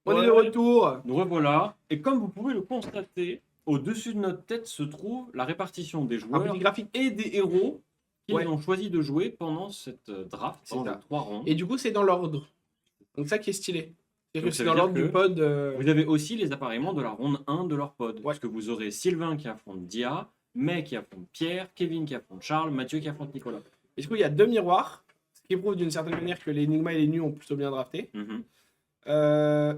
On est Ouais, de retour. nous revoilà. Et comme vous pouvez le constater, au-dessus de notre tête se trouve la répartition des Un joueurs petit graphique. et des héros qu'ils Ouais, ont choisi de jouer pendant cette draft, c'est pendant les ça. 3 rounds. Et du coup, c'est dans l'ordre. Donc ça qui est stylé. C'est que Donc ça c'est veut dans dire l'ordre du que pod. vous avez aussi les appareillements de la ronde 1 de leur pod. Ouais. Parce que vous aurez Sylvain qui affronte Dia, May qui affronte Pierre, Kevin qui affronte Charles, Mathieu qui affronte Nicolas. Et du coup, il y a 2 miroirs. Ce qui prouve d'une certaine manière que les Enigma et les Nus ont plutôt bien drafté. Mhm.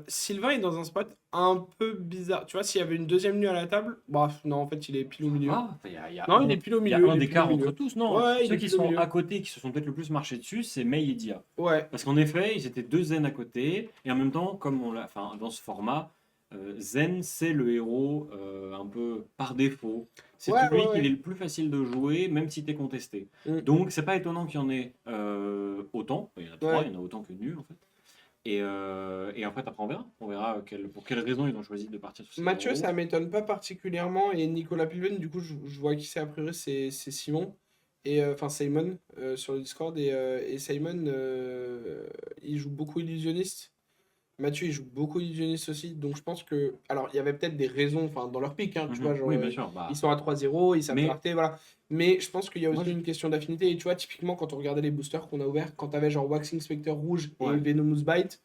Sylvain est dans un spot un peu bizarre. Tu vois, s'il y avait une deuxième nue à la table, bah non, en fait, il est pile au milieu. Ah, il y a Non, il est pile au il y a milieu. un il est pile écart au milieu. entre tous, non. Ouais, il Ceux est qui pile au sont milieu. à côté, qui se sont peut-être le plus marché dessus, c'est May et Dia. Ouais, Parce qu'en effet, ils étaient deux Zen à côté, et en même temps, comme on l'a, enfin, dans ce format, Zen, c'est le héros un peu par défaut. C'est ouais, celui ouais, qui est ouais. le plus facile de jouer, même si tu es contesté. Mm. Donc, c'est pas étonnant qu'il y en ait autant. Il y en a trois, Ouais. il y en a autant que nuls, en fait. Et en fait, après, on verra. On verra pour quelles raisons ils ont choisi de partir sur ces Mathieu, héros. ça m'étonne pas particulièrement. Et Nicolas Pilven, du coup, je vois qui c'est a priori, c'est Simon. Et enfin, Simon sur le Discord. Et Simon, il joue beaucoup illusionniste. Mathieu, il joue beaucoup illusionniste aussi. Donc je pense que. Alors, il y avait peut-être des raisons enfin, dans leur pick. Hein, tu vois, genre, Oui, bien sûr. Bah, ils sont à 3-0, ils savent mais drafter, voilà. Mais je pense qu'il y a moi, aussi une question d'affinité. Et tu vois, typiquement, quand on regardait les boosters qu'on a ouverts, quand t'avais genre Waxing Spectre rouge et ouais, Venomous Bite,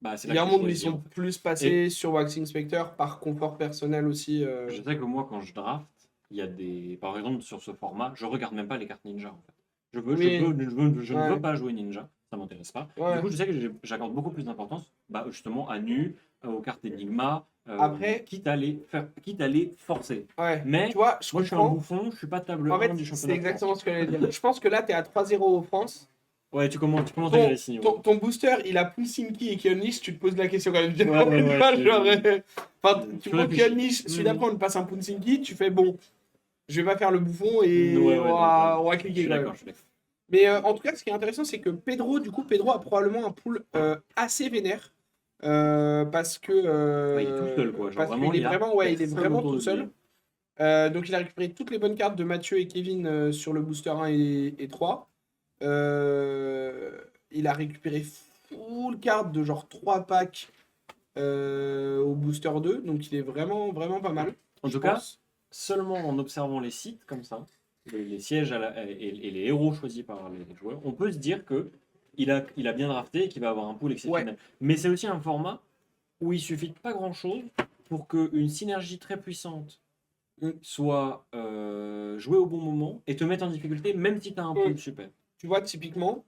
bah, c'est il là y a que un j'ai monde où ils choisi, sont en fait. plus Et passés sur Waxing Spectre par confort personnel aussi. je sais que moi, quand je draft, il y a des. Par exemple, sur ce format, je regarde même pas les cartes ninja, en fait. Oui, Je ne veux ouais, pas jouer ninja, ça m'intéresse pas. Du ouais. coup, je sais que j'accorde beaucoup plus d'importance, bah, justement, à nu, aux cartes Enigma, Après, quitte à les forcer. ouais. Tu Mais vois, je moi, je suis un comprends. bouffon, je suis pas table En 1 fait, du c'est championnat de France. exactement ce que j'allais dire. Je pense que là, t'es à 3-0 aux France. Ouais, tu commences à Ton, gérer ce niveau. ton booster, il a Pulsinki et Kionish, tu te poses la question quand même. Tu Ouais, ouais, ouais. vois, genre, enfin, tu Tu prends réfléchis. Kionish, celui d'après, on te passe un Pulsinki, tu fais bon, je vais pas faire le bouffon et Ouais, ouais, non, on va je cliquer suis quand d'accord, même. je suis d'accord. Mais en tout cas, ce qui est intéressant, c'est que Pedro, du coup, Pedro a probablement un pool assez vénère. Ouais, il est tout seul, quoi. Genre, Parce vraiment, qu'il il est y a vraiment, ouais, il est personne vraiment autour tout de lui. seul. Donc il a récupéré toutes les bonnes cartes de Mathieu et Kevin sur le booster 1 et 3. Il a récupéré full carte de genre 3 packs au booster 2. Donc il est vraiment, vraiment pas mal, En je tout cas, pense. seulement en observant les sites comme ça, les sièges et les héros choisis par les joueurs, on peut se dire que il a bien drafté et qu'il va avoir un pool Ouais, exceptionnel. Mais c'est aussi un format où il suffit de pas grand-chose pour qu'une synergie très puissante mm, soit jouée au bon moment et te mette en difficulté, même si tu as un mm. pool super. Tu vois, typiquement,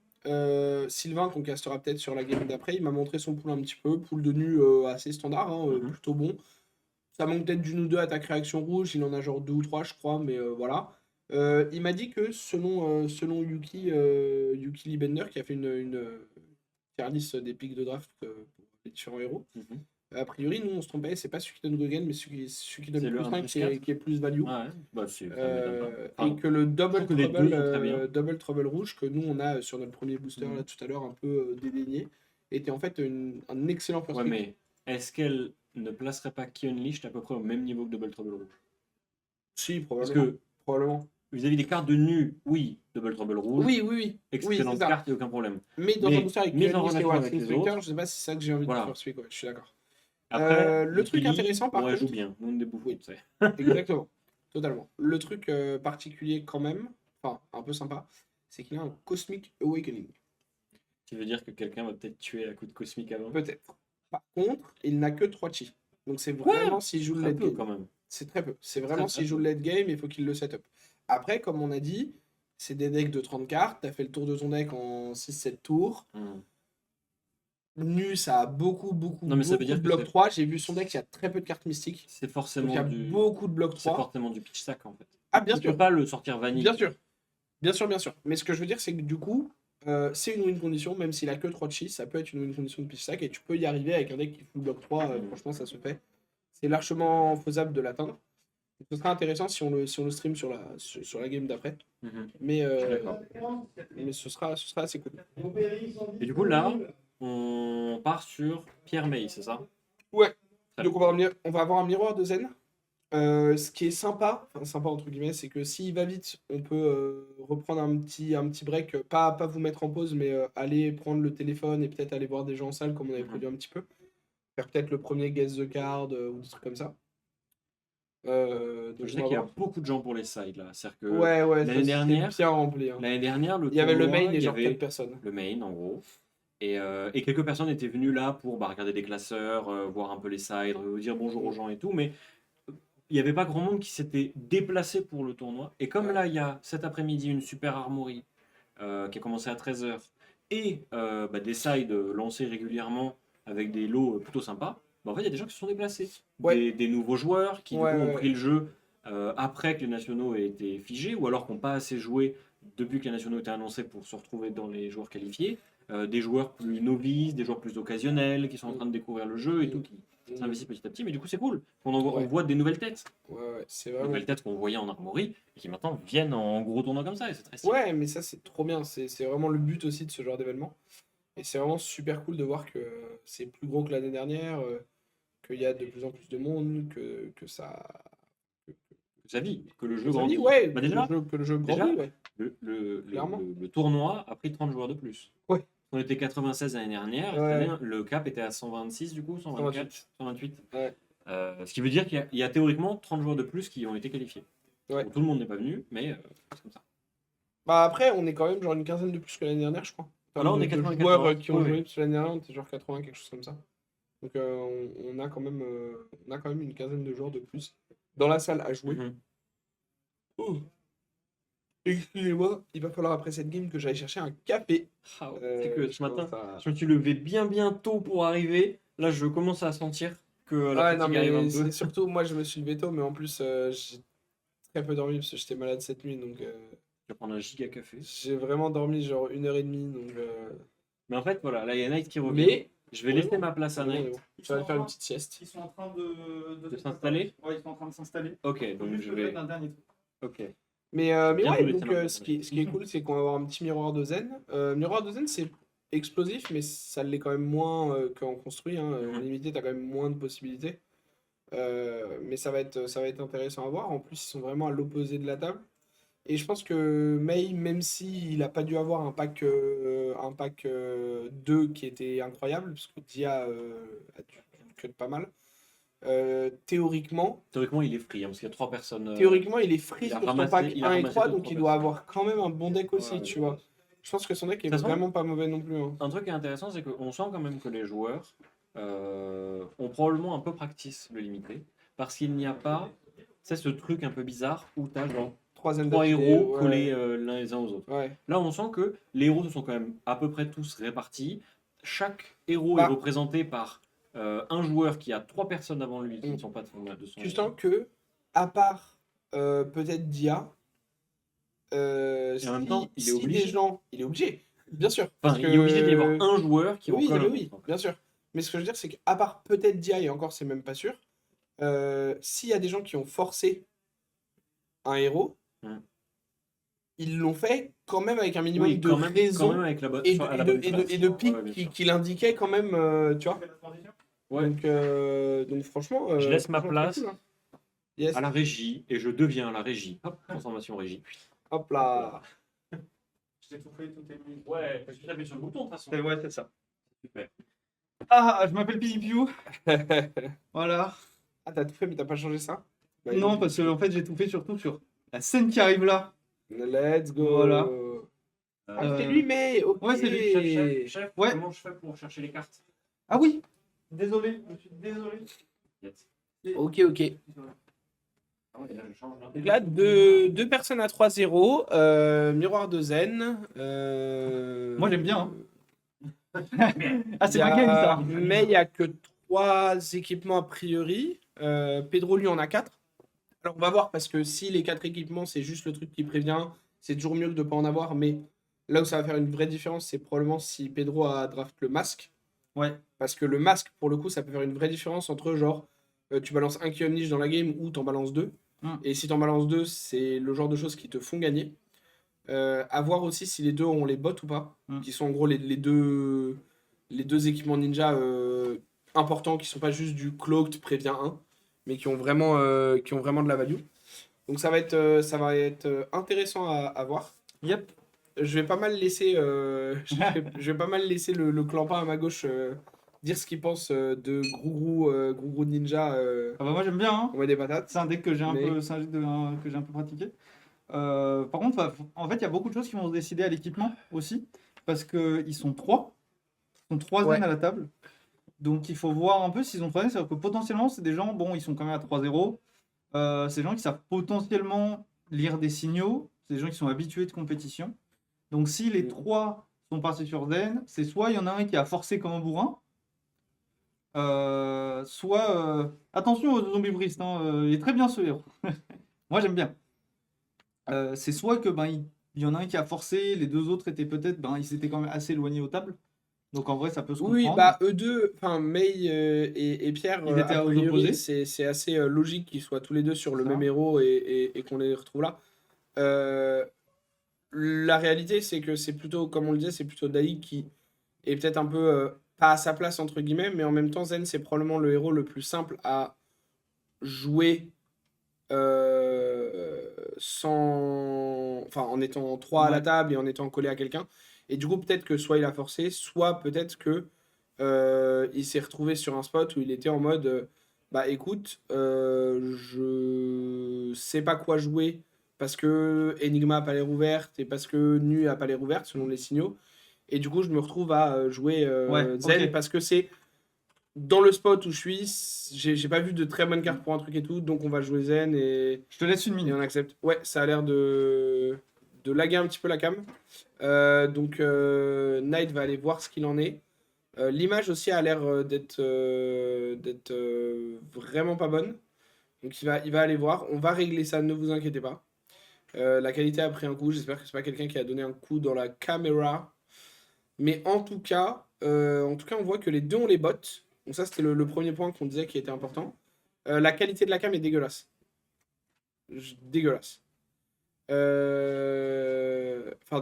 Sylvain, qu'on castera peut-être sur la game d'après, il m'a montré son pool un petit peu. Pool de nu assez standard, hein, Mhm. plutôt bon. Ça manque peut-être d'une ou deux attaques réaction rouge. Il en a genre deux ou trois, je crois, mais voilà. Il m'a dit que selon Yuki Liebender, qui a fait une tier list des pics de draft pour les différents héros, Mhm. a priori, nous on se trompait, c'est pas celui qui donne Gogen, mais celui qui donne C'est le plus 1 1 plus 4. qui est plus value. Ouais, bah ça m'étonne pas. Et Enfin, que le je trouve que les deux sont très bien. Double Trouble rouge que nous on a sur notre premier booster là Mhm. tout à l'heure un peu dédaigné était en fait un excellent first Ouais, pick. mais est-ce qu'elle ne placerait pas Ki Unleashed à peu près au même niveau que Double Trouble Rouge? Si, Parce probablement. que Probablement. vis-à-vis des cartes de nu, oui, Double Trouble Rouge, Oui, oui, oui. Oui, c'est excellente ça. carte, il n'y a aucun problème. Mais dans un Mais booster avec mise en Kyonis et relation avec Waxing les Spectre, autres, je sais pas si c'est ça que j'ai envie de voilà. first pick, ouais, je suis d'accord. Après, Le truc Nikili, intéressant par ouais, joue contre, bien, nous on est bouffons, oui, tu sais. exactement, totalement. Le truc particulier quand même, enfin un peu sympa, c'est qu'il a un Cosmic Awakening. Tu veux dire que quelqu'un va peut-être tuer à coup de cosmique avant? Peut-être. Par contre, il n'a que 3 chi. Donc c'est Quoi? vraiment s'il joue le Très late peu game. quand même. C'est très peu. C'est Très vraiment très s'il joue peu. le late game, il faut qu'il le setup. Après, comme on a dit, c'est des decks de 30 cartes. T'as fait le tour de ton deck en 6-7 tours. Hmm. Nu, ça a beaucoup, beaucoup, Non mais ça veut beaucoup de dire que bloc 3. J'ai vu son deck, il y a très peu de cartes mystiques. c'est Donc il y forcément a du beaucoup de bloc c'est 3. forcément du pitch sac en fait. Ah, bien Tu peux sûr. pas le sortir vanille. Bien sûr. Bien sûr, bien sûr. Mais ce que je veux dire, c'est que du coup, c'est une win condition, même s'il a que 3 de chi, ça peut être une win condition de pitch sac et tu peux y arriver avec un deck qui full bloc 3. Franchement, ça se fait. C'est largement faisable de l'atteindre. Ce sera intéressant si on le stream sur la game d'après. Mhm. Mais, Je suis d'accord. mais ce sera assez cool. Et du coup là, on part sur Pierre May, c'est ça? Ouais. Très Donc on va avoir un miroir de Zen. Ce qui est sympa, enfin sympa entre guillemets, c'est que s'il va vite, on peut reprendre un petit break, pas vous mettre en pause, mais aller prendre le téléphone et peut-être aller voir des gens en salle comme on avait Mhm. prévu un petit peu. faire peut-être le premier Guess the Card ou des trucs comme ça. Donc Je on sais va qu'il y a voir. beaucoup de gens pour les sides là. C'est-à-dire que Ouais, l'année ça c'est dernière, bien rempli, hein. le Il y avait le main tournoi, et il y genre 4 avait personnes. le main en gros. Et quelques personnes étaient venues là pour regarder des classeurs, voir un peu les sides, dire bonjour aux gens et tout, mais il n'y avait pas grand monde qui s'était déplacé pour le tournoi. Et comme Ouais. là, il y a cet après-midi une super armory qui a commencé à 13h et des sides lancés régulièrement avec des lots plutôt sympas, en fait, il y a des gens qui se sont déplacés. Ouais. Des nouveaux joueurs qui, du Ouais, coup, ont ouais, pris ouais. le jeu après que les nationaux aient été figés ou alors qui n'ont pas assez joué depuis que les nationaux étaient annoncés pour se retrouver dans les joueurs qualifiés. Des joueurs plus novices, des joueurs plus occasionnels qui sont en train de découvrir le jeu et tout, qui Mm. s'investissent petit à petit. Mais du coup, c'est cool. On Ouais, voit des nouvelles têtes. ouais, c'est Des vraiment. nouvelles têtes qu'on voyait en armory et qui maintenant viennent en gros tournoi comme ça. Et c'est très stylé. Ouais, mais ça c'est trop bien. C'est vraiment le but aussi de ce genre d'événement. Et c'est vraiment super cool de voir que c'est plus gros que l'année dernière, qu'il y a de plus en plus de monde, que ça. Ça vit, que le Que jeu ça dit, grandit. ouais, Bah déjà, que le jeu déjà grandit, ouais, clairement. le tournoi a pris 30 joueurs de plus. Ouais, On était 96 l'année dernière, et cette année, ouais, le cap était à 126 du coup, 124, 128. 128. Ouais, Ce qui veut dire qu'il y a théoriquement 30 joueurs de plus qui ont été qualifiés. ouais. Bon, tout le monde n'est pas venu, mais c'est comme ça. Bah après, on est quand même genre une quinzaine de plus que l'année dernière, je crois. En Alors termes on est de joueurs 94. qui ont Oui, joué, oui. parce que l'année dernière, on était genre 80, quelque chose comme ça. Donc on a quand même une quinzaine de joueurs de plus dans la salle à jouer. Mhm. Oh, excusez-moi, il va falloir après cette game que j'aille chercher un café. Ah ouais. C'est que ce Je matin, commence à... je me suis levé bien tôt pour arriver. Là, je commence à sentir que la Ouais, non, fatigue arrive un mais peu. c'est surtout, moi je me suis levé tôt, mais en plus j'ai très peu dormi parce que j'étais malade cette nuit, donc Je vais prendre un giga café. j'ai vraiment dormi genre 1 heure et demie, donc... Mais en fait, voilà, là, il y a Knight qui revient. Mais Je vais on est laisser bon, ma place à on est bon, on est Knight bon. Je vais aller faire une petite sieste. Ils sont en train de s'installer. Ouais, ils sont en train de s'installer. Ok, Faut donc juste je que vais. un dernier truc. Ok. Mais Bien ouais, vous laisser donc ma place, ce qui est cool, c'est qu'on va avoir un petit miroir de zen. Miroir de zen, c'est explosif, mais ça l'est quand même moins qu'en construit, hein. En Mhm. limité, t'as quand même moins de possibilités. Mais ça va être intéressant à voir. En plus, ils sont vraiment à l'opposé de la table. Et je pense que May, même s'il n'a pas dû avoir un pack 2 qui était incroyable, parce que Dia a dû cut pas mal, théoriquement, Théoriquement, il est free, hein, parce qu'il y a 3 personnes. il est free il a sur son ramassé- pack il a 1 et ramassé 3, deux, donc trois il doit personnes. avoir quand même un bon deck aussi, Ouais, tu vois. Je pense que son deck est De toute façon, vraiment pas mauvais non plus, hein. un truc qui est intéressant, c'est qu'on sent quand même que les joueurs ont probablement un peu practice le limité, parce qu'il n'y a pas, c'est ce truc un peu bizarre où tu as genre 3 ends 3 d'affilée, héros ouais. collés l'un les uns aux autres. Ouais. Là, on sent que les héros se sont quand même à peu près tous répartis. Chaque héros est Bah. représenté par un joueur qui a 3 personnes avant lui qui Mm. ne sont pas de son. Tu sens que, à part peut-être Dia, Et en même temps, il est si obligé. des gens. Il est obligé, bien sûr. Enfin, Parce il est obligé d'y avoir que... un joueur qui Oui, recolle mais un oui, autre. bien sûr. Mais ce que je veux dire, c'est qu'à part peut-être Dia, et encore, c'est même pas sûr, s'il y a des gens qui ont forcé un héros, Mm. ils l'ont fait quand même avec un minimum Oui, de quand même raison avec la bonne, et à la bonne place. et de Ouais, pique bien sûr. qui l'indiquait quand même, tu vois. Fais la transition. Ouais. Donc franchement, Je laisse ma franchement, très place cool, hein. Yes. à la régie et je deviens la régie. Hop, transformation régie. Hop là. Je t'ai tout fait, tout est mis. Ouais, tu appuies sur le bouton de toute façon. Ouais, c'est ça. Super. Ah, je m'appelle Pizipiou. Voilà. Ah, t'as tout fait, mais t'as pas changé ça? Bah, Non, parce que en fait, j'ai tout fait surtout sur la scène qui arrive là. Let's go. Voilà. Ah, c'est lui, mais ok. Ouais, c'est lui, Chef, Ouais. comment je fais pour chercher les cartes? Ah oui. Désolé, je suis désolé. Yes. Ok, ok. Ah ouais, là, je change d'un Donc là, deux personnes à 3-0, miroir de zen. Moi, j'aime bien, hein. Ah, Il c'est y ma a- game ça. Mais il n'y a que 3 équipements a priori. Pedro, lui, en a 4. Alors, on va voir, parce que si les 4 équipements, c'est juste le truc qui prévient, c'est toujours mieux que de ne pas en avoir. Mais là où ça va faire une vraie différence, c'est probablement si Pedro a draft le masque. Ouais. Parce que le masque, pour le coup, ça peut faire une vraie différence entre genre, tu balances un qui omnige dans la game ou t'en balances 2. Et si t'en balances 2, c'est le genre de choses qui te font gagner. À voir aussi si les deux ont les bots ou pas, qui sont en gros les deux équipements ninja importants, qui sont pas juste du cloaked prévient 1, mais qui ont vraiment de la value. Donc ça va être intéressant à voir. Yep. Je vais pas mal laisser, je vais pas mal laisser le clampin à ma gauche dire ce qu'il pense de Grougou Ninja Ah bah moi j'aime bien, hein. on met des patates. C'est un deck que j'ai un Mais- peu, c'est un deck que j'ai un peu pratiqué. Par contre, en fait, il y a beaucoup de choses qui vont se décider à l'équipement aussi, parce qu'ils sont 3. Ils sont 3 Ouais. zen à la table. Donc il faut voir un peu s'ils ont 3 zen. C'est-à-dire que potentiellement, c'est des gens, bon, ils sont quand même à 3-0. C'est des gens qui savent potentiellement lire des signaux. C'est des gens qui sont habitués de compétition. Donc si les 3 sont partis sur zen, c'est soit il y en a un qui a forcé comme un bourrin, soit... attention aux zombies bristes, hein, il est très bien ce héros. Moi j'aime bien. C'est soit que il y en a un qui a forcé, les 2 autres étaient peut-être, ils étaient quand même assez éloignés aux tables. Donc en vrai, ça peut se Oui, comprendre. bah eux deux, enfin Mei et Pierre, Ils étaient a aux priori, opposés. c'est assez logique qu'ils soient tous les deux sur le Ça. même héros et qu'on les retrouve là. Euh, la réalité, c'est que c'est plutôt, comme on le disait, c'est plutôt Dai qui est peut-être un peu pas à sa place, entre guillemets, mais en même temps, Zen, c'est probablement le héros le plus simple à jouer enfin, en étant 3 à la Ouais. table et en étant collé à quelqu'un. Et du coup, peut-être que soit il a forcé, soit peut-être que il s'est retrouvé sur un spot où il était en mode bah écoute, je sais pas quoi jouer parce que Enigma a pas l'air ouverte et parce que Nu a pas l'air ouverte selon les signaux. Et du coup, je me retrouve à jouer Ouais, Zen ok. parce que c'est dans le spot où je suis, j'ai pas vu de très bonnes cartes pour un truc et tout, donc on va jouer Zen Je te laisse une et minute. on accepte. Ouais, ça a l'air de laguer un petit peu la cam. Donc Knight va aller voir ce qu'il en est. L'image aussi a l'air d'être vraiment pas bonne. Donc il va aller voir. On va régler ça, ne vous inquiétez pas. La qualité a pris un coup. J'espère que c'est pas quelqu'un qui a donné un coup dans la caméra. Mais en tout cas, on voit que les deux ont les bottes. Donc ça, c'était le premier point qu'on disait qui était important. La qualité de la cam est dégueulasse. Dégueulasse. Enfin,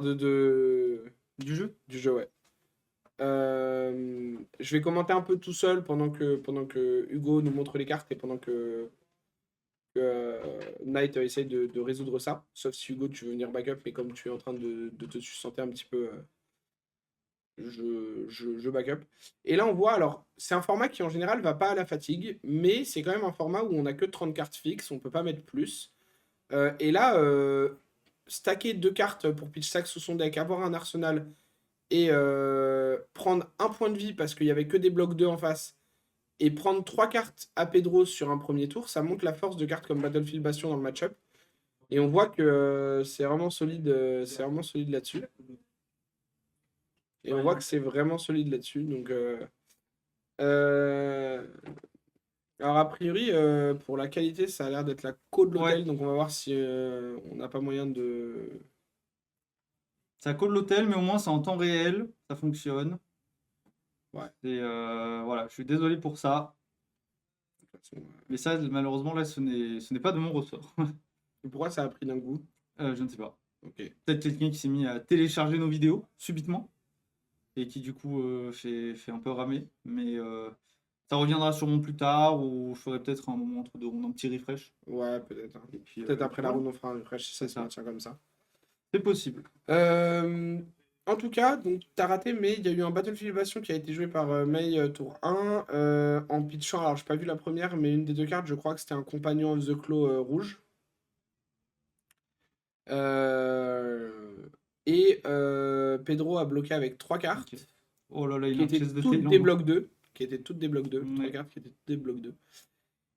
Du jeu? du jeu, ouais. Je vais commenter un peu tout seul pendant que Hugo nous montre les cartes et pendant que Knight essaye de résoudre ça. Sauf si Hugo, tu veux venir backup, mais comme tu es en train de te senter un petit peu, je backup. Et là, on voit, alors, c'est un format qui en général va pas à la fatigue, mais c'est quand même un format où on a que 30 cartes fixes, on peut pas mettre plus. Et là, stacker 2 cartes pour pitch sack sous son deck, avoir un arsenal et prendre un point de vie parce qu'il y avait que des blocs 2 en face et prendre 3 cartes à Pedro sur un premier tour, ça montre la force de cartes comme Battlefield Bastion dans le match-up. Et on voit que c'est vraiment solide là-dessus. Et on voit que c'est vraiment solide là-dessus. Donc, alors, a priori, pour la qualité, ça a l'air d'être la côte de l'hôtel. Ouais. Donc, on va voir si on n'a pas moyen de. Ça colle l'hôtel, mais au moins c'est en temps réel. Ça fonctionne. Ouais. Et voilà, je suis désolé pour ça. De toute façon, Mais ça, malheureusement, là, ce n'est pas de mon ressort. Et pourquoi ça a pris d'un coup? Je ne sais pas. Ok. Peut-être quelqu'un qui s'est mis à télécharger nos vidéos subitement et qui du coup fait un peu ramer. Mais ça reviendra sûrement plus tard ou je ferai peut-être un moment entre deux rondes, un petit refresh. Ouais, peut-être. Et puis, Peut-être après la voilà. round, on fera un refresh si ça C'est se ça. maintient comme ça. C'est possible. En tout cas, donc t'as raté, mais il y a eu un Battlefield Bastion qui a été joué par Mei tour 1 en pitchant. Alors, j'ai pas vu la première, mais une des 2 cartes, je crois que c'était un compagnon of the Claw rouge. Et Pedro a bloqué avec 3 cartes Ok. Oh là là, il qui a un étaient chest de toutes tail des en- blocs 2. Qui étaient toutes des blocs 2. 3 Ouais. cartes qui étaient toutes des blocs 2.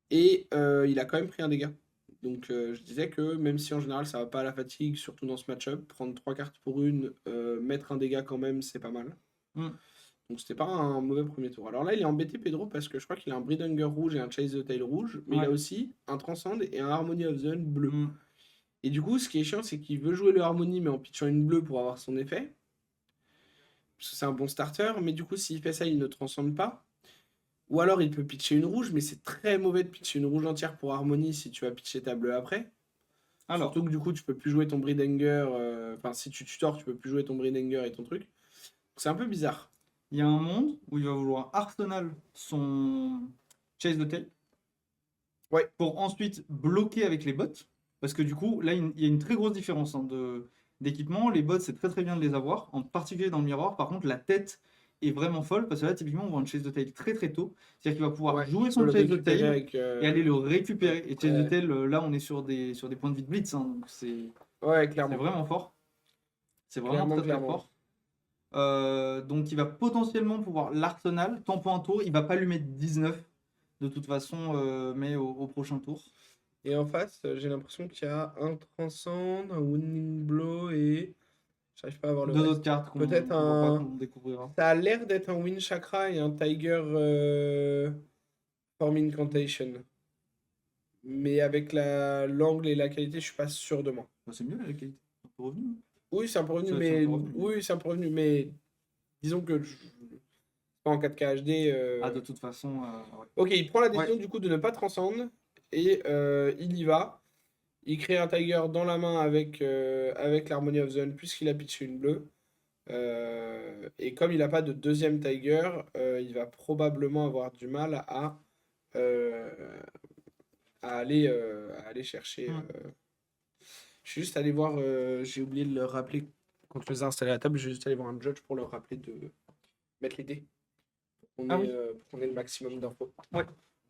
Et il a quand même pris un dégât. Donc je disais que même si en général ça va pas à la fatigue, surtout dans ce match-up, prendre 3 cartes pour une, mettre un dégât quand même, c'est pas mal. Mm. Donc c'était pas un mauvais premier tour. Alors là, il est embêté Pedro parce que je crois qu'il a un Breedhanger rouge et un Chase the Tail rouge, mais il a Ouais. aussi un Transcend et un Harmony of the Zone bleu. Mm. Et du coup, ce qui est chiant, c'est qu'il veut jouer le Harmony mais en pitchant une bleue pour avoir son effet. Parce que c'est un bon starter, mais du coup, s'il fait ça, il ne transcende pas. Ou alors il peut pitcher une rouge, mais c'est très mauvais de pitcher une rouge entière pour Harmony si tu vas pitcher ta bleue après. Alors, Surtout que du coup, tu peux plus jouer ton Breedhanger. Enfin, si tu tutors, tu peux plus jouer ton Breedhanger et ton truc. Donc, c'est un peu bizarre. il y a un monde où il va vouloir Arsenal son Chase de tail. Ouais. Pour ensuite bloquer avec les bots. Parce que du coup, là, il y a une très grosse différence d'équipement. Les bots, c'est très très bien de les avoir, en particulier dans le miroir. Par contre, la tête, est vraiment folle parce que là, typiquement, on voit une Chase de Tail très très tôt. C'est-à-dire qu'il va pouvoir Ouais, jouer tu son peux le Chase de récupérer Tail avec, et aller le récupérer. Et Chase de ouais. Tail, là, on est sur des points de vie de blitz. Hein, donc Ouais, c'est clairement. vraiment fort. C'est vraiment Clairement, très très clairement. fort. Donc il va potentiellement pouvoir l'arsenal, tempo un tour, il va pas lui mettre 19 de toute façon, mais au prochain tour. Et en face, j'ai l'impression qu'il y a un Transcend, un Wounding Blow et. J'arrive pas à voir le Deux reste. autres cartes qu'on Peut-être voit pas, un. qu'on découvrira. Ça a l'air d'être un Wind Chakra et un Tiger Form Incantation. Mais avec l'angle et la qualité, je suis pas sûr de moi. Bah, c'est mieux la qualité. Un peu revenu. Oui, c'est un peu revenu, C'est un mais. peu revenu. Oui, c'est un peu revenu, mais. Disons que. Pas en 4K HD. Ah, de toute façon, ouais. Ok, il prend la décision du coup de ne pas transcendre et il y va. Il crée un Tiger dans la main avec l'Harmony of the Hunt puisqu'il a pitché une bleue. Et comme il n'a pas de deuxième Tiger, il va probablement avoir du mal euh, à aller chercher. Je suis juste allé voir, j'ai oublié de le rappeler quand je les ai installés à la table, je suis juste allé voir un judge pour leur rappeler de mettre les dés. Pour qu'on ait le maximum d'infos. Ouais.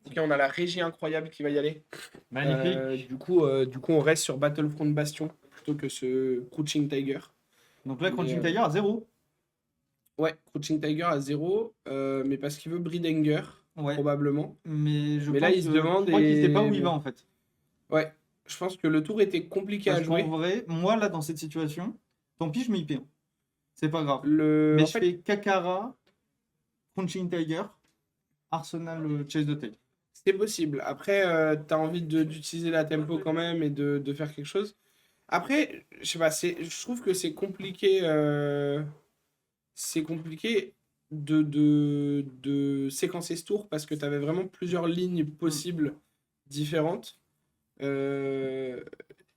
Ok, on a la régie incroyable qui va y aller. Magnifique. Du coup, on reste sur Battlefront Bastion plutôt que ce Crouching Tiger. Donc là, Crouching Mais, Tiger à 0. Ouais, Crouching Tiger à 0, mais parce qu'il veut Breedanger, Ouais. probablement. Mais Mais là, il se demande je crois qu'il sait pas où et- il va en fait. Ouais, je pense que le tour était compliqué à Parce jouer. qu'en vrai, moi là dans cette situation, tant pis, je m'y IP. C'est pas grave. En Mais je fait, fais Kakara, Crouching Tiger, Arsenal, Chase de Tail. c'est possible. Après, tu as envie d'utiliser la tempo quand même et de faire quelque chose. Après, je sais pas, je trouve que c'est compliqué. C'est compliqué de séquencer ce tour parce que tu avais vraiment plusieurs lignes possibles différentes. Euh,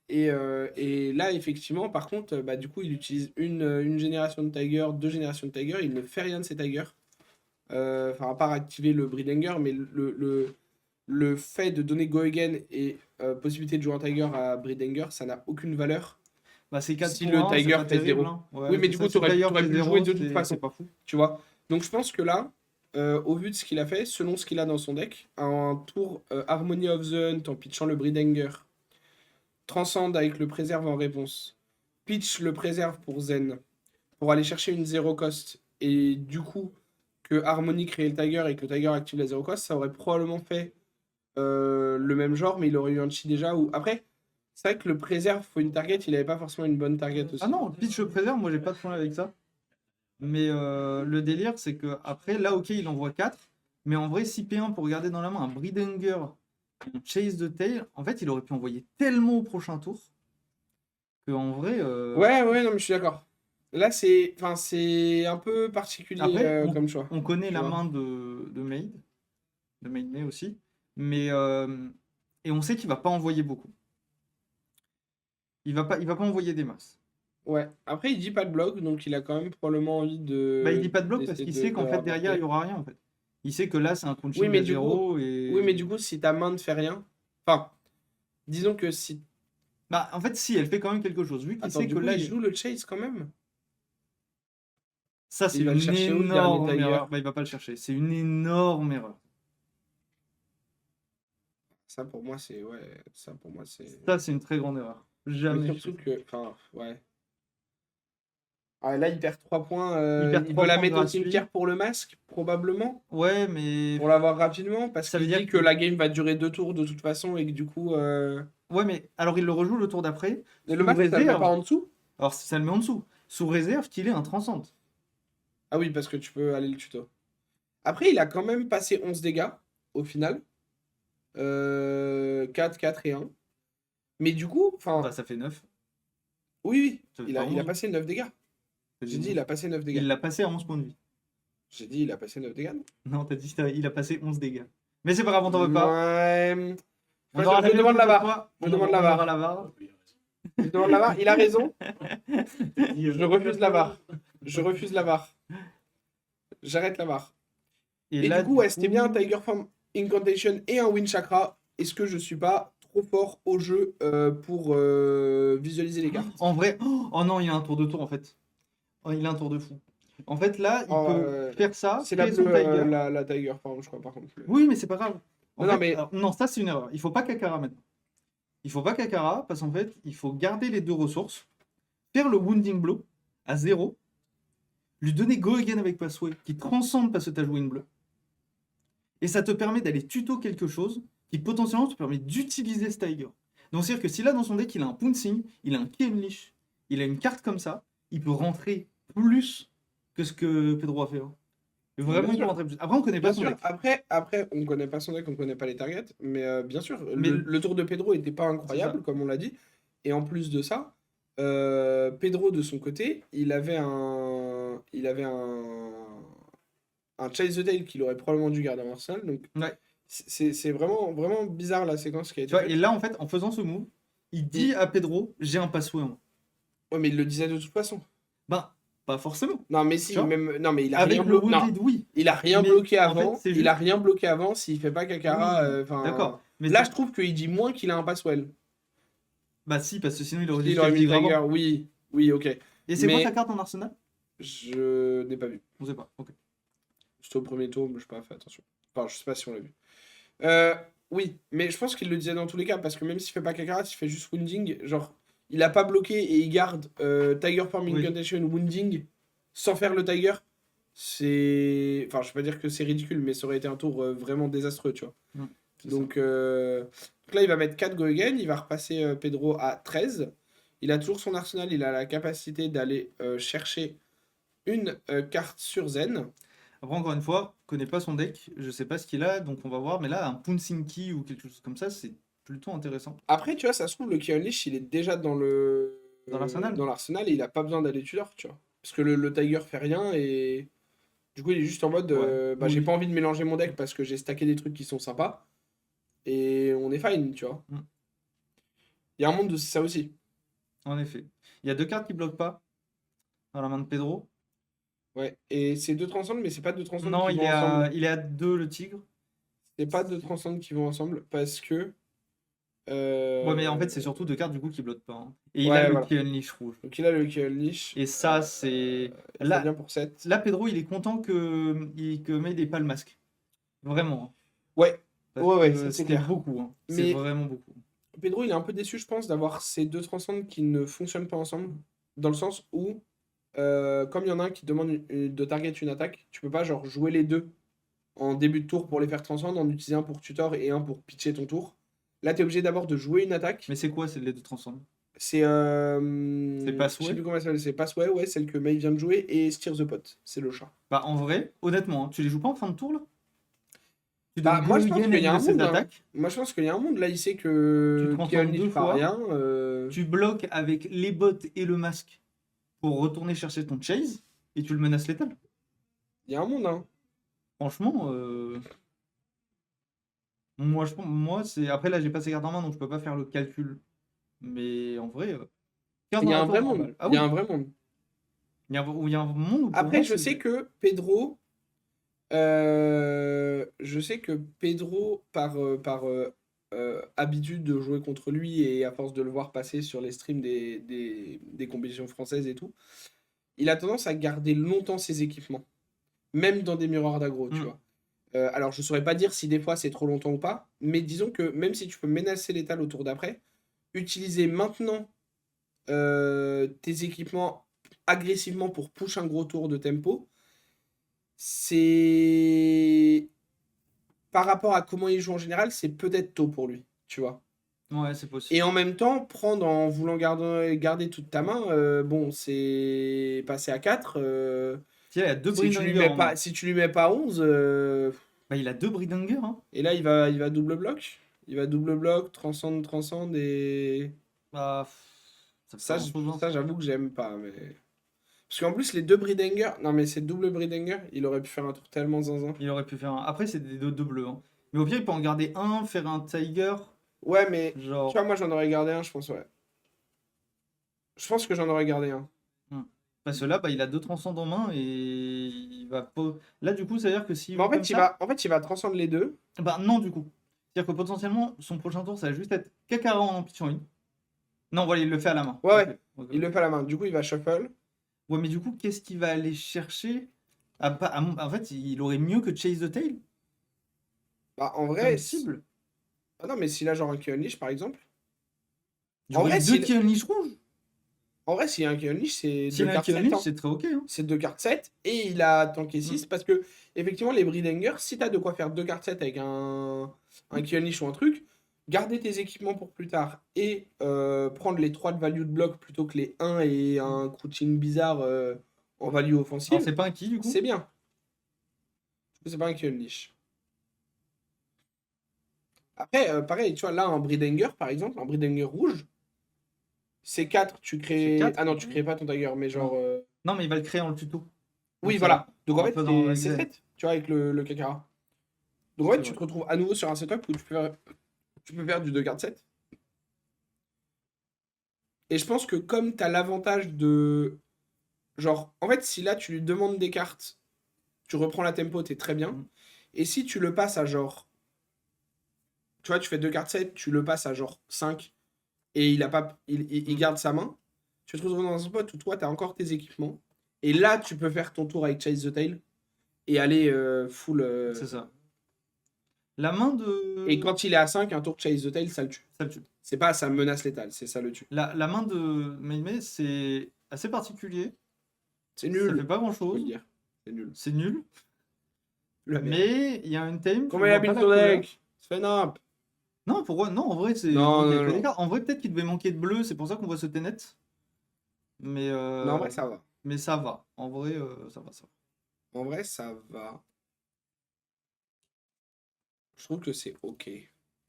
et là, effectivement, par contre, bah, du coup, il utilise une génération de Tiger, deux générations de Tiger. Il ne fait rien de ces Tigers. Enfin, à part activer le Breedanger, mais le fait de donner Go Again et possibilité de jouer un Tiger à Breedanger, ça n'a aucune valeur. Bah, c'est 4 Si pour le 1, c'est Tiger pas fait terrible. 0. Hein. Ouais, Oui, mais c'est du ça, coup, si tu aurais Tiger pu fait le 0, jouer de toute c'est façon. pas fou. Tu vois. Donc, je pense que là, au vu de ce qu'il a fait, selon ce qu'il a dans son deck, un tour Harmony of the Hunt en pitchant le Breedanger, Transcend avec le préserve en réponse, pitch le préserve pour Zen, pour aller chercher une zéro cost, et du coup, que Harmony crée le Tiger et que le Tiger active la zéro cost, ça aurait probablement fait le même genre, mais il aurait eu un chi déjà. Ou... Après, c'est vrai que le préserve, faut une target, il avait pas forcément une bonne target aussi. Ah non, pitch le préserve, moi j'ai pas de problème avec ça. Mais le délire, c'est que après, là, ok, il envoie 4. Mais en vrai, si P1 pour garder dans la main un Breedanger, un Chase de Tail, en fait, il aurait pu envoyer tellement au prochain tour que en vrai. Ouais, non, mais je suis d'accord. Là, c'est un peu particulier Après, comme choix. on connaît tu la vois. main de Maid, de Maid May aussi. Mais et on sait qu'il va pas envoyer beaucoup. Il va pas envoyer des masses. Ouais. Après, il dit pas de bloc, donc il a quand même probablement envie de. Bah, il dit pas de bloc parce d'essayer qu'il de- sait qu'en de fait derrière il y rapporter. aura rien en fait. Il sait que là c'est un Oui, crunching mais à du coup, 0 et. oui, mais du coup, si ta main ne fait rien. Enfin, disons que si. Bah en fait si elle fait quand même quelque chose. Vu qu'il Attends, sait du que coup, là il joue le chase quand même. ça c'est il va le une chercher où, le dernier énorme Tiger erreur. Bah il va pas le chercher. C'est une énorme erreur. Ça, pour moi, c'est. Ouais, ça, pour moi, c'est. Ça c'est une très grande erreur. Mais Jamais. surtout que. Enfin, ouais. Ah, là, il perd 3 points. Il perd Il 3 veut la points mettre au gratuits. cimetière pour le masque, probablement. Ouais mais. Pour l'avoir rapidement, parce Ça qu'il veut dire dit que que- la game va durer 2 tours de toute façon et que du coup. Ouais mais alors il le rejoue le tour d'après. Et le Sous masque, ça le met réserve. pas en dessous? Alors ça le met en dessous. Sous réserve qu'il est un transcendant. Ah oui, parce que tu peux aller le tuto. Après, il a quand même passé 11 dégâts au final. 4, 4 et 1. Mais du coup, enfin. Bah ça fait 9. Oui, Ça fait il pas a 11. passé 9 dégâts. J'ai dit, il a passé 9 dégâts. Il l'a passé à 11 points de vie. J'ai dit, il a passé 9 dégâts. Non, t'as dit il a passé 11 dégâts. Mais c'est pas grave, on t'en veut pas. Ouais. On Je aura la demande vérité la cette barre. fois. Je On demande aura- la on barre. aura la barre. Je demande la barre. Il a raison. Je refuse la barre. Je refuse la barre. J'arrête la barre. Et là, du coup, ouais, c'était bien un Tiger Form Incantation et un Wind Chakra. Est-ce que je suis pas trop fort au jeu pour visualiser les cartes? En vrai, oh non, il a un tour de tour en fait. Oh, il a un tour de fou. En fait, là, il Oh, peut faire ça, c'est la créer son bleue, Tiger. la Tiger, pardon, je crois, par contre. Oui, mais c'est pas grave. En Non, fait, mais- alors, non, ça c'est une erreur. Il faut pas Kakara maintenant. Il faut pas Kakara parce qu'en fait, il faut garder les deux ressources, faire le Wounding Blow à 0, lui donner Go Again avec Passway qui transcende parce que tu as joué une bleue. Et ça te permet d'aller tuto quelque chose qui potentiellement te permet d'utiliser ce Tiger. Donc c'est-à-dire que si là dans son deck il a un Pouncing, il a un Key Unleash, il a une carte comme ça, il peut rentrer plus que ce que Pedro a fait. Hein. Vraiment, Bien il peut sûr. rentrer plus. Après, on connaît pas Bien son sûr, deck. après, on connaît pas son deck, on connaît pas les targets, mais bien sûr, Mais le tour de Pedro était pas incroyable, comme on l'a dit. Et en plus de ça, Pedro, de son côté, un Chase the Tail qu'il aurait probablement dû garder en arsenal. Donc, Ouais. c'est vraiment, vraiment bizarre la séquence qui a Tu été vois, faite. et là, en fait, en faisant ce move, il dit à Pedro, j'ai un Passway en moi. Ouais, mais il le disait de toute façon. Ben, pas forcément. Non, mais si, Tu vois, même, non, mais il a Avec rien le bloqué. Non, Wounded, oui. il a rien Mais bloqué en fait, avant. c'est Il a juste- rien bloqué avant s'il fait pas Kakara. Oui, Enfin, d'accord. Mais là, c'est- je trouve qu'il dit moins qu'il a un Passwell. Bah si, parce que sinon il aurait Il dit aurait mis Tiger Tiger, oui, oui, ok. Et c'est quoi Mais ta carte en arsenal? je n'ai pas vu. On sait pas. Ok. C'était au premier tour, mais je n'ai pas fait attention. Enfin, je sais pas si on l'a vu. Oui, mais je pense qu'il le disait dans tous les cas, parce que même s'il fait pas Kakara, s'il fait juste Wounding, genre, il a pas bloqué et il garde Tiger Farming Oui. Contention Wounding sans faire le Tiger. C'est. Enfin, je vais pas dire que c'est ridicule, mais ça aurait été un tour vraiment désastreux, tu vois. C'est Donc là, il va mettre 4 Go Again, il va repasser Pedro à 13. Il a toujours son arsenal, il a la capacité d'aller chercher une carte sur Zen. Après, encore une fois, je connais pas son deck, je sais pas ce qu'il a, donc on va voir. Mais là, un Punsinki ou quelque chose comme ça, c'est plutôt intéressant. Après, tu vois, ça se trouve, le Key Unleash, il est déjà dans l'arsenal. dans l'arsenal et il a pas besoin d'aller Tudor, tu vois. Parce que le Tiger fait rien et du coup, il est juste en mode Ouais. j'ai Oui. pas envie de mélanger mon deck parce que j'ai stacké des trucs qui sont sympas et on est fine, tu vois. Mm. Il y a un monde de ça aussi. En effet. Il y a deux cartes qui bloquent pas dans la main de Pedro. Ouais, et c'est deux transcends, mais c'est pas deux transcends Non, qui il vont est ensemble. à 2 le tigre. C'est pas deux transcends qui vont ensemble parce que. Ouais, mais en fait, c'est surtout deux cartes du coup qui bloquent pas. Hein. Et il Ouais, a le voilà. Key Unleash rouge. Donc il a le Key Unleash. Et ça, c'est. Ça Là, vient pour 7. là, Pedro, il est content que Made ait pas le masque. Vraiment. Hein. Ouais, Parce ouais, que ça, c'est c'était clair. beaucoup. Hein. Mais- C'est vraiment beaucoup. Pedro, il est un peu déçu, je pense, d'avoir ces deux transcends qui ne fonctionnent pas ensemble. Dans le sens où, comme il y en a un qui demande de target une attaque, tu peux pas genre jouer les deux en début de tour pour les faire transcendre, en utiliser un pour tutor et un pour pitcher ton tour. Là, tu es obligé d'abord de jouer une attaque. Mais c'est quoi, c'est les deux transcends? C'est. C'est Passway. Je sais plus comment ça s'appelle. C'est Passway, ouais, celle que May vient de jouer, et Steer the Pot, c'est le chat. Bah, en vrai, honnêtement, hein, tu les joues pas en fin de tour là? Tu Bah, donnes moi, Go je pense Again qu'il y a à un une de ces monde, hein. attaques, Moi, je pense qu'il y a un monde. Là, il sait que. Tu qu'il y a transformes une deux ligne par fois. rien. tu bloques avec les bottes et le masque pour retourner chercher ton chase et tu le menaces létal. Il y a un monde, hein. Franchement, moi c'est. Après là, j'ai pas ces cartes en main donc je peux pas faire le calcul. Mais en vrai, Il y a un vrai tour, monde. normal. Ah Il y oui, a un vrai monde. il y a un monde où pour Après, moi, je sais que Pedro. Je sais que Pedro, par habitude de jouer contre lui et à force de le voir passer sur les streams des compétitions françaises et tout, il a tendance à garder longtemps ses équipements. Même dans des miroirs d'aggro, tu Mm. vois. Alors, je saurais pas dire si des fois c'est trop longtemps ou pas, mais disons que même si tu peux menacer l'étal au tour d'après, utiliser maintenant tes équipements agressivement pour push un gros tour de tempo, c'est. Par rapport à comment il joue en général, c'est peut-être tôt pour lui, tu vois. Ouais, c'est possible. Et en même temps, prendre en voulant garder toute ta main, bon, c'est passer à 4. Tiens, il y a deux Si tu lui Bridhanger mets en pas, main. si tu lui mets pas 11, Bah, il a deux Bridhanger, hein. et là il va double bloc. Il va double bloc, transcende et. Bah, ça fait Ça, pas grand-chose, hein. ça j'avoue que j'aime pas. Mais. Parce qu'en plus, les deux Bridhanger, non mais c'est double Bridhanger, il aurait pu faire un tour tellement zinzin. Il aurait pu faire un. Après, c'est des deux bleus. Hein. Mais au pire, il peut en garder un, faire un Tiger. Ouais, mais. Genre. Tu vois, moi j'en aurais gardé un, je pense, ouais. Je pense que j'en aurais gardé un. Parce que là, bah, il a deux transcendants en main et il va pas. Là, du coup, ça veut dire que s'il Mais en joue fait, comme il ça- va transcendre les deux. Bah, non, du coup. C'est-à-dire que potentiellement, son prochain tour, ça va juste être Kakara en pitch en ligne. Non, voilà, il le fait à la main. Ouais, Ok. Il le fait à la main. Du coup, il va shuffle. Ouais, mais du coup, qu'est-ce qu'il va aller chercher? En fait, il aurait mieux que Chase the Tail Bah, en vrai, comme cible. ah non, mais s'il a genre un Key Unleash, par exemple. En J'aurais vrai, eu deux s'il Key Unleash rouges. en vrai, s'il a un Key Unleash, c'est S'il deux a un cartes Key 7, Unleash, hein. c'est très ok. Hein. C'est deux cartes 7 et il a tanké 6 parce que, effectivement, les Bridengers, si t'as de quoi faire deux cartes 7 avec un Key Unleash ou un truc, garder tes équipements pour plus tard et prendre les 3 de value de bloc plutôt que les 1 et un crouching bizarre en value Alors, offensive, c'est pas un qui, du coup? c'est bien. Du coup, c'est pas un Key Unleash. Après, pareil, tu vois, là, un Bridenger, par exemple, un Bridenger rouge, c'est 4, tu C'est crées. 4. Ah non, tu crées pas ton Tiger, mais genre. Non, mais il va le créer en le tuto. Oui, Donc, ça voilà. Donc en un fait, peu dans c'est l'exem. traite, tu vois, avec le Kakara. Donc en fait, C'est tu vrai. te retrouves à nouveau sur un setup où tu peux faire du 2 garde 7. Et je pense que comme tu as l'avantage de. Genre, en fait, si là tu lui demandes des cartes, tu reprends la tempo, t'es très bien. Mm. Et si tu le passes à genre. Tu vois, tu fais 2 cartes 7, tu le passes à genre 5 et il a pas, il garde sa main, tu te retrouves dans un spot où toi, tu as encore tes équipements. Et là, tu peux faire ton tour avec Chase the Tail et aller full. C'est ça. La main Et de. quand il est à 5, un tour Chase the Tail, ça le tue. Ça le tue. C'est pas sa menace létale, c'est ça le tue. La main de Meimei, c'est assez particulier. C'est Ça nul, fait pas grand je peux le chose. dire. C'est nul. C'est nul. La merde. Mais il y a une thème. Comment il a build son deck? Svenap. Non, pourquoi? Non, en vrai, c'est. Non, ok, non, que des non. cartes. En vrai, peut-être qu'il devait manquer de bleu, c'est pour ça qu'on voit ce Tenet. Mais, Non, en vrai, ça va. mais ça va. En vrai, ça va, ça va. En vrai, ça va. Je trouve que c'est ok.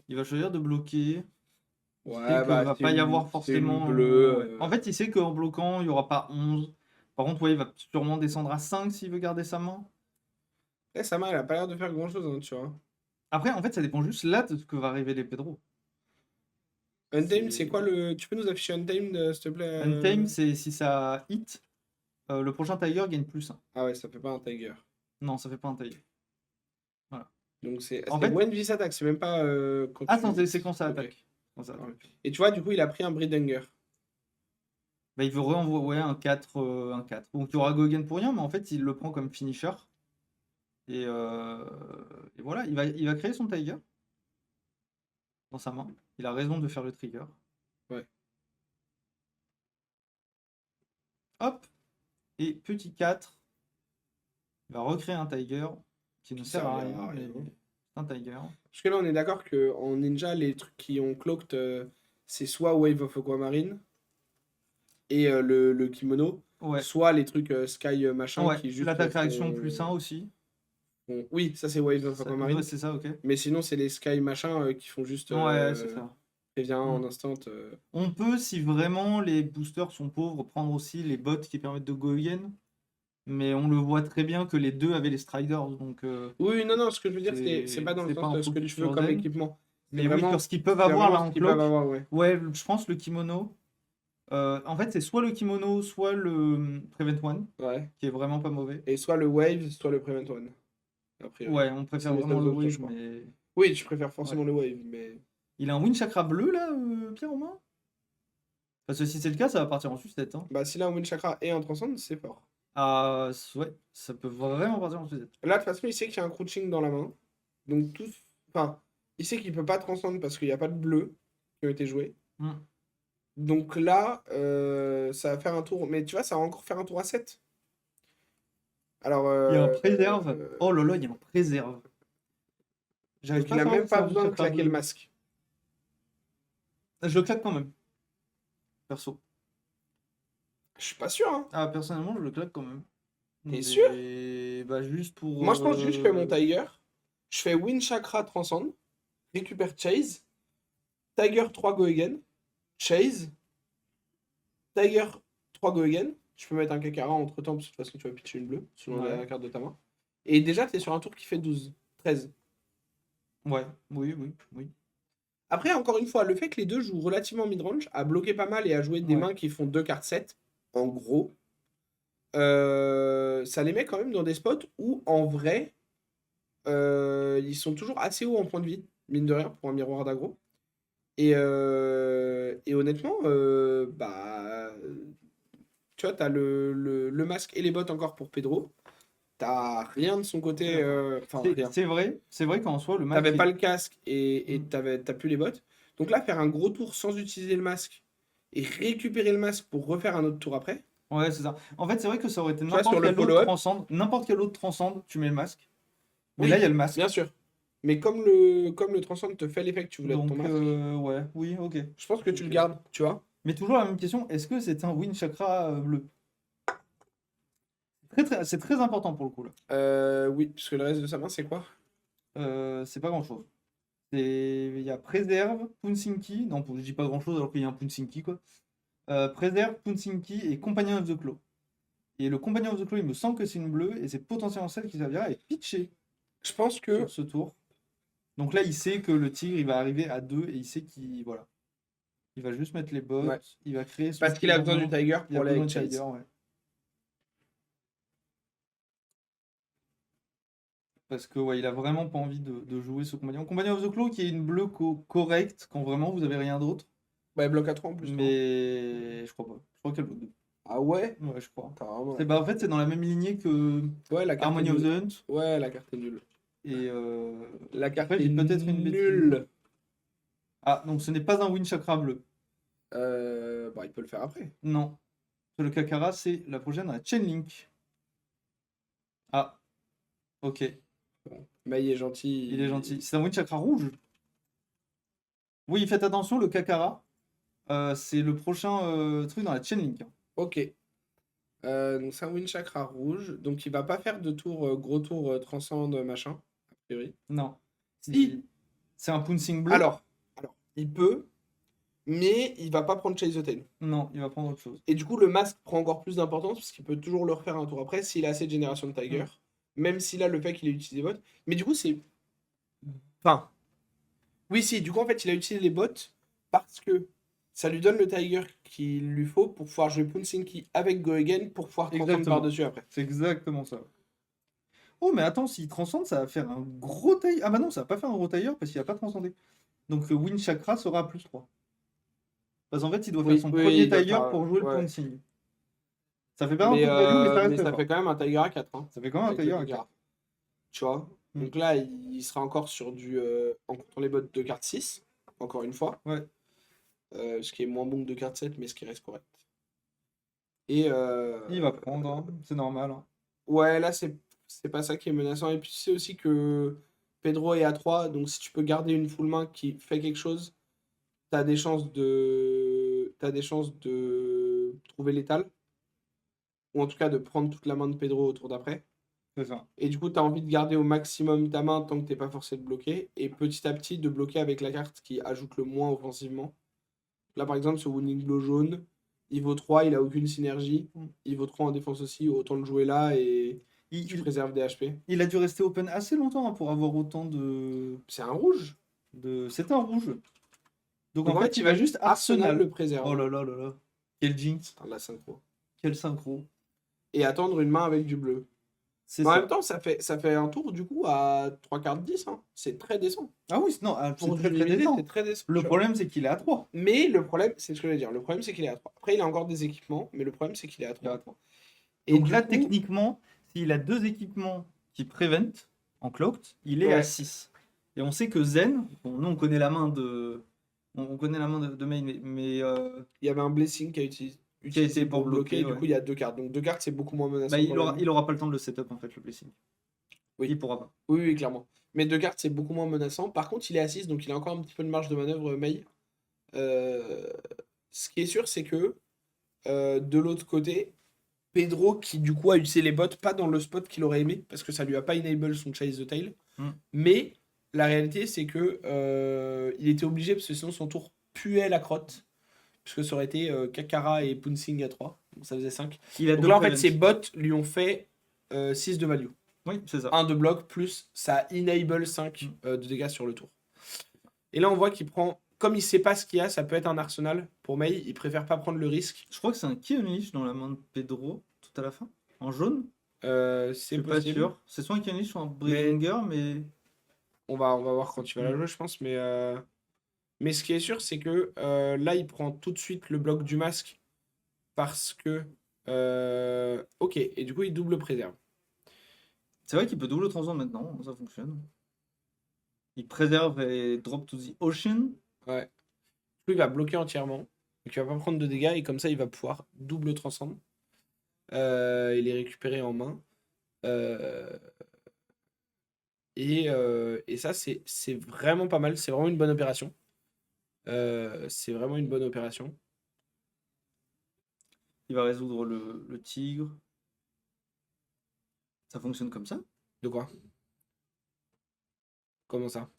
Il va choisir de bloquer. Il sait Ouais, qu'il bah, va c'est pas y une- avoir c'est une forcément. bleue. Ouais. En fait, il sait qu'en bloquant, il n'y aura pas 11. Par contre, ouais, il va sûrement descendre à 5 s'il veut garder sa main. Eh, Sama, elle a pas l'air de faire grand chose, hein, tu vois. Après, en fait, ça dépend juste là de ce que va révéler Pedro. Untamed, c'est quoi le. Tu peux nous afficher Untamed, s'il te plaît? Untamed, c'est si ça hit, le prochain Tiger gagne plus 1. Ah ouais, ça fait pas un Tiger. Non, ça fait pas un Tiger. Donc c'est En c'est fait- when this attack, c'est même pas quand Ah, tu. non, c'est quand ça Ok. attaque. Quand ça attaque. Ouais. Et tu vois, du coup, il a pris un Bridenger. Bah, il veut renvoyer un 4, un 4. Donc tu auras Gogen pour rien, mais en fait, il le prend comme finisher. Et voilà, il va créer son Tiger dans sa main. Il a raison de faire le trigger. Ouais. Hop. Et petit 4. Il va recréer un Tiger qui ne sert à rien, servira à mais rien. c'est un Tiger. Parce que là, on est d'accord qu'en Ninja, les trucs qui ont cloaked, c'est soit Wave of Aquamarine et le kimono, Ouais. soit les trucs Sky machin Ouais, qui juste. l'attaque réaction font- plus 1 aussi. Oui, ça c'est Wave of Aquamarine. Ouais, c'est ça, ok. Mais sinon, c'est les Sky machin qui font juste. Ouais, c'est ça. Prévient en Mm. instant. On peut, si vraiment les boosters sont pauvres, prendre aussi les bots qui permettent de Gogen. Mais on le voit très bien que les deux avaient les Striders. Donc, Oui, non, non, ce que je veux dire, c'est C'est- pas dans le c'est pas sens un de ce que focus je veux sur comme Zen. équipement. mais oui, vraiment- sur ce qu'ils peuvent C'est avoir là vraiment en ce qu'ils peuvent cloak. avoir, ouais. Ouais, je pense le kimono. En fait, c'est soit le kimono, soit le Prevent One, Ouais. qui est vraiment pas mauvais. Et soit le Wave, soit le Prevent One. A priori. Ouais, on préfère C'est les vraiment seules le options, je Wave, crois. mais. Oui, je préfère forcément le Wave, mais. Il a un Wind Chakra bleu là, Pierre en main? Parce que si c'est le cas, ça va partir en sucette. Hein. Bah, s'il a un Wind Chakra et un Transcend, c'est fort. Ah, ouais, ça peut vraiment partir en sucette. Là, de toute façon, il sait qu'il y a un crouching dans la main. Donc, tout. Enfin, il sait qu'il peut pas transcendre parce qu'il n'y a pas de bleu qui ont été joués. Mm. Donc là, ça va faire un tour. Mais tu vois, ça va encore faire un tour à 7. Alors. Il y a un préserve. Oh là là, il y a un préserve. J'arrive Donc, pas il à a savoir même si c'est pas un besoin de chakra claquer bleu. le masque. Je le claque quand même. Perso. Je suis pas sûr, hein. Ah, personnellement, je le claque quand même. T'es sûr? Bah, juste pour. Moi, je pense juste que je fais mon Tiger. Je fais Wind Chakra Transcend. Récupère Chase. Tiger 3 Go Again. Chase. Tiger 3 Go Again. Je peux mettre un Kakara entre temps, parce que de toute façon, tu vas pitcher une bleue, selon Ouais. la carte de ta main. Et déjà, tu es sur un tour qui fait 12, 13. Ouais, oui. Après, encore une fois, le fait que les deux jouent relativement mid-range, a bloqué pas mal et a joué des Ouais. mains qui font 2 cartes 7, en gros, ça les met quand même dans des spots où, en vrai, ils sont toujours assez hauts en point de vie, mine de rien, pour un miroir d'aggro. Et honnêtement, bah, Tu vois, t'as le masque et les bottes encore pour Pedro. T'as rien de son côté. Enfin, rien. C'est vrai qu'en soi, le masque. T'avais est- pas le casque et Mm. t'as plus les bottes. Donc là, faire un gros tour sans utiliser le masque et récupérer le masque pour refaire un autre tour après. Ouais, c'est ça. En fait, c'est vrai que ça aurait été vois, sur le follow-up. n'importe quel autre transcende, tu mets le masque. Mais Oui, là, il y a le masque. bien sûr. Mais comme le transcend te fait l'effet que tu voulais de ton Donc, masque, ouais, oui, ok. je pense que tu le Ok. gardes, tu vois. Mais toujours la même question, est-ce que c'est un Wind Chakra bleu? C'est très important pour le coup, là. Oui, puisque le reste de sa main, c'est quoi? C'est pas grand-chose. Il y a Préserve, Punsinki. Non, je dis pas grand-chose alors qu'il y a un Punsinki, quoi. Préserve, Punsinki et Companion of the Claw. Et le Companion of the Claw, il me semble que c'est une bleue, et c'est potentiellement celle qui servira à être pitchée Je pense que. sur ce tour. Donc là, il sait que le tigre, il va arriver à 2, et il sait qu'il... Voilà. Il va juste mettre les bottes, Ouais. il va créer son Parce qu'il a besoin du tigre. Tiger Il a pour aller besoin avec de Chase. Tiger, ouais. Parce que ouais, il a vraiment pas envie de jouer ce compagnon. Compagnon of the Claw qui est une bleue correcte quand vraiment vous avez rien d'autre. Bah, elle bloque à 3 en plus. non Mais je crois pas. Je crois qu'elle bloque 2. Ah ouais? Ouais, je crois. Apparemment. C'est, bah, en fait, c'est dans la même lignée que Ouais, la carte Harmony est of the nulle. Hunt. Ouais, la carte est nulle. Et La carte après, est j'ai peut-être une bêtise. nulle. Ah, donc ce n'est pas un Wind Chakra bleu. Bah, il peut le faire après. Non. Le Kakara, c'est la prochaine, la Chainlink. Ah, ok. Bon, Mai est gentil. Il est gentil. C'est un Wind Chakra rouge. Oui, faites attention, le Kakara, c'est le prochain truc dans la Chainlink. Ok. Donc c'est un Wind Chakra rouge. Donc il va pas faire de tour, gros tour transcende machin, a priori. Non. Si. C'est un Pouncing bleu. Alors, il peut, mais il va pas prendre Chase the Tail. Non, il va prendre autre chose. Et du coup, le masque prend encore plus d'importance parce qu'il peut toujours le refaire un tour après s'il a assez de génération de Tiger. Même s'il a le fait qu'il ait utilisé les bots. Mais du coup, c'est. Enfin. Oui, si, du coup, en fait, il a utilisé les bots parce que ça lui donne le Tiger qu'il lui faut pour pouvoir jouer Punsinki avec Go Again pour pouvoir transcender Exactement. par-dessus après. C'est exactement ça. Oh, mais attends, s'il transcende, ça va faire un gros taille. Ah bah non, ça va pas faire un gros tailleur parce qu'il a pas transcendé. Donc le Wind Chakra sera plus 3. Parce qu'en fait, il doit faire Oui, son oui, premier il doit tailleur faire- pour jouer ouais. le Pouncing. Ça fait pas un peu de value, mais ça reste très ça fort. fait quand même un Tiger à 4. Hein, Ça fait quand même un avec le tailleur à Tiger. 4. Tu vois. Mm. Donc là, il sera encore sur du. En comptant les bots de carte 6, encore une fois. Ouais. Ce qui est moins bon que de carte 7, mais ce qui reste correct. Et. Il va prendre, hein. C'est normal. Hein. Ouais, là, c'est pas ça qui est menaçant. Et puis, tu sais aussi que Pedro est à 3, donc si tu peux garder une full main qui fait quelque chose, t'as des chances de trouver l'étal. Ou en tout cas de prendre toute la main de Pedro au tour d'après. C'est ça. Et du coup, t'as envie de garder au maximum ta main tant que t'es pas forcé de bloquer. Et petit à petit, de bloquer avec la carte qui ajoute le moins offensivement. Là, par exemple, ce Wounding Blow jaune, il vaut 3, il a aucune synergie. Il vaut 3 en défense aussi, autant le jouer là et tu préserves des HP. Il a dû rester open assez longtemps hein, pour avoir autant de. C'est un rouge. C'est un rouge. Donc en fait, il va juste Arsenal le préserve. Oh là là là là. Quel jinx. La synchro. Quel synchro. Et attendre une main avec du bleu. C'est En ça. même temps, ça fait un tour du coup à 3 cartes 10. Hein. C'est très décent. Ah oui, non, c'est Pour très du très limité, décent. c'est très décent. Le problème, c'est qu'il est à 3. Mais le problème, c'est ce que je veux dire. Le problème, c'est qu'il est à 3. Après, il a encore des équipements, mais le problème, c'est qu'il est à 3. Et Donc du là, coup, techniquement, s'il a 2 équipements qui prevent en cloaked, il est Ouais. à 6. Et on sait que Zen, bon, nous on connaît la main de. On connaît la main de main, mais il y avait un blessing qui a utilisé pour bloquer. ouais. Du coup, il y a 2 cartes. Donc 2 cartes, c'est beaucoup moins menaçant. bah, pour la main. il aura pas le temps de le setup en fait, le blessing. Oui. Il pourra pas. Oui, oui, clairement. Mais 2 cartes, c'est beaucoup moins menaçant. Par contre, il est à 6, donc il a encore un petit peu de marge de manœuvre, Mei. Ce qui est sûr, c'est que de l'autre côté, Pedro, qui du coup a utilisé les bots, pas dans le spot qu'il aurait aimé, parce que ça lui a pas enable son Chase the Tail. Mais la réalité, c'est que il était obligé, parce que sinon son tour puait la crotte. Puisque ça aurait été Kakara et Pouncing à 3. Donc ça faisait 5. Donc là, en fait, ses bots lui ont fait 6 de value. Oui, c'est ça. 1 de bloc, plus ça enable 5 de dégâts sur le tour. Et là, on voit qu'il prend. Comme il sait pas ce qu'il y a, ça peut être un arsenal. Pour Mei, il préfère pas prendre le risque. Je crois que c'est un Key Unleash dans la main de Pedro, tout à la fin. En jaune. C'est Je suis pas possible. sûr. C'est soit un Key Unleash, soit un Bringer, mais. On va voir quand tu vas la jouer, je pense. Mais ce qui est sûr, c'est que là, il prend tout de suite le bloc du masque parce que Ok, et du coup, il double préserve. C'est vrai qu'il peut double transcend maintenant, ça fonctionne. Il préserve et drop to the ocean. Ouais. Du coup, il va bloquer entièrement. Donc, il va pas prendre de dégâts et comme ça, il va pouvoir double transcendre. Et les récupérer en main. Euh, et ça, c'est vraiment pas mal. C'est vraiment une bonne opération. C'est vraiment une bonne opération. Il va résoudre le tigre. Ça fonctionne comme ça. De quoi? Comment ça?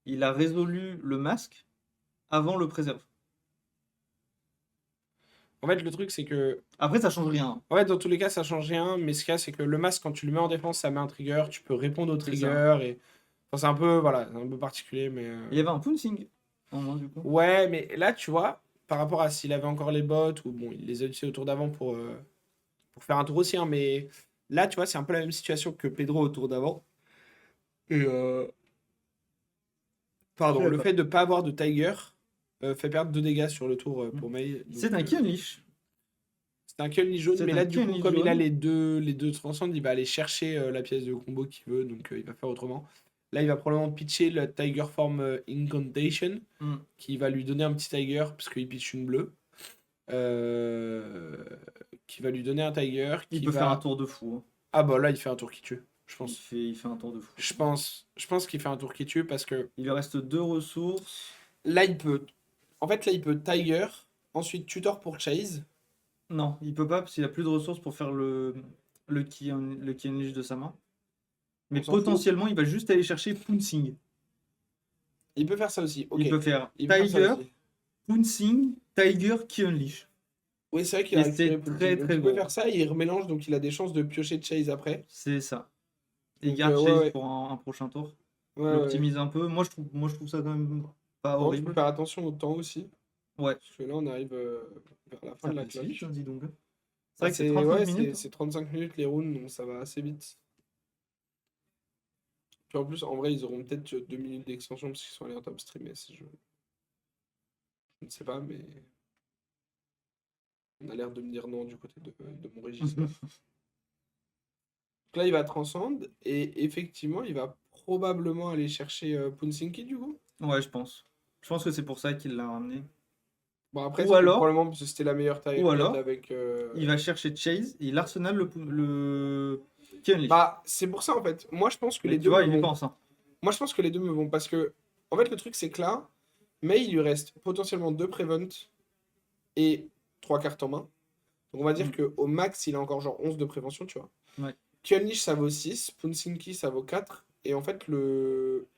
Il a résolu le masque avant le préserve. En fait, le truc, c'est que. Après, ça change rien. En fait, dans tous les cas, ça change rien. Mais ce qu'il y a, c'est que le masque, quand tu le mets en défense, ça met un trigger. Tu peux répondre au C'est ça. trigger. Et... Enfin, c'est un peu, voilà, c'est un peu particulier. Mais, Il y avait un pouncing en moins du coup. ouais, mais là, tu vois, par rapport à s'il avait encore les bottes, ou bon, il les a utilisés au tour d'avant pour faire un tour aussi. Hein, mais là, tu vois, c'est un peu la même situation que Pedro au tour d'avant. Et. Pardon, le fait de ne pas avoir de Tiger fait perdre 2 dégâts sur le tour pour Mei. C'est Donc, un Key Unleash. c'est un Kelly jaune, C'est mais un là, du coup, Kelly comme il a jaune. les deux transcendes, il va aller chercher la pièce de combo qu'il veut, donc il va faire autrement. Là, il va probablement pitcher le Tiger Form Incantation, Mm. qui va lui donner un petit Tiger, parce qu'il pitch une bleue. Qui va lui donner un Tiger. Il Qui peut va... faire un tour de fou. Hein. Ah bah là, il fait un tour qui tue, je Il pense. fait un tour de fou. Je pense qu'il fait un tour qui tue, parce que Il lui reste 2 ressources. là, il peut... En fait, là, il peut Tiger, ensuite Tutor pour Chase. Non, il peut pas parce qu'il a plus de ressources pour faire le Key Unleash de sa main. Mais On s'en fout. potentiellement, il va juste aller chercher pouncing. Il peut faire ça aussi, ok. Il peut faire Il peut faire ça Tiger, aussi. pouncing, Tiger, Key Unleash. Oui, c'est vrai qu'il a Et c'est récupéré Pouncing. très, Donc, très il peut gros. faire ça, il remélange, donc il a des chances de piocher Chase après. C'est ça. Et il Donc, garde ouais, Chase ouais. pour un prochain tour. Ouais, ouais. L'optimise un peu. Moi, je trouve ça quand même pas Par contre, il horrible. faut faire attention au temps aussi. Ouais. Parce que là, on arrive vers la fin Ça de la passe cloche. vite, hein, dis donc. C'est Ah, vrai que c'est 35 ouais, minutes. c'est 35 minutes les rounds, donc ça va assez vite. Puis en plus, en vrai, ils auront peut-être 2 minutes d'extension parce qu'ils sont allés en top stream. Je ne sais pas, mais on a l'air de me dire non du côté de mon régisseur. Donc là, il va transcendre et effectivement, il va probablement aller chercher Punsinki du coup. Ouais, je pense. Je pense que c'est pour ça qu'il l'a ramené. Bon, après, Ou c'était alors- probablement parce que c'était la meilleure taille ou alors, avec. Il va chercher Chase et il arsenal le Key Unleash. Bah, c'est pour ça en fait. Moi, je pense que Mais les tu deux vois, me il y vont. pense. Hein. Moi, je pense que les deux me vont parce que, en fait, le truc, c'est que là, mais il lui reste potentiellement 2 Prevent et 3 cartes en main. Donc, on va dire Mm. qu'au max, il a encore genre 11 de prévention, tu vois. Ouais. Kyunlish, ça vaut 6. Punsinki, ça vaut 4. Et en fait, le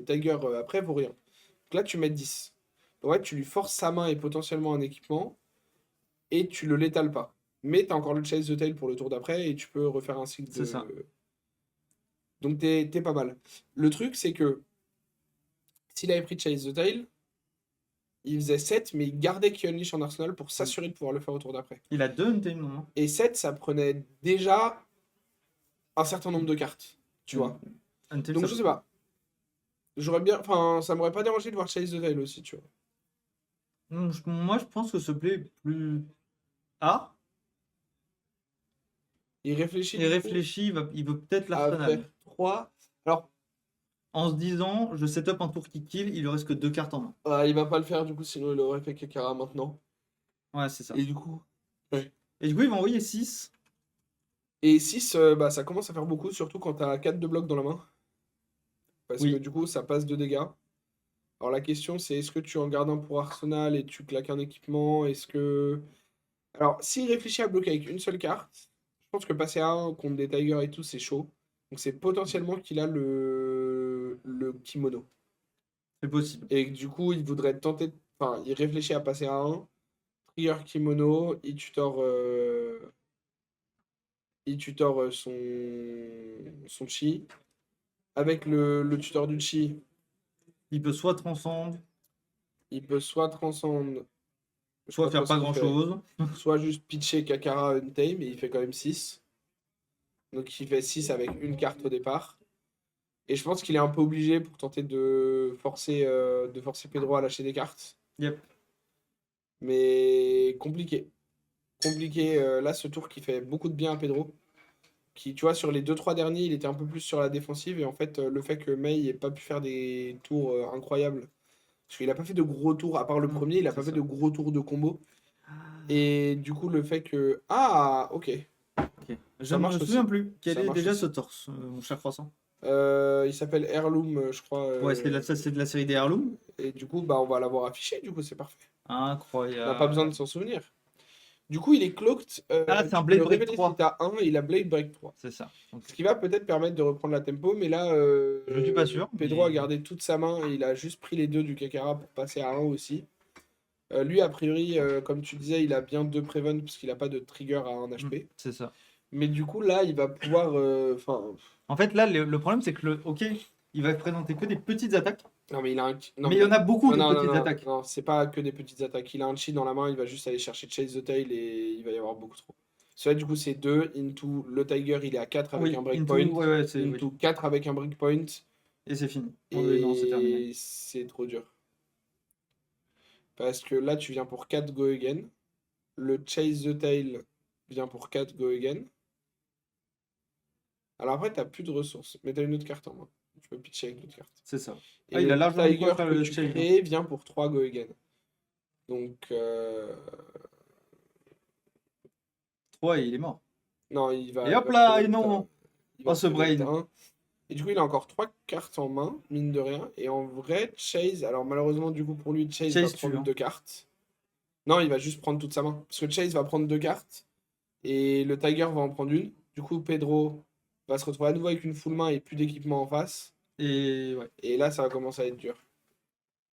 Tiger après vaut rien. Donc là, tu mets 10. Donc, ouais, tu lui forces sa main et potentiellement un équipement et tu le létales pas. Mais tu as encore le Chase the Tail pour le tour d'après et tu peux refaire un cycle C'est ça. Donc t'es pas mal. Le truc, c'est que s'il avait pris Chase the Tail, il faisait 7, mais il gardait Kyunlish en arsenal pour s'assurer de pouvoir le faire au tour d'après. Il a 2 Untamed non. Et 7, ça prenait déjà un certain nombre de cartes, tu vois. Untamed, Donc ça je peut- sais pas. J'aurais bien. Enfin, ça m'aurait pas dérangé de voir Chase the Tail aussi, tu vois. Moi, je pense que ce play est plus. Ah, Il réfléchit. il du coup, réfléchit, il veut peut-être à l'arsenal. faire 3. Alors, En se disant, je set up un tour qui kill, il lui reste que 2 cartes en main. il va pas le faire, du coup, sinon il aurait fait Kekara maintenant. Ouais, c'est ça. Et du coup. Et du coup, il va envoyer 6. Et 6, bah, ça commence à faire beaucoup, surtout quand t'as 4 de blocs dans la main. Parce Oui. que du coup, ça passe de dégâts. Alors la question, c'est est-ce que tu en gardes un pour Arsenal et tu claques un équipement? Est-ce que... Alors, s'il réfléchit à bloquer avec une seule carte, je pense que passer à 1 contre des Tigers et tout, c'est chaud. Donc c'est potentiellement qu'il a le kimono. C'est possible. Et que, du coup, il voudrait tenter... Enfin, il réfléchit à passer à 1. Trigger kimono, il tutor son chi. Avec le tuteur du chi, Il peut soit transcendre, il peut soit transcendre, je sais soit faire trop pas ce qu'il grand fait, chose. soit juste pitcher Kakara Untame, et il fait quand même 6. Donc il fait 6 avec une carte au départ. Et je pense qu'il est un peu obligé pour tenter de forcer Pedro à lâcher des cartes. Yep. Mais compliqué. compliqué. Là, ce tour qui fait beaucoup de bien à Pedro. Qui, tu vois, sur les 2-3 derniers, il était un peu plus sur la défensive. Et en fait, le fait que Mei ait pas pu faire des tours incroyables. Parce qu'il a pas fait de gros tours, à part le premier, il a pas c'est fait ça. de gros tours de combo. Et du coup, le fait que. Ah, ok. Ok. Je Ça ne marche me souviens aussi. plus. Quel Ça est marche déjà aussi. ce torse, mon cher croissant? Il s'appelle Heirloom, je crois. Ouais, ça, c'est de la série des Heirlooms. Et du coup, bah, on va l'avoir affiché, du coup, c'est parfait. On n'a pas besoin de Incroyable. s'en souvenir. Du coup, il est cloaked. Ah, c'est un Tu peux Blade le Break révéler 3. si t'as 1 et il a Blade Break 3. C'est ça. Ok. Ce qui va peut-être permettre de reprendre la tempo, mais là, Je suis pas sûr, Pedro a mais- gardé toute sa main et il a juste pris les 2 du Kakara pour passer à 1 aussi. Lui, a priori, comme tu disais, il a bien 2 Prevent parce qu'il a pas de trigger à 1 HP. C'est ça. Mais du coup, là, il va pouvoir. Enfin. En fait, là, le problème, c'est que ok, il va présenter que des petites attaques, Non, mais il a un. Non, mais il y en a beaucoup non, de non, non, petites non, attaques. non, c'est pas que des petites attaques. Il a un chi dans la main, il va juste aller chercher Chase the Tail et il va y avoir beaucoup trop. Celui-là, du coup, c'est 2. Into le Tiger, il est à 4 avec Oui, un into, breakpoint. ouais, c'est Into oui. 4 avec un breakpoint. Et c'est fini. Oui, non, c'est terminé. Et c'est trop dur. Parce que là, tu viens pour 4 go again. Le Chase the Tail vient pour 4 go again. Alors après, t'as plus de ressources, mais t'as une autre carte en main. Tu peux pitcher avec l'autre carte. C'est ça. Et Ah, il le a largement de quoi Tiger faire que le tu chase. crées vient pour 3 go again. Donc, 3 et il est mort. non, il va. Et hop il va là, crever et non. il va Oh, ce crever brain. un. Et du coup, il a encore 3 cartes en main, mine de rien. Et en vrai, Chase. Alors, malheureusement, du coup, pour lui, Chase va Chase tue, prendre hein. 2 cartes. Non, il va juste prendre toute sa main. Parce que Chase va prendre 2 cartes. Et le Tiger va en prendre une. Du coup, Pedro va se retrouver à nouveau avec une full main et plus d'équipement en face. Et ouais. Et là, ça va commencer à être dur.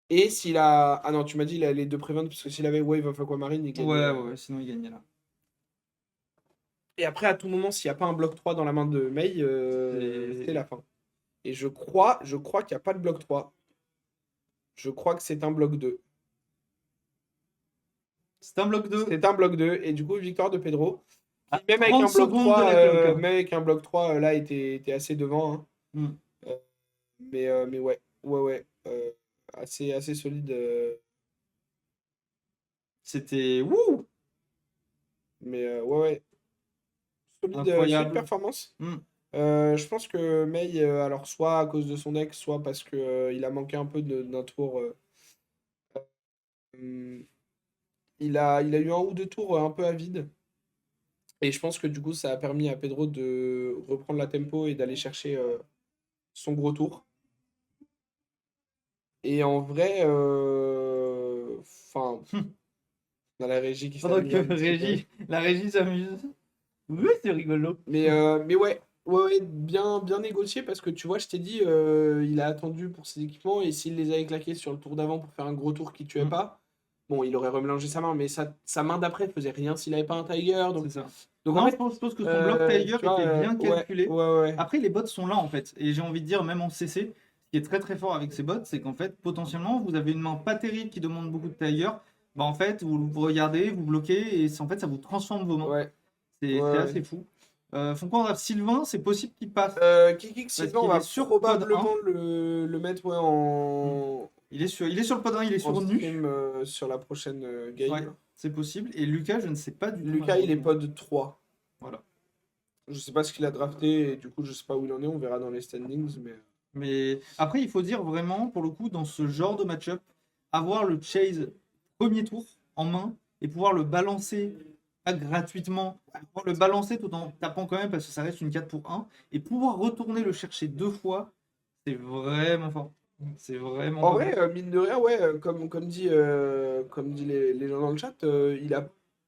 Et s'il a. Ah non, tu m'as dit il a les 2 Prevent, parce que s'il avait Wave of Aquamarine, il gagnait. Ouais, sinon il gagnait là. Et après, à tout moment, s'il n'y a pas un bloc 3 dans la main de Mei, c'est la fin. Et je crois qu'il n'y a pas de bloc 3. Je crois que c'est un bloc 2. C'est un bloc 2. C'est un bloc 2. Et du coup, victoire de Pedro. À Qui, même avec 30 un bloc secondes 3, de la cloque, hein. même avec un bloc 3 là, était assez devant. Hein. Mm. Mais ouais. Ouais. Assez solide. C'était wouh. Mais ouais. Solide, Incroyable. solide performance. Mm. Je pense que Mei, alors soit à cause de son deck, soit parce que il a manqué un peu d'un tour. Il a eu un ou deux tours un peu à vide. Et je pense que du coup, ça a permis à Pedro de reprendre la tempo et d'aller chercher son gros tour. Et en vrai, enfin, on a la régie qui Pendant s'amuse que un petit peu. la régie s'amuse. Oui, c'est rigolo. Mais ouais, bien négocié parce que tu vois, je t'ai dit, il a attendu pour ses équipements et s'il les avait claqués sur le tour d'avant pour faire un gros tour qui tuait Mm. pas, bon, il aurait remélangé sa main, mais sa main d'après faisait rien s'il avait pas un Tiger. Donc, C'est ça. donc Non, en je fait, pense que son bloc Tiger tu vois, était bien calculé. Ouais. Après, les bots sont là en fait. Et j'ai envie de dire, même en CC, ce qui est très très fort avec ces bots, c'est qu'en fait, potentiellement, vous avez une main pas terrible qui demande beaucoup de Tiger. Bah, en fait, vous regardez, vous bloquez, et en fait, ça vous transforme vos mains. Ouais. C'est Ouais. assez fou. Fonkan Sylvain, c'est possible qu'il passe. Kikik, Parce Sylvain, on qu'il va est sur pod probablement le mettre en Il est sur le pod 1, il est sur nu. stream sur la prochaine game. Ouais, c'est possible. Et Lucas, je ne sais pas du tout. Lucas, il est malheureusement. pod 3. Voilà. Je sais pas ce qu'il a drafté et du coup, je sais pas où il en est. On verra dans les standings. Mais après, il faut dire vraiment, pour le coup, dans ce genre de match-up, avoir le chase premier tour en main et pouvoir le balancer gratuitement, pouvoir le balancer tout en tapant quand même parce que ça reste une 4 pour 1 et pouvoir retourner le chercher 2 fois, c'est vraiment fort. C'est vraiment En pas vrai, bon. mine de rien, ouais, comme dit les gens dans le chat,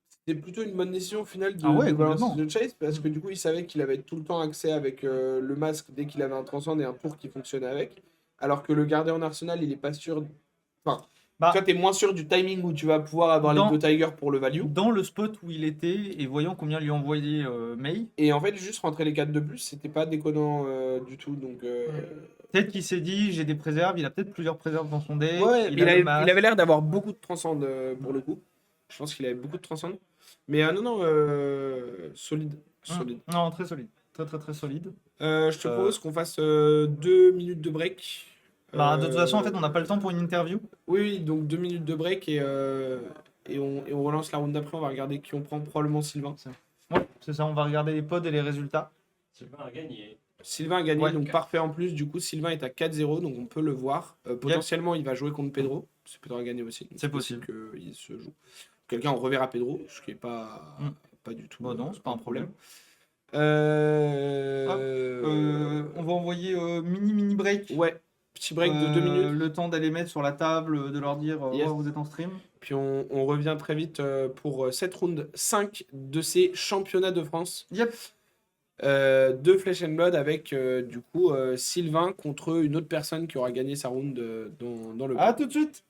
c'était plutôt une bonne décision au final Ah ouais, de balancer complètement. The Chase parce que du coup, il savait qu'il avait tout le temps accès avec le masque dès qu'il avait un transcend et un tour qui fonctionnait avec. Alors que le garder en arsenal, il est pas sûr. Enfin, Bah, toi, t'es moins sûr du timing où tu vas pouvoir avoir Dans- les deux Tigers pour le value. dans le spot où il était et voyant combien lui envoyait Mei, Et en fait, juste rentrer les 4 de plus, c'était pas déconnant du tout. Donc, peut-être qu'il s'est dit j'ai des préserves, il a peut-être plusieurs préserves dans son deck, ouais, il a le masque. il avait l'air d'avoir beaucoup de transcend pour le coup. Je pense qu'il avait beaucoup de transcend. Mais non, solide. Solide. Non, très solide. Très très très solide. Je te propose qu'on fasse 2 minutes de break. Bah, de toute façon, en fait, on n'a pas le temps pour une interview. Oui, donc 2 minutes de break et on relance la round d'après. On va regarder qui on prend, probablement Sylvain. Ouais, c'est ça, on va regarder les pods et les résultats. Sylvain a gagné. Sylvain a gagné, Ouais. donc parfait en plus. Du coup, Sylvain est à 4-0, donc on peut le voir. Potentiellement, il va jouer contre Pedro. Parce que Pedro a gagné aussi. Donc C'est possible. qu'il se joue. Quelqu'un, on reverra Pedro, ce qui n'est Mm. pas du tout Bon, non, c'est pas un problème. On va envoyer mini break. Ouais, petit break de 2 minutes. Le temps d'aller mettre sur la table, de leur dire Yes. ouais, vous êtes en stream. Puis on revient très vite pour cette round 5 de ces championnats de France. Yep. De Flesh and Blood avec du coup Sylvain contre une autre personne qui aura gagné sa round dans le À tout de suite.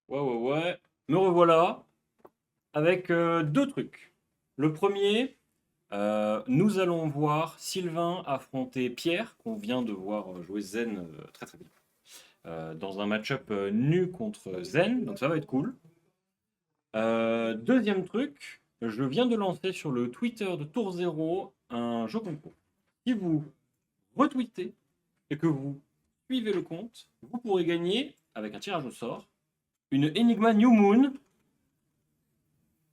Ouais. Me revoilà avec deux trucs. Le premier, nous allons voir Sylvain affronter Pierre, qu'on vient de voir jouer Zen très très vite, dans un match-up nu contre Zen, donc ça va être cool. Deuxième truc, je viens de lancer sur le Twitter de Tour Zéro un jeu concours. Si vous retweetez et que vous suivez le compte, vous pourrez gagner, avec un tirage au sort, une Enigma New Moon.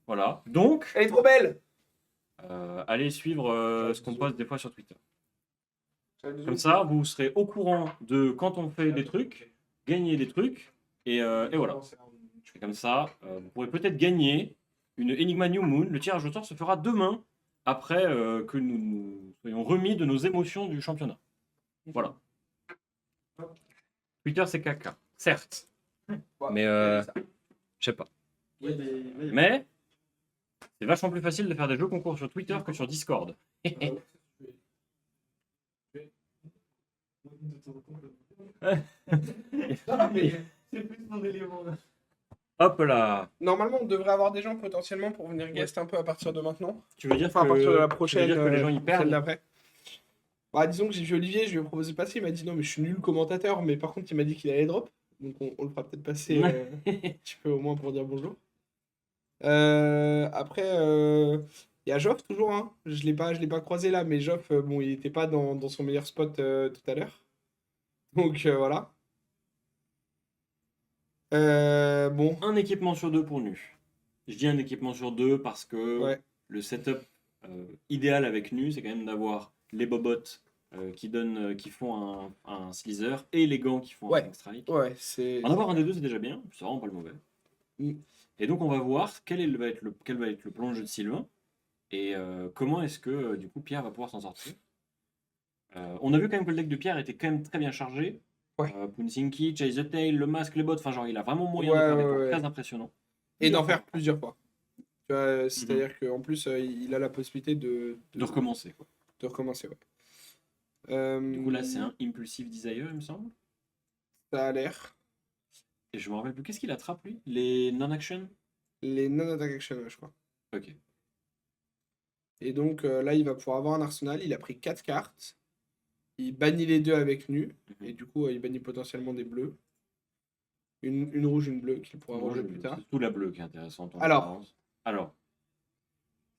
Voilà. Donc, Elle est trop belle! allez suivre ce qu'on poste des fois sur Twitter. Comme ça, vous serez au courant de quand on fait des trucs, gagner des trucs, et voilà. Et comme ça, vous pourrez peut-être gagner une Enigma New Moon. Le tirage au sort se fera demain, après que nous soyons remis de nos émotions du championnat. Voilà. Twitter, c'est caca. Certes. Mais je sais pas. Mais c'est vachement plus facile de faire des jeux concours sur Twitter que sur Discord. Hop là. Normalement, on devrait avoir des gens potentiellement pour venir guest un peu à partir de maintenant. Tu veux dire Enfin, à partir de la tu veux prochaine, dire que les gens y celle perdent? d'après. Bah, disons que j'ai vu Olivier, je lui ai proposé de passer, il m'a dit non, mais je suis nul commentateur, mais par contre, il m'a dit qu'il allait drop. Donc, on le fera peut-être passer un petit peu au moins pour dire bonjour. Après, il y a Joff toujours, hein. Je l'ai pas croisé là, mais Joff, bon, il était pas dans son meilleur spot tout à l'heure. Donc, voilà. Bon, Un équipement sur deux pour nu. Je dis un équipement sur deux parce que ouais, le setup idéal avec nu, c'est quand même d'avoir les bobottes qui font un slicer et les gants qui font Ouais. un strike. ouais, c'est. En avoir un des deux, c'est déjà bien, c'est vraiment pas le mauvais. Mm. Et donc on va voir quel va être le plan de jeu de Sylvain et comment est-ce que du coup Pierre va pouvoir s'en sortir. On a vu quand même que le deck de Pierre était quand même très bien chargé. Ouais. Punsinki, Chase the Tail, le masque, les bots, enfin genre il a vraiment moyen de Ouais, faire des ouais, tours ouais. très impressionnants. Et d'en faire plusieurs fois. Tu vois, c'est-à-dire qu'en plus, il a la possibilité De recommencer. Quoi. de recommencer, ouais. Du coup là c'est un Impulsive Desire il me semble. Ça a l'air. Et je me rappelle plus, qu'est-ce qu'il attrape lui? Les non-action? Les non-attack action, je crois. Ok. Et donc là, il va pouvoir avoir un arsenal. Il a pris 4 cartes. Il bannit les deux avec nu. Et du coup, il bannit potentiellement des bleus. Une rouge, une bleue qu'il pourra rejouer plus tard. C'est surtout la bleue qui est intéressante. en Alors. l'occurrence. Alors,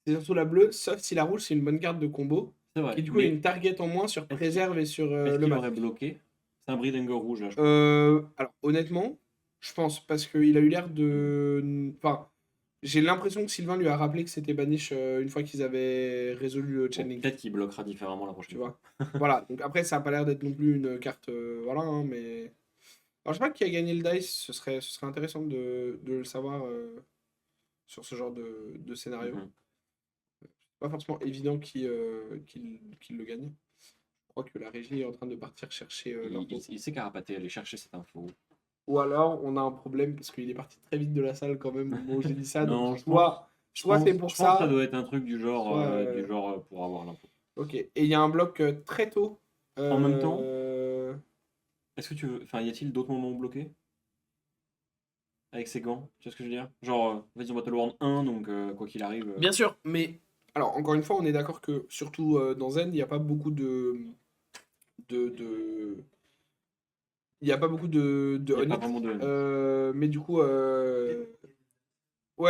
C'est surtout la bleue, sauf si la rouge, c'est une bonne carte de combo. c'est vrai. Et du coup, il y a mais une target en moins sur préserve et sur est-ce le qu'il masque. aurait bloqué? C'est un Breedhanger rouge là, je crois. Alors, honnêtement, je pense, parce qu'il a eu l'air de. Enfin, j'ai l'impression que Sylvain lui a rappelé que c'était banish une fois qu'ils avaient résolu le Bon, channeling. peut-être qu'il bloquera différemment la prochaine Tu fois. vois. Voilà, donc après, ça n'a pas l'air d'être non plus une carte. Voilà, hein, mais. Alors, je sais pas qui a gagné le dice, ce serait intéressant de le savoir sur ce genre de scénario. Mhm. Pas forcément évident qu'il le gagne. Je crois que la régie est en train de partir chercher l'info. Il s'est carapaté aller chercher cette info. Ou alors, on a un problème parce qu'il est parti très vite de la salle quand même au moment où j'ai dit ça. Non, Donc, je soit c'est pour je pense que ça ça. doit être un truc du genre, soit, pour avoir l'info. Ok. Et il y a un bloc très tôt. En même temps Est-ce que tu veux. Enfin, y a-t-il d'autres moments bloqués avec ses gants? Tu vois ce que je veux dire? Genre, vas-y, on Battle World 1, donc quoi qu'il arrive. Bien sûr, mais alors encore une fois, on est d'accord que surtout dans Zen, il n'y a pas beaucoup de... Il n'y a pas beaucoup de Y a pas on-hit. vraiment de. Mais du coup, ouais,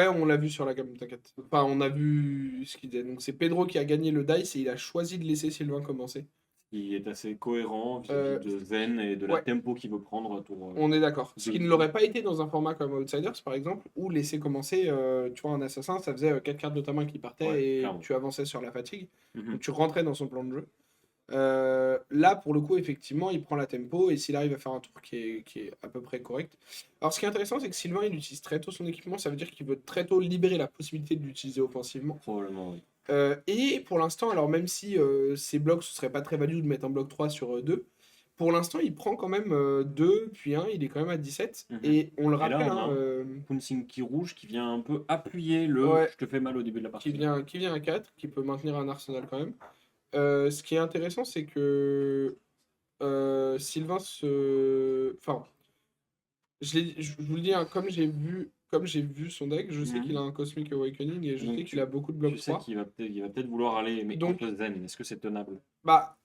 on l'a vu sur la gamme, t'inquiète. Enfin, on a vu ce qu'il disait. Donc c'est Pedro qui a gagné le dice et il a choisi de laisser Sylvain commencer. Qui est assez cohérent Euh, vis-à-vis de Zen et de la ouais, tempo qu'il veut prendre à tour on est d'accord. Ce qui ne 2. l'aurait pas été dans un format comme Outsiders, par exemple, où laisser commencer, tu vois, un assassin, ça faisait 4 cartes de ta main qui partaient Ouais, et clairement. tu avançais sur la fatigue. Mhm. Donc tu rentrais dans son plan de jeu. Là, pour le coup, effectivement, il prend la tempo et s'il arrive à faire un tour qui est à peu près correct. Alors, ce qui est intéressant, c'est que Sylvain, il utilise très tôt son équipement. Ça veut dire qu'il veut très tôt libérer la possibilité de l'utiliser offensivement. Probablement, oui. Et pour l'instant, alors même si ses blocs, ce serait pas très value de mettre un bloc 3 sur 2, pour l'instant, il prend quand même 2, puis 1, il est quand même à 17. Mhm. Et on le Et là, rappelle, on a hein, Punsinki rouge qui vient un peu appuyer le ouais, je te fais mal au début de la partie. qui vient à 4, qui peut maintenir un arsenal quand même. Ce qui est intéressant, c'est que Sylvain se. Enfin, je vous le dis, hein, comme j'ai vu son deck, je sais Mhm. qu'il a un Cosmic Awakening et je Donc sais qu'il a beaucoup de blocs Tu sais 3. qu'il va peut-être vouloir aller, mais Donc, contre Zen, est-ce que c'est tenable? bah,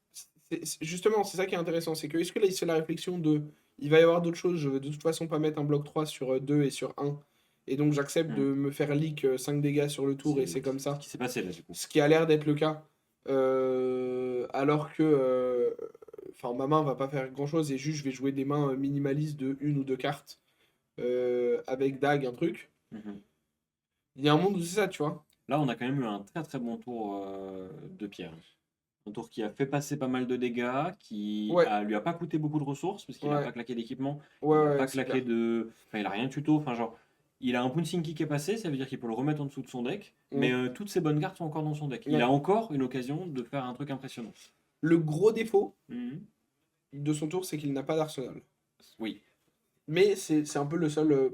justement, c'est ça qui est intéressant. C'est que, est-ce que là, il se fait la réflexion de. Il va y avoir d'autres choses, je veux de toute façon pas mettre un bloc 3 sur 2 et sur 1. Et donc, j'accepte de Mhm. me faire leak 5 dégâts sur le tour et c'est comme ce ça. qui s'est passé là, du coup. Ce qui a l'air d'être le cas. Alors que enfin, ma main va pas faire grand chose et juste je vais jouer des mains minimalistes de une ou deux cartes avec Dag, un truc. Mhm. Il y a un monde où c'est ça, tu vois. Là, on a quand même eu un très très bon tour de Pierre. Un tour qui a fait passer pas mal de dégâts, Ouais, lui a pas coûté beaucoup de ressources, parce qu'il n'a ouais, pas claqué d'équipement, ouais, il n'a ouais, pas c'est claqué clair. de. Enfin, il a rien de tuto, enfin, genre. Il a un Punsinki qui est passé, ça veut dire qu'il peut le remettre en dessous de son deck, mais Mm. toutes ses bonnes cartes sont encore dans son deck. Il Ouais. a encore une occasion de faire un truc impressionnant. Le gros défaut Mhm. de son tour, c'est qu'il n'a pas d'arsenal. Oui. Mais c'est un peu le seul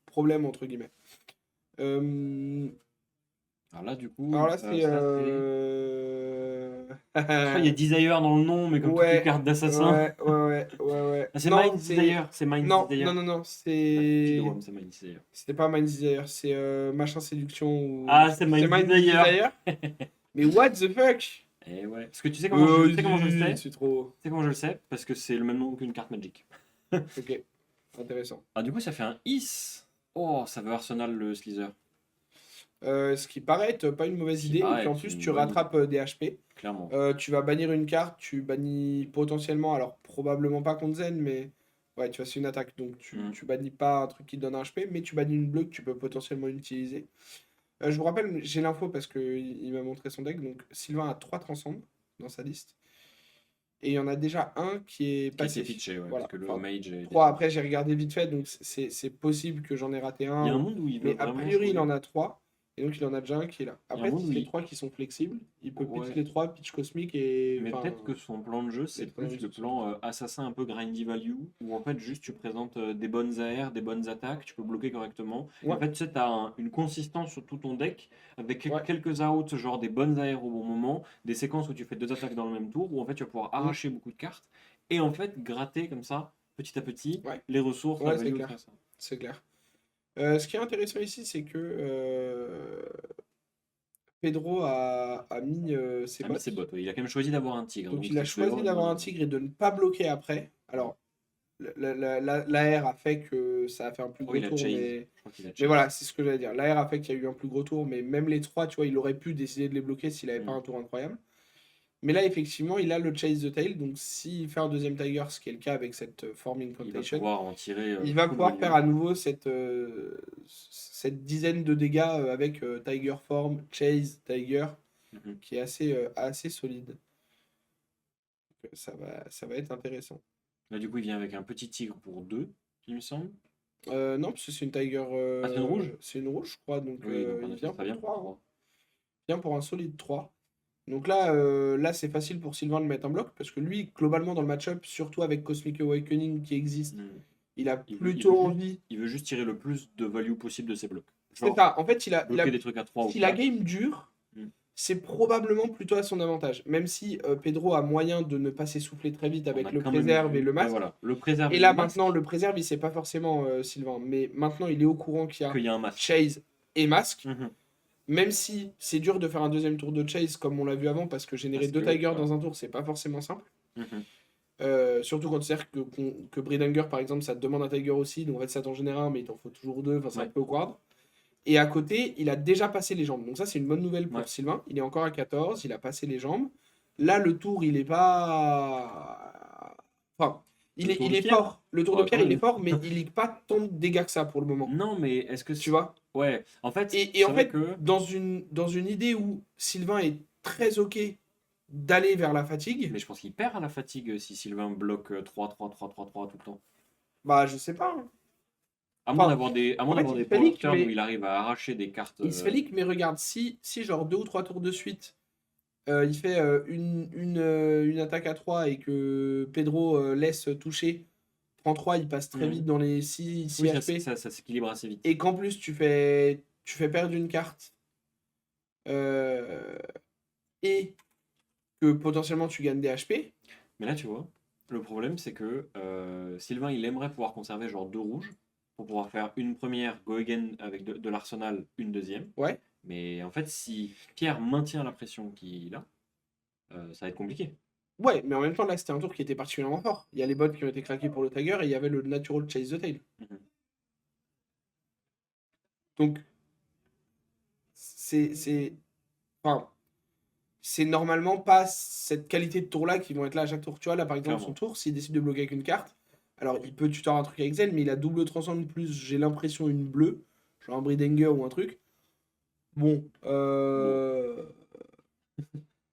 problème, entre guillemets. Euh, Alors là, du coup, alors là, c'est... ça c'est. Je crois qu'il y a Desire dans le nom, mais comme toutes les Ouais, cartes d'assassin. ouais, ouais, ouais, ouais, ouais. Ah, c'est Non, Mind c'est... Desire, c'est Mind Non, Desire. non, non, non, La fille de c'est... Rome, c'est Mind Desire. C'était pas Mind Desire, c'est machin séduction ou... Ah, c'est C'est Mind Mind Desire. Desire. Mais what the fuck? Et ouais. Parce que tu sais comment je le sais? C'est trop... Tu sais comment je le sais? Parce que c'est le même nom qu'une carte Magic. Ok, intéressant. Ah, du coup, ça fait un Is. Oh, ça veut Arsenal le Slither. Ce qui paraît être pas une mauvaise Ce qui idée, et paraît puis en être plus une tu bonne rattrapes des HP. Clairement. Tu vas bannir une carte, tu bannis potentiellement, alors probablement pas contre Zen, mais ouais, tu fais une attaque, donc Mm. tu bannis pas un truc qui te donne un HP, mais tu bannis une bleue que tu peux potentiellement utiliser. Je vous rappelle, j'ai l'info parce qu'il m'a montré son deck, donc Sylvain a 3 transcends dans sa liste, et il y en a déjà un qui est Qui a été passé. pitché, ouais, Voilà. parce que le Enfin, Mage est. 3, après j'ai regardé vite fait, donc c'est possible que j'en ai raté Il y un, a un monde où il veut mais a vraiment priori il jouer. en a 3. Et donc il en a déjà un qui est là. Il y a un Après, monde si où c'est les il. 3 qui sont flexibles, il peut pitch Ouais. les 3, pitch cosmique et. Mais Enfin, peut-être que son plan de jeu, c'est être très plus le juste. plan assassin un peu grindy value, où en fait juste tu présentes des bonnes AR, des bonnes attaques, tu peux bloquer correctement. Et en Ouais, fait, tu sais, as une consistance sur tout ton deck, avec ouais. quelques outs, genre des bonnes AR au bon moment, des séquences où tu fais 2 attaques dans le même tour, où en fait tu vas pouvoir Mm, arracher beaucoup de cartes, et en fait gratter comme ça, petit à petit, ouais, les ressources, la ouais, c'est value. clair. Ça. C'est clair. Ce qui est intéressant ici, c'est que Pedro a mis ses Ah, mais bots. c'est bot, ouais. Il a quand même choisi d'avoir un tigre, Donc donc il a il peut y avoir choisi d'avoir un une. tigre et de ne pas bloquer après. Alors, l'AR a fait que ça a fait un plus Oh, gros il a tour, chase. mais. Je crois qu'il a Mais chase. voilà, c'est ce que j'allais dire. L'AR a fait qu'il y a eu un plus gros tour, mais même les 3, tu vois, il aurait pu décider de les bloquer s'il n'avait pas Mm. un tour incroyable. Mais là, effectivement, il a le Chase the Tail, donc s'il fait un deuxième Tiger, ce qui est le cas avec cette Forming Il va Incantation, pouvoir en tirer il va full pouvoir value. faire à nouveau cette dizaine de dégâts avec Tiger Form, Chase, Tiger, Mhm. qui est assez solide. Donc, ça va être intéressant. Là, du coup, il vient avec un petit tigre pour 2, il me semble. Non, parce que c'est une Tiger. Ah, c'est une rouge? C'est une rouge, je crois, donc Oui, donc en il effet, vient ça pour vient 3. pour 3. Il vient pour un solide 3. Donc là, là c'est facile pour Sylvain de mettre un bloc, parce que lui, globalement, dans le match-up, surtout avec Cosmic Awakening qui existe, il a Il veut plutôt juste, envie. il veut juste tirer le plus de value possible de ses blocs. C'est Genre, ça, en fait, bloquer des trucs à 3 ou si la 4. game dure, Mm. c'est probablement plutôt à son avantage. Même si Pedro a moyen de ne pas s'essouffler très vite On avec a le quand même préserve vu- et le ouais, masque. voilà, le préserve Et et là le masque, maintenant, le préserve, il sait pas forcément Sylvain. Mais maintenant, il est au courant qu'il y a qu'il y a un masque. Chase et masque. Mhm. Même si c'est dur de faire un deuxième tour de Chase comme on l'a vu avant, parce que générer Parce deux que, Tigers ouais. dans un tour, c'est pas forcément simple. Mhm. Surtout quand tu sais que Bridanger, par exemple, ça te demande un Tiger aussi. Donc en fait, ça t'en génère un, mais il t'en faut toujours deux. Enfin, c'est un Ouais. peu awkward. Et à côté, il a déjà passé les jambes. Donc ça, c'est une bonne nouvelle pour Ouais. Sylvain. Il est encore à 14, il a passé les jambes. Là, le tour, il est pas... Enfin, Le tour il de est pierre. fort. Le tour Ouais, de pierre, quand il est même. fort, mais il est pas tant de dégâts que ça pour le moment. Non, mais est-ce que Tu vois? Ouais, en fait, Et c'est en vrai fait, que dans une idée où Sylvain est très OK d'aller vers la fatigue, mais je pense qu'il perd à la fatigue si Sylvain bloque 3-3-3-3-3 tout le temps. bah je sais pas, hein. À moins Enfin, d'avoir des en fait, il des se fait power leak, turns où mais il arrive à arracher des cartes. il se fait leak, mais regarde, si genre 2 ou 3 tours de suite, il fait une attaque à 3 et que Pedro laisse toucher, prend 3, il passe très Mhm. vite dans les 6 Oui, HP, ça s'équilibre assez vite. et qu'en plus tu fais perdre une carte, euh, et que potentiellement tu gagnes des HP, Mais là, tu vois, le problème, c'est que Sylvain, il aimerait pouvoir conserver genre 2 rouges pour pouvoir faire une première go again avec de l'arsenal, une deuxième. ouais. Mais en fait, si Pierre maintient la pression qu'il a, ça va être compliqué. Ouais, mais en même temps, là, c'était un tour qui était particulièrement fort. Il y a les bots qui ont été craqués pour le Tiger et il y avait le Natural Chase the Tail. Mhm. Donc, enfin, c'est normalement pas cette qualité de tour-là qui vont être là à chaque tour. Tu vois, là, par exemple, son Clairement. tour, s'il décide de bloquer avec une carte, alors il peut tutor un truc avec Zen, mais il a double transcend plus, j'ai l'impression, une bleue, genre un Bridanger ou un truc. Bon,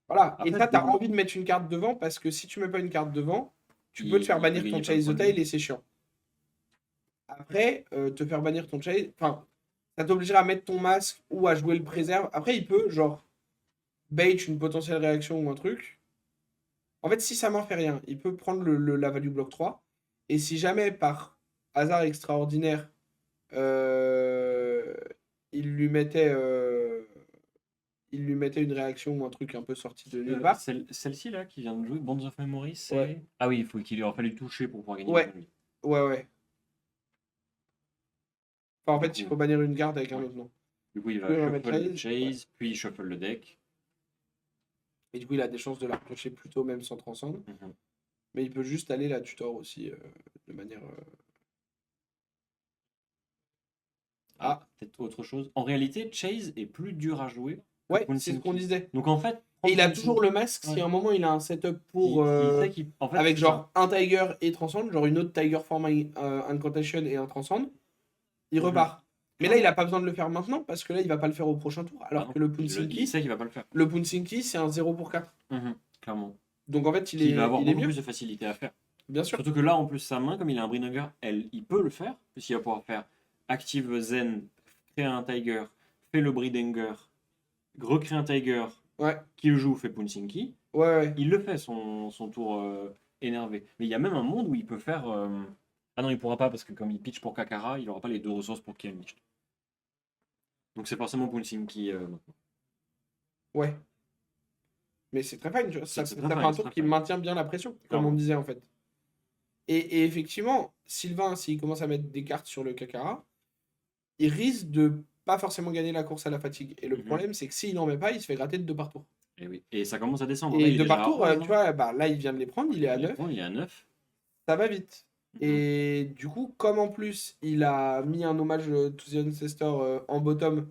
voilà. Et Après, ça, t'as double. envie de mettre une carte devant parce que si tu mets pas une carte devant, tu peux te faire Il peut bannir gagner ton plein de Chase points the de vie. Tail et c'est chiant. Après, te faire bannir ton Chase, enfin, ça t'obligera à mettre ton masque ou à jouer le préserve. Après, il peut, genre, bait une potentielle réaction ou un truc. En fait, si sa main fait rien, il peut prendre la value block 3. Et si jamais, par hasard extraordinaire, euh, il lui mettait, euh, il lui mettait une réaction ou un truc un peu sorti de nulle part. Celle-ci là qui vient de jouer, Bonds of Memory, Ouais, c'est. Ah oui, il faut qu'il lui aura fallu toucher pour pouvoir gagner des ouais, points de vie. ouais. Enfin, en Du fait, il coup, faut bannir une garde avec un ouais. autre nom. Du coup, il Du coup, va il va mettre shuffle le Chase. Ouais. chase, puis il shuffle le deck. Et du coup, il a des chances de la piocher plus tôt, même sans transcendre. Mhm. Mais il peut juste aller la tutor aussi de manière. Ah, Ah, peut-être autre chose. En réalité, Chase est plus dur à jouer que ouais, c'est ce qu'on Punsinki. disait. Donc en fait, Et il a prendre toujours le Punsinki, masque si ouais. à un moment il a un setup pour. S'il sait qu'il. En fait, Avec c'est ça. genre un Tiger et Transcend, genre une autre Tiger form Incantation et un Transcend, il Mhm. repart. Mais là, il Clairement. a pas besoin de le faire maintenant parce que là, il va pas le faire au prochain tour. Ah Alors non, que le il Punsinki, sait qu'il va pas le faire. c'est un 0 pour 4. Mhm. Clairement. Donc en fait, Puis il va avoir il est beaucoup mieux, plus de facilité à faire. bien sûr. Surtout que là, en plus, sa main, comme il a un Bringer, il peut le faire, puisqu'il va pouvoir faire active Zen, créer un Tiger, fait le Bringer, recrée un Tiger, Ouais, qui le joue, fait Punsinki. ouais. Il le fait son tour énervé. Mais il y a même un monde où il peut faire. Ah non, il pourra pas parce que comme il pitch pour Kakara, il n'aura pas les 2 ressources pour Kielmich. Donc c'est forcément Punsinki maintenant. Ouais. Mais c'est très fine, tu vois. C'est Ça très fait fine, un c'est tour très qui fine. maintient bien la pression, comme Clairement. on disait en fait. Et effectivement, Sylvain, s'il commence à mettre des cartes sur le Kakara, il risque de pas forcément gagner la course à la fatigue. Et le Mhm. problème, c'est que s'il n'en met pas, il se fait gratter de 2 par tour. Et oui. Et ça commence à descendre. Là, Et il est de déjà par à tour, 11, tu vois, bah, là, il vient de les prendre, il est à 9. Il est à 9. Ça va vite. Mhm. Et du coup, comme en plus, il a mis un hommage to the Ancestor en bottom,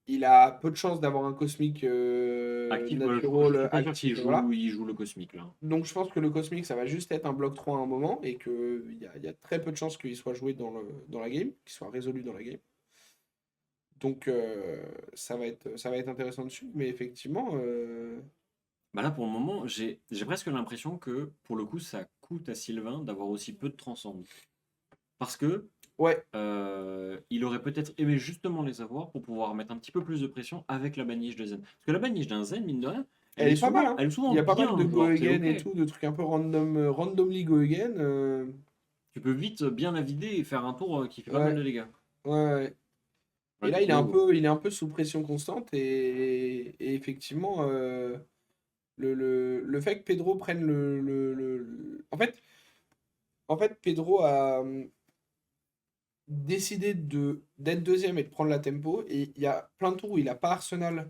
il a peu de chances d'avoir un cosmique Actif, je natural suis pas sûr actif. qu'il Voilà. il joue le cosmique là. Donc je pense que le cosmique, ça va juste être un bloc 3 à un moment et qu'il y a très peu de chances qu'il soit joué dans la game, qu'il soit résolu dans la game. Donc ça va être intéressant dessus. Mais effectivement, Bah là, pour le moment, j'ai presque l'impression que, pour le coup, ça coûte à Sylvain d'avoir aussi peu de transcend. Parce que ouais, il aurait peut-être aimé justement les avoir pour pouvoir mettre un petit peu plus de pression avec la baniche de Zen. Parce que la baniche d'un Zen, mine de rien, elle est pas mal. Hein. elle est souvent Il y a pas bien mal de go portée, again et ok. tout, de trucs un peu randomly go again. Tu peux vite bien la vider et faire un tour qui fait pas Ouais. mal de dégâts. Ouais. Et Ouais, là, du coup, il est un peu sous pression constante et effectivement, le fait que Pedro prenne en fait, Pedro a décidé d'être deuxième et de prendre la tempo. Et il y a plein de tours où il n'a pas Arsenal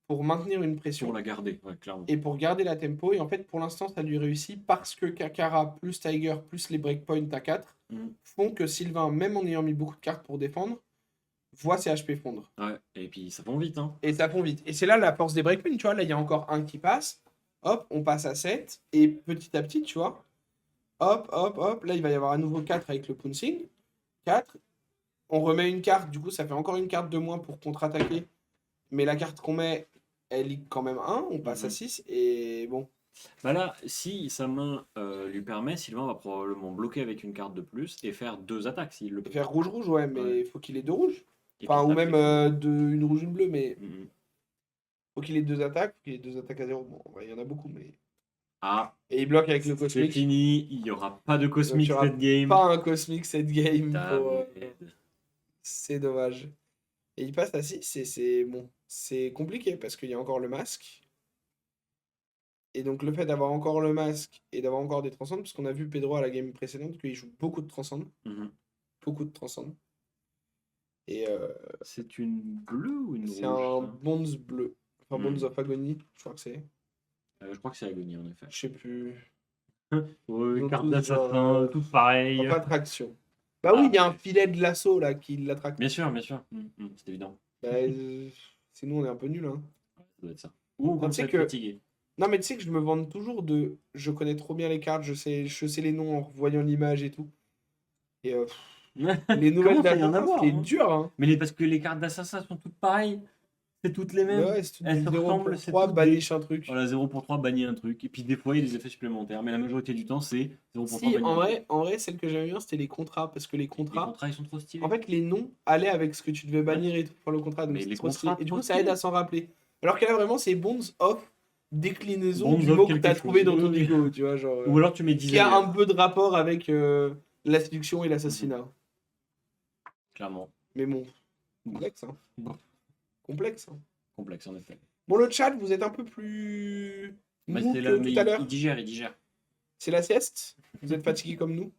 pour maintenir une pour pression la garder, ouais, clairement. et pour garder la tempo. Et en fait, pour l'instant, ça lui réussit parce que Kakara plus Tiger plus les breakpoints à 4 Mhm. font que Sylvain, même en ayant mis beaucoup de cartes pour défendre, voit ses HP fondre. Ouais, et puis ça vont vite, hein. Et ça fond vite. Et c'est là la force des breakpoints, tu vois. Là, il y a encore un qui passe. Hop, on passe à 7. Et petit à petit, tu vois. Hop, hop, hop. Là, il va y avoir à nouveau 4 avec le pouncing. 4. On remet une carte. Du coup, ça fait encore une carte de moins pour contre-attaquer. Mais la carte qu'on met, elle ligue quand même 1. On passe à Mhm. 6. Et bon. Bah là, si sa main lui permet, Sylvain va probablement bloquer avec une carte de plus et faire 2 attaques s'il le Et peut. faire rouge-rouge, ouais. Mais Ouais. il faut qu'il ait 2 rouges. Et puis Enfin, ou taper. même une rouge, une bleue. Mais Mhm. faut qu'il ait 2 attaques. Faut qu'il ait 2 attaques à 0. Bon, ouais, il y en a beaucoup. Mais... Ah, Et il bloque avec le c'est cosmique. fini, il n'y aura pas de Donc, cosmique il n'y aura cette game. pas un cosmique cette game. Damn. C'est dommage. Et il passe à 6, c'est bon. C'est compliqué parce qu'il y a encore le masque. Et donc le fait d'avoir encore le masque et d'avoir encore des transcendes, parce qu'on a vu Pedro à la game précédente qu'il joue beaucoup de transcendes. Mhm. Beaucoup de transcendes. Et C'est une bleue ou une c'est rouge un ça Bonds bleu. Enfin, Bonds Hmm. of Agony, je crois que c'est. Je crois que c'est Agonie en effet. Je sais plus. Ouais, Ils ont carte tous genre, d'assassin, tout pareil. pas traction. Bah oui, Ah, il y a un filet de l'assaut là qui l'attraque. bien sûr, bien sûr. C'est évident. Bah, sinon on est un peu nul, hein. Ça doit être ça. Ou Non, comme tu ça sais être que fatigué. Non, mais tu sais que je me vante toujours de. Je connais trop bien les cartes, je sais les noms en voyant l'image et tout. Et les nouvelles Comment ça y en d'Assassin, avoir c'est hein dur, hein. Mais parce que les cartes d'assassin sont toutes pareilles. C'est toutes les Mais mêmes. ouais, c'est tout Elles du se 0 ressemblent, pour c'est 3, toutes des. banish un truc. Voilà, 0 pour 3, bannir un truc. Et puis des fois, il y a des effets supplémentaires. Mais la majorité du temps, c'est 0 pour 3, Si, bannir un truc. en vrai, celle que j'aimais bien, c'était les contrats. Parce que les Les contrats, contrats, ils sont trop en stylés. fait, les noms allaient avec ce que tu devais Ouais. bannir et tout pour le contrat. Donc Mais c'était les trop stylé. contrats, Et du trop coup, ça aide stylés. à s'en rappeler. Alors que là, vraiment, c'est Bonds of déclinaison Bonds du of mot que quelque t'as trouvé chose. dans ton Oui, oui. dico, tu vois, genre. Ou alors tu mets Qui a un designer. peu de rapport avec la séduction et l'assassinat. Clairement. Mais bon, complexe, hein. Bon. Complexe, hein. Complexe en effet. Bon, le chat, vous êtes un peu plus Mais mou c'est que là, mais tout à il l'heure. digère, il digère. C'est la sieste? Vous êtes fatigué comme nous?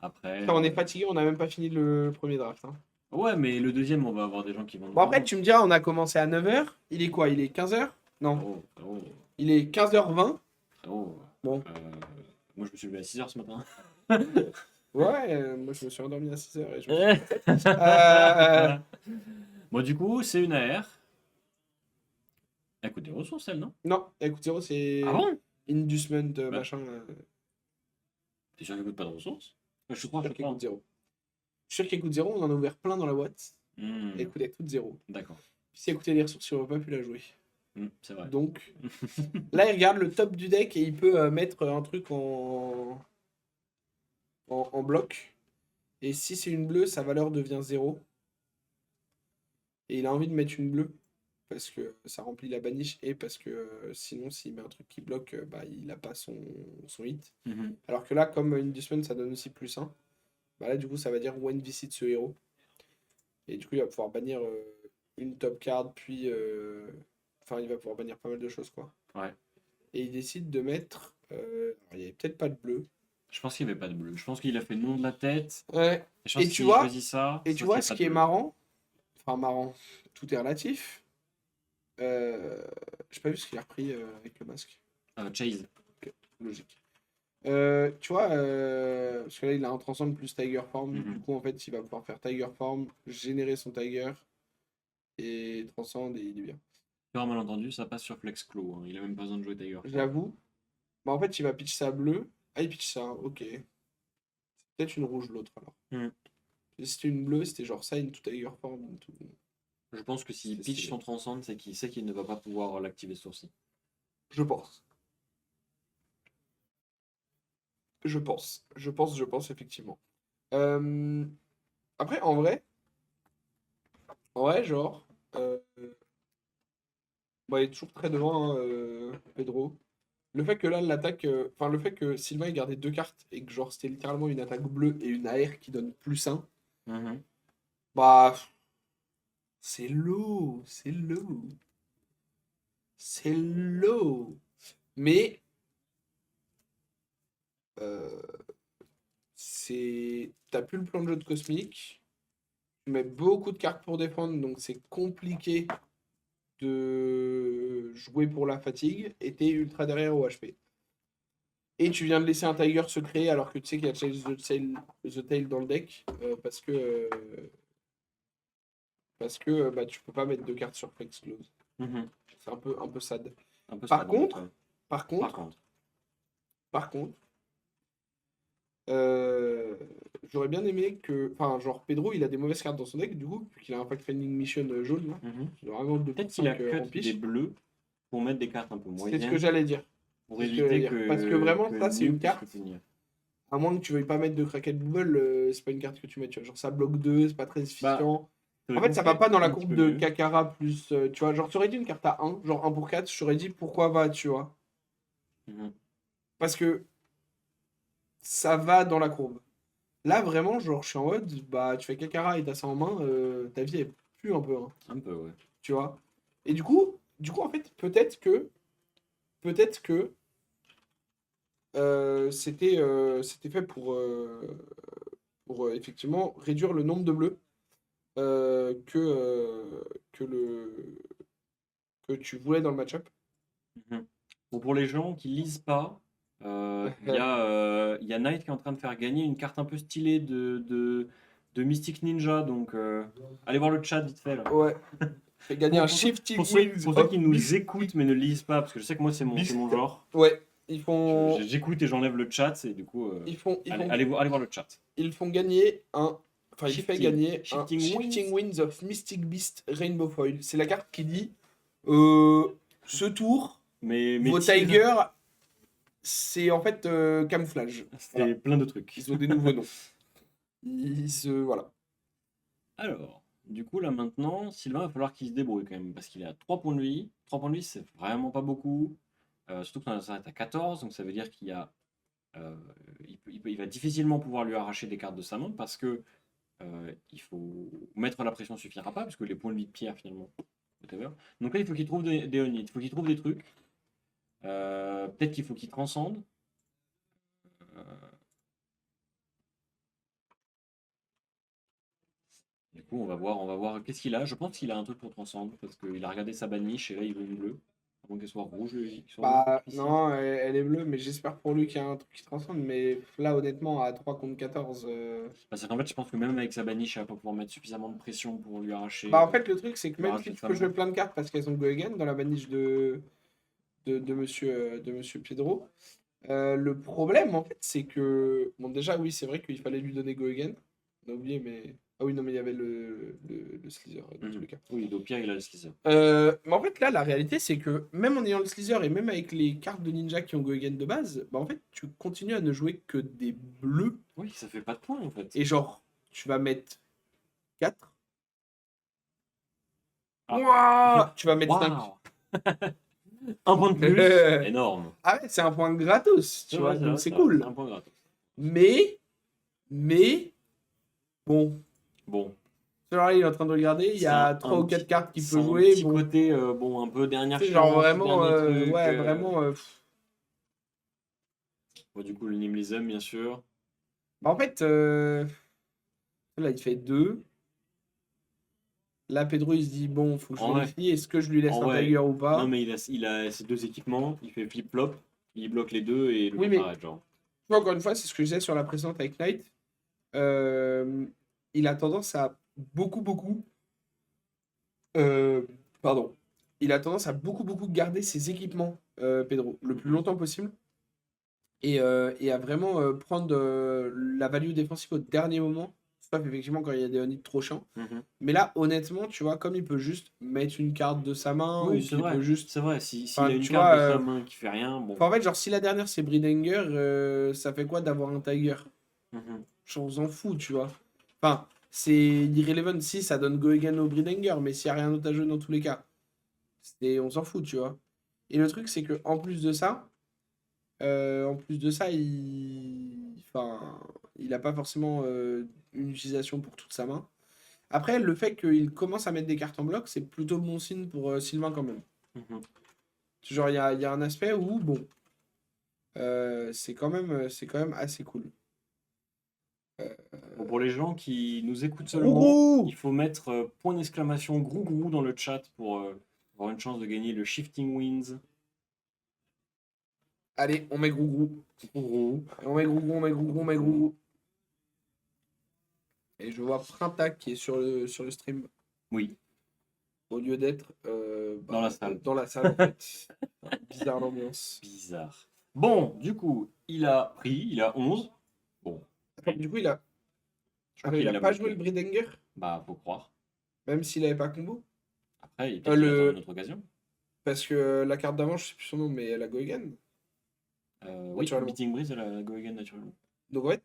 Après. Putain, on est fatigué, on n'a même pas fini le premier draft, hein. Ouais, mais le deuxième, on va avoir des gens qui vont nous Bon, après, rejoindre. tu me diras, on a commencé à 9h. Il est quoi? Il est 15h? Non, Frérot, frérot, il est 15h20. frérot. Bon, Moi, je me suis levé à 6h ce matin. ouais, moi je me suis endormi à 6h et je me suis... Euh, Bon, du coup, c'est une AR. Elle coûte des ressources, elle, non? Non, écoute, Zero, c'est Ah bon? Inducement, Bah, machin. t'es sûr qu'elle coûte pas de ressources? Je Je suis crois, sûr je qu'il crois. coûte 0. Je suis sûr qu'il coûte 0, on en a ouvert plein dans la boîte. Hmm, Elle coûtait toutes 0. D'accord. Si elle coûtait des ressources, il n'aurait pas pu la jouer. C'est vrai. Donc, là, il regarde le top du deck et il peut mettre un truc en bloc. Et si c'est une bleue, sa valeur devient 0. Et il a envie de mettre une bleue. Parce que ça remplit la baniche. Et parce que sinon, s'il met un truc qui bloque, bah, il n'a pas son hit. Mhm. Alors que là, comme Inducement, ça donne aussi +1. Bah là, du coup, ça va dire when visit ce héros. Et du coup, il va pouvoir bannir une top card, puis... Enfin, il va pouvoir bannir pas mal de choses, quoi. Ouais. Et il décide de mettre... il n'y avait peut-être pas de bleu. Je pense qu'il n'y avait pas de bleu. Je pense qu'il a fait nom de la tête. Ouais. Et je pense Et que tu s'il vois, choisit ça, Et ça tu vois, fait ce pas de qui est bleu. marrant, enfin marrant, tout est relatif. J'ai pas vu ce qu'il a repris avec le masque. Chase. Ok, logique. Tu vois, parce que là il a un transcend plus Tiger Form. Mhm. Du coup, en fait, il va pouvoir faire Tiger Form, générer son Tiger et transcend et il est bien. Sur un malentendu, ça passe sur Flex Claw. Hein. Il a même pas besoin de jouer Tiger. J'avoue. Bah, en fait, il va pitch ça bleu. Ah, il pitch ça, ok. C'est peut-être une rouge l'autre alors. Mhm. Si c'était une bleue, c'était genre ça, une tout Tiger Form. Tout... Je pense que s'il C'est pitch stylé. son transcend, c'est qu'il sait qu'il ne va pas pouvoir l'activer ce tour-ci. Je pense. Je pense, effectivement. Après, en vrai, genre, bah, il est toujours très devant, hein, Pedro. Le fait que là, l'attaque, enfin, le fait que Sylvain ait gardé 2 cartes et que, genre, c'était littéralement une attaque bleue et une AR qui donne +1, Mhm. bah, C'est low, c'est low. C'est low. Mais euh, t'as plus le plan de jeu de Cosmic. Tu mets beaucoup de cartes pour défendre, donc c'est compliqué de jouer pour la fatigue. Et t'es ultra derrière au HP. Et tu viens de laisser un Tiger se créer alors que tu sais qu'il y a Chase the Tail dans le deck. Parce que bah, tu peux pas mettre deux cartes sur Flex Close. Mhm. C'est un peu sad. Un peu Par ça, contre, donc, Par par contre, contre. par contre, euh, j'aurais bien aimé que. Enfin, genre, Pedro, il a des mauvaises cartes dans son deck, du coup, vu qu'il a un Fact-Finding Mission jaune, là. Mhm. Il a vraiment Peut-être qu'il a 2/5 en cut des piche. bleus pour mettre des cartes un peu C'est ce que moyennes, j'allais dire. pour C'est ce que j'allais éviter dire. Parce que vraiment, que ça, c'est Nuke une puisse carte. le punir. À moins que tu veuilles pas mettre de Cracked Bubble, c'est pas une carte que tu mets, tu vois. Genre, ça bloque 2, c'est pas très Bah, efficient. En fait, ça va théoriquement, pas dans la un petit courbe peu de mieux. Kakara plus. Tu vois, genre, tu aurais dit une carte à 1, genre 1 pour 4, je t'aurais dit pourquoi va, tu vois. Mhm. Parce que ça va dans la courbe. Là, vraiment, genre, je suis en mode, bah, tu fais Kakara et t'as ça en main, ta vie, elle pue un peu, hein, Un peu, ouais. tu vois. Et du coup, en fait, peut-être que c'était fait pour effectivement réduire le nombre de bleus que tu voulais dans le match-up. Mhm. Bon, pour les gens qui lisent pas, il y a Knight qui est en train de faire gagner une carte un peu stylée de Mystic Ninja. Donc, allez voir le chat vite fait là. Ouais, fait gagner un Shifting Wings Pour ceux of qui nous Mystic. écoutent mais ne lisent pas, parce que je sais que moi c'est mon genre. Ouais, ils font, J'écoute et j'enlève le chat, et du coup, ils font, ils font, allez voir le chat. ils font gagner un. Enfin, il fait gagner un Shifting Shifting Winds. Winds of Mystic Beast Rainbow Foil. C'est la carte qui dit ce tour, Mais vos tire, Tigers, c'est en fait camouflage. c'est Voilà. plein de trucs. Ils ont des nouveaux noms. Voilà. Alors, du coup, là maintenant, Sylvain va falloir qu'il se débrouille quand même, parce qu'il est à 3 points de vie. 3 points de vie, c'est vraiment pas beaucoup. Surtout que son adversaire est à 14, donc ça veut dire qu'il y a, il va difficilement pouvoir lui arracher des cartes de sa main, parce que il faut mettre la pression suffira pas, puisque les points de vie de Pierre, finalement, whatever. Donc là, il faut qu'il trouve des on-hit, il faut qu'il trouve des trucs. Peut-être qu'il faut qu'il transcende. Euh, Du coup, on va voir qu'est-ce qu'il a. Je pense qu'il a un truc pour transcendre parce qu'il a regardé sa baniche et là il veut une bleue. Avant qu'elle soit rouge, qu'il soit rouge Bah, ici. non, elle est bleue, mais j'espère pour lui qu'il y a un truc qui transcende. Mais là, honnêtement, à 3 contre 14. Parce qu'en fait, je pense que même avec sa baniche, elle va pas pouvoir mettre suffisamment de pression pour lui arracher. Bah, en fait, le truc, c'est que lui même arracher si tu sa peux main. jouer plein de cartes parce qu'elles ont Go Again dans la baniche de monsieur Pedro, le problème, en fait, c'est que. Bon, déjà, oui, c'est vrai qu'il fallait lui donner Go Again. On a oublié, mais. Ah oui, non, mais il y avait le Slither, dans tous les cas. Oui, donc Pierre, il a le skizzer. Mais en fait, là, la réalité, c'est que même en ayant le Slither et même avec les cartes de ninja qui ont Go Again de base, bah en fait, tu continues à ne jouer que des bleus. Oui, ça fait pas de points en fait. Et genre, tu vas mettre 4. Ah. Ouah, tu vas mettre 5. Waouh. Un point de plus, énorme. Ah ouais, c'est un point gratos, tu C'est vois, vrai, donc c'est vrai, cool. un point gratos. Mais, bon, Bon, genre, il est en train de regarder, il y a 3 ou 4 cartes qu'il peut jouer. Un petit Bon, côté, bon, un peu dernière c'est genre chance, vraiment, dernier truc. ouais, vraiment. Bon, du coup, le Nimlism, bien sûr. Bah, en fait, là, il fait 2. Là, Pedro, il se dit, bon, faut que je En vrai. vérifie, est-ce que je lui laisse En un vrai, Tiger ou pas? Non, mais il a ses deux équipements, il fait flip-flop, il bloque les deux et le Oui, coup mais- s'arrête, genre. Tu vois, encore une fois, c'est ce que je disais sur la précédente avec Knight. Il a tendance à beaucoup. Pardon. Il a tendance à beaucoup garder ses équipements, Pedro, le plus longtemps possible. Et à vraiment prendre la value défensive au dernier moment. Sauf effectivement quand il y a des on-hit trop chiants. Mais là, honnêtement, tu vois, comme il peut juste mettre une carte de sa main, ou Oui, c'est qu'il vrai. peut juste. C'est vrai, s'il Enfin, a une tu carte vois, de sa main qui fait rien, bon. Enfin, en fait, genre, si la dernière c'est Bridanger, ça fait quoi d'avoir un Tiger? Mhm. Genre, on s'en fout, tu vois. Enfin, c'est irrelevant si ça donne Go Again au Bridanger, mais s'il n'y a rien d'autre à jouer dans tous les cas, on s'en fout, tu vois. Et le truc, c'est que en plus de ça, enfin, il n'a pas forcément une utilisation pour toute sa main. Après, le fait qu'il commence à mettre des cartes en bloc, c'est plutôt bon signe pour Sylvain quand même. Mhm. Genre, il y a un aspect où, bon, c'est quand même assez cool. Bon, pour les gens qui nous écoutent seulement, Grou-grou il faut mettre point d'exclamation grou dans le chat pour avoir une chance de gagner le Shifting Winds. Allez, on met grou-grou. Grou. On met grou-grou, on met grou-grou, on met grou-grou. Et je vois Printac qui est sur le stream. Oui, Au lieu d'être Dans la salle. Dans la salle, en fait. Bizarre l'ambiance. bizarre. Bon, du coup, il a pris, il a 11. Bon, Attends, du coup, il a, je crois attends, il qu'il a l'a pas bloqué. joué le Bridanger, Bah, faut croire. même s'il avait pas combo. Après, il peut-être qu'il le- attend une autre occasion. Parce que la carte d'avant, je sais plus son nom, mais elle a Goegan. Oui, Naturellement. Meeting Breeze, elle a Go Again naturellement. Donc ouais.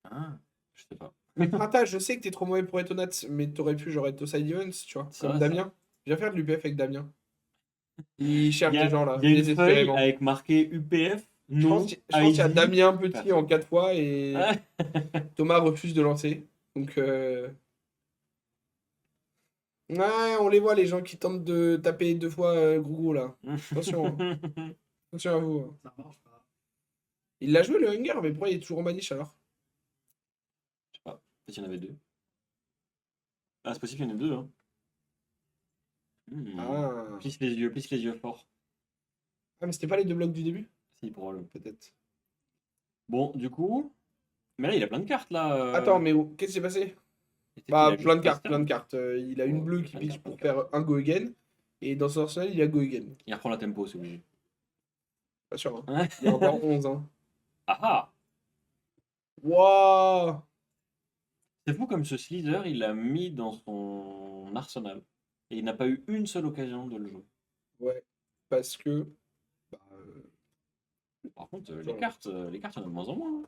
Ah, je sais pas. Mais Printa, je sais que t'es trop mauvais pour être honnête, mais t'aurais pu genre être au side events, tu vois. C'est Comme vrai, ça. Damien. Viens faire de l'UPF avec Damien. Il cherche Il y a, des gens là, il y a une feuille désespérément. avec marqué UPF, Je nom, pense qu'il y a ID. Damien Petit personne. en 4 fois et Ah. Thomas refuse de lancer. Donc ouais, on les voit les gens qui tentent de taper 2 fois Grougou là. Attention, hein. Attention à vous. Hein. Ça marche pas. Il l'a joué le Hunger, mais pourquoi il est toujours en maniche alors? Je sais pas, peut-être qu'il y en avait deux. Ah, c'est possible qu'il y en ait deux. Hein. Ah. Plisse les yeux fort. Ah, mais c'était pas les 2 blocs du début? Si, probablement. Peut-être. Bon, du coup. Mais là, il a plein de cartes là. Attends, mais qu'est-ce qui s'est passé? Et peut-être Bah, qu'il a plein de juste cartes, testé, plein de hein. cartes. Il a une Oh, bleue qui plein de pitch cartes, pour plein de faire un go again. Et dans son arsenal, il y a go again. Il reprend la tempo, c'est obligé. Pas sûr. Hein. Ouais. Il y a encore 11. Hein. Ah ah! Wouah! C'est fou comme ce Slither, il l'a mis dans son arsenal. Et il n'a pas eu une seule occasion de le jouer. Ouais. Parce que. Bah, Par contre, Voilà. les cartes, il y en a de moins en moins.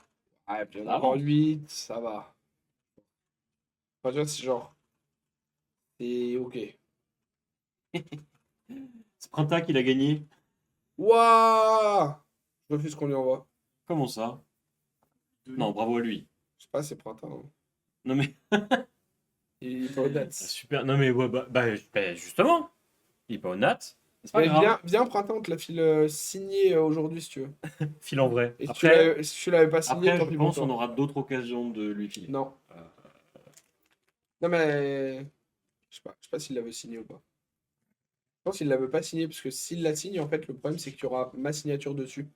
Hein. ouais, puis il y en Ça a encore avance. 8, ça va. Enfin, tu vois, c'est genre. C'est ok. C'est Printa qui l'a gagné. Wouah! Je refuse qu'on lui envoie. Comment ça? Non, bravo à lui. Je sais pas, c'est printemps. Hein. Non mais. Il est pas honnête. Super. Non mais ouais, bah, justement. Il est pas honnête. C'est pas Mais grave. viens, printemps, on te la file signée aujourd'hui si tu veux. File en vrai. Et Après, si tu l'avais pas signé, après tant je pis pour pense toi. qu'on aura d'autres occasions de lui filer. Non. Euh, Non, mais. Je sais pas s'il la veut signer ou pas. Je pense qu'il la veut pas signer parce que s'il la signe, en fait, le problème c'est qu'il y aura ma signature dessus.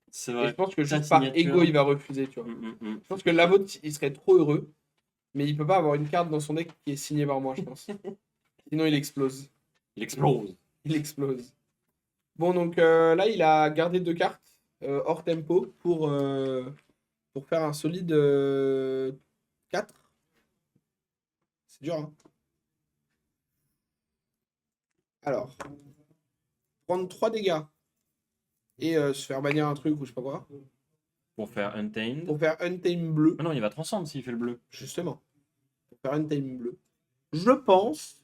c'est Et vrai. je pense que Ta juste par signature. ego, il va refuser, tu vois. Je pense que la vôtre, il serait trop heureux, mais il peut pas avoir une carte dans son deck qui est signée par moi, je pense. Sinon, il explose. Il explose. Il explose. Bon, donc là, il a gardé 2 cartes hors tempo pour faire un solide 4. C'est dur, hein. Alors, prendre 3 dégâts et se faire bannir un truc ou je sais pas quoi, Pour faire Untamed. pour faire Untame bleu, Ah non, il va transcendre s'il fait le bleu. justement. Pour faire Untame bleu. Je pense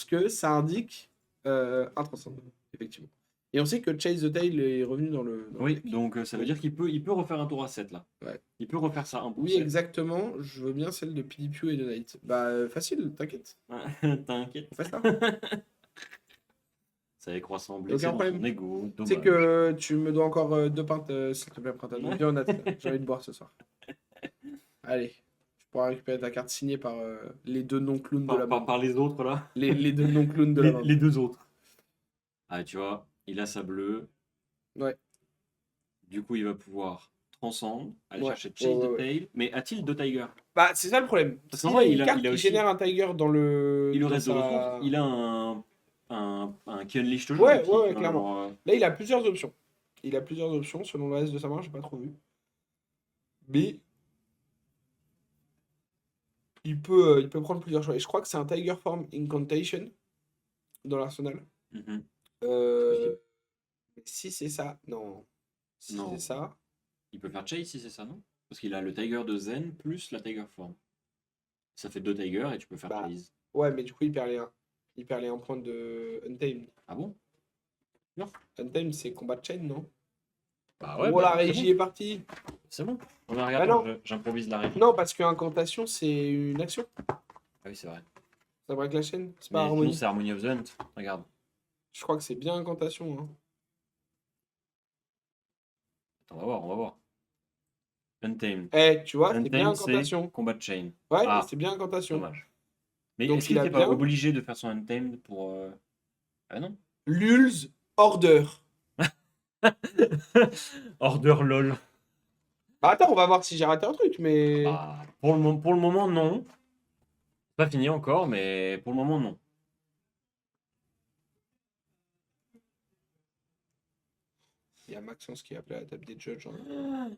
que ça indique un transcend, effectivement. Et on sait que Chase the Tail est revenu dans le Oui, deck. donc ça veut dire qu'il peut refaire un tour à 7 là. Ouais. Il peut refaire ça un pour Oui, 7. exactement. Je veux bien celle de PDPU et de Knight. Bah, facile, t'inquiète. T'inquiète. On fait ça. Ça avait croissant Aucun blessé dans problème. son ego. Tu sais Dommage. que tu me dois encore 2 pintes, s'il te plaît, Printemps. Donc, viens honnête, j'ai envie de boire ce soir. Allez, tu pourras récupérer ta carte signée par les 2 non-clowns de la bande. Par les autres là. Les 2 non-clowns de la bande. Les deux autres. Ah, tu vois, il a sa bleue. Ouais. Du coup, il va pouvoir transcendre, aller Ouais, chercher Chase ouais, the ouais. Tail. Mais a-t-il deux Tigers? Bah, c'est ça le problème. Parce S'il qu'en a vrai, une il a carte qui aussi- génère un Tiger dans le. Il lui dans reste de sa- ressources. Il a un qui unleash le jeu. Ouais, aussi, ouais, hein, clairement. genre, Là, il a plusieurs options. Il a plusieurs options selon le reste de sa main, j'ai pas trop vu. Mais il peut prendre plusieurs choix. Et je crois que c'est un Tiger Form Incantation dans l'arsenal. mhm. Si c'est ça, non. Si Non. c'est ça, Il peut faire Chase si c'est ça, non? Parce qu'il a le Tiger de Zen plus la Tiger Form. Ça fait 2 Tigers et tu peux faire Bah. Chase. ouais, mais du coup, il perd les 1. Il perd les 1 point de Untamed. Ah bon? Untamed, c'est combat de chain, non? Bah Oh, la régie est partie. C'est bon. On a Bah regardé, non. j'improvise la règle. Non, parce qu'incantation, c'est une action. Ah oui, c'est vrai. Ça braque la chaîne. C'est Mais pas sinon, harmonie. c'est Harmony of the Hunt. Regarde. Je crois que c'est bien incantation. Hein. Attends, on va voir, on va voir. Untamed. Eh, tu vois, c'est bien Untamed, c'est incantation. Combat Chain. Ouais, Ah, c'est bien incantation. dommage. Mais Donc, est-ce il qu'il a n'était pas bien- obligé de faire son Untamed pour... Ah non. Lulz Order. Order LOL. Bah attends, on va voir si j'ai raté un truc, mais... Bah, pour le moment, non. C'est pas fini encore, mais pour le moment, non. Il y a Maxence qui a appelé à la table des judges. Hein.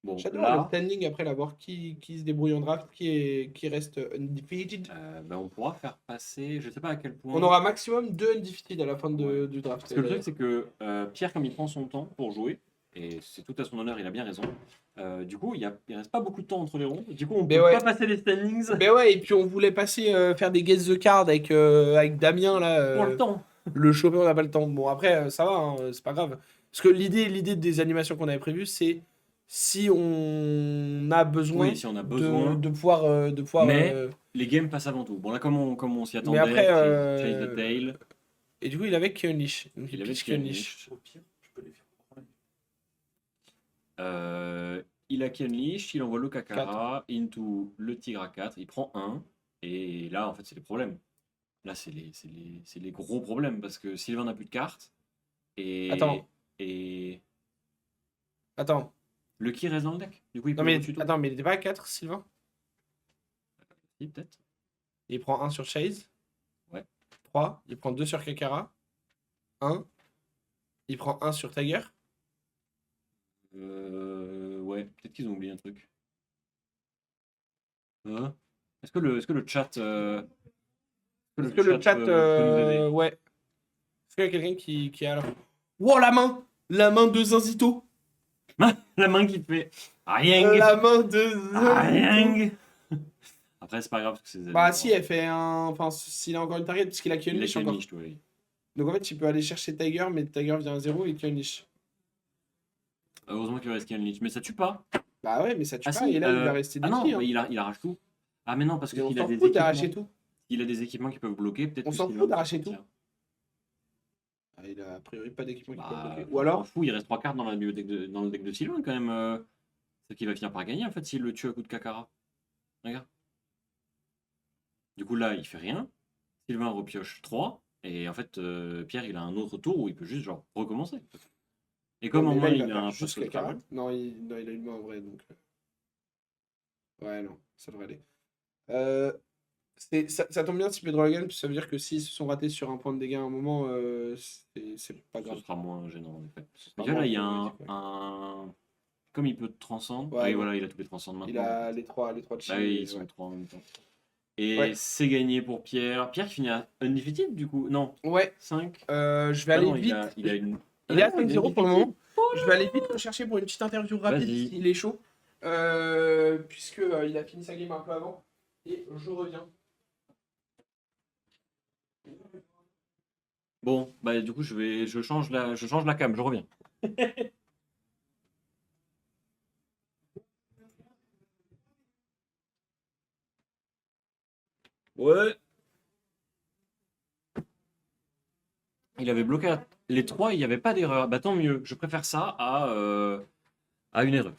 Bon, J'adore là, le standing après la voir qui se débrouille en draft, qui reste undefeated. ben, on pourra faire passer, je sais pas à quel point. On aura maximum 2 undefeated à la fin Ouais. du draft. Parce que le truc, c'est que Pierre, comme il prend son temps pour jouer, et c'est tout à son honneur, il a bien raison, du coup, il reste pas beaucoup de temps entre les rondes. Du coup, on Mais peut ouais. pas passer les standings Mais ouais, et puis on voulait passer faire des guess the card avec Damien là. pour le temps. Le choper, on n'a pas le temps. Bon, après, ça va, hein, c'est pas grave. Parce que l'idée des animations qu'on avait prévues, c'est si on a besoin, Oui, si on a besoin. de pouvoir. Mais les games passent avant tout. Bon, là, comme on s'y attendait, après, Chase the Tail, Et du coup, il avait Keunlich. Donc, il il avait pitch Keunlich. Keunlich. Il a Kenlich, il envoie le Kakara into le Tigre à 4, il prend 1, et là, en fait, c'est les problèmes. Là, c'est les gros problèmes, parce que Sylvain n'a plus de cartes, et, Attends. et Attends. le qui reste dans le deck. Du coup, il peut Non, mais, le tuto. attends, mais il était pas à 4, Sylvain? Si, peut-être. Il prend 1 sur Chase. Ouais. 3. Il prend 2 sur Kakara. 1. Il prend 1 sur Tiger. Ouais, peut-être qu'ils ont oublié un truc. Est-ce que le chat... Est-ce que le chat. peut nous aider? Ouais. Est-ce qu'il y a quelqu'un qui a. Wow, la main! La main de Zinzito! La main qui fait... Rien. La main de Zinzito! Rien. Après, c'est pas grave, parce que c'est... Bah, si, elle fait un. Enfin, s'il a encore une target, parce qu'il a Il a Keunlich encore. Kenlich, oui. Donc en fait, il peut aller chercher Tiger, mais Tiger vient à 0 et Keunlich. Heureusement qu'il reste Kenlich, mais ça tue pas. Bah ouais, mais ça tue Ah pas, si, et là, il va rester ah non, détruit. mais il arrache tout. Ah mais non, parce Mais on qu'il a s'en des fout d'arracher équipements. tout. Il a des équipements qui peuvent bloquer, peut-être On que s'en Sylvain fout peut d'arracher sortir. Ah, il a a priori pas d'équipement qui peut Bah, bloquer. on Ou alors, s'en fout, il reste 3 cartes dans, dans le deck de Sylvain quand même. C'est qu'il va finir par gagner en fait s'il le tue à coup de Kakara. Regarde. Du coup là, il fait rien. Sylvain repioche 3. Et en fait, Pierre, il a un autre tour où il peut juste genre recommencer. Et comme non, en mais là, main, il il va a faire un juste poste Kakara. travel. Non, il a une main en vrai, donc. Ouais, non, ça devrait aller. Ça tombe bien si Pedro Logan, puis ça veut dire que s'ils se sont ratés sur un point de dégâts à un moment, c'est pas Ce grave. sera moins gênant en effet. Ce Mais sera là, moins il y a problématique, ouais. Comme il peut transcendre. Ouais, Ah oui, ouais. voilà, il a tous les transcendes maintenant. Il a les trois de Bah Chine. oui, et ils sont ouais. 3 en même temps. Et Ouais. c'est gagné pour Pierre. Pierre qui finit à undefeated du coup. Non, Ouais, 5. je vais aller vite. Il a une... Il est à Ah, 5-0 pour le undefeated. moment. Je vais aller vite le chercher pour une petite interview rapide Vas-y. s'il est chaud. Puisque il a fini sa game un peu avant. Et je reviens. Bon, bah du coup je change la cam, je reviens. Ouais. Il avait bloqué les 3, il n'y avait pas d'erreur. Bah tant mieux, je préfère ça à une erreur.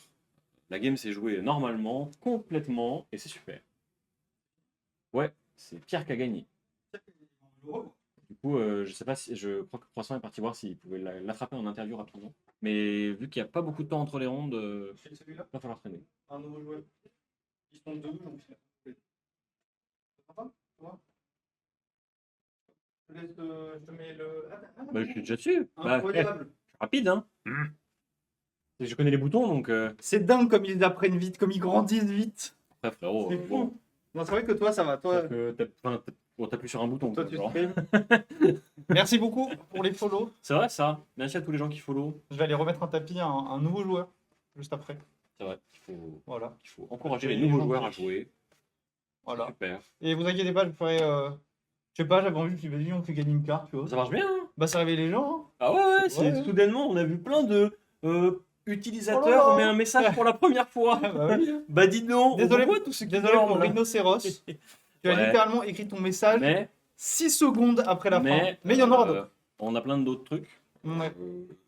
La game s'est jouée normalement, complètement, et c'est super. Ouais, c'est Pierre qui a gagné. Du coup, je sais pas si. Je crois que Croissant est parti voir s'il pouvait l'attraper en interview rapidement. Mais vu qu'il n'y a pas beaucoup de temps entre les rondes, il Celui-là, va falloir traîner. un nouveau joueur. Ils sont deux, donc c'est je te laisse, je te mets le. Bah, je suis déjà dessus. Bah, Incroyable. rapide, hein. Je connais les boutons, donc. C'est dingue comme ils apprennent vite, comme ils grandissent vite. Après, frérot, C'est bon. fou. Non, c'est vrai que toi, ça va. Toi, T'appuies sur un bouton. toi quoi, tu genre. stream. Merci beaucoup pour les follow. C'est vrai, ça. Merci à tous les gens qui follow. Je vais aller remettre un tapis à un nouveau joueur juste après. C'est vrai. Voilà. Il faut encourager les nouveaux joueurs à jouer. Voilà. Super. Et vous inquiétez pas, je ferai. Je sais pas, j'avais envie, je me suis dit, vas-y, on fait gagner une carte, tu vois. Ça marche bien, hein. Bah, ça réveille les gens. Hein. Ah ouais, Ouais. soudainement, on a vu plein de utilisateurs, Oh là là. on met un message pour la première fois. Ah bah oui. Bah dis donc, Désolé, on voit tout ce qui désolé pour dorment là. Rhinocéros. Tu as Ouais. littéralement écrit ton message Mais, 6 secondes après la fin. Mais il y en aura d'autres. on a plein d'autres trucs. Ouais.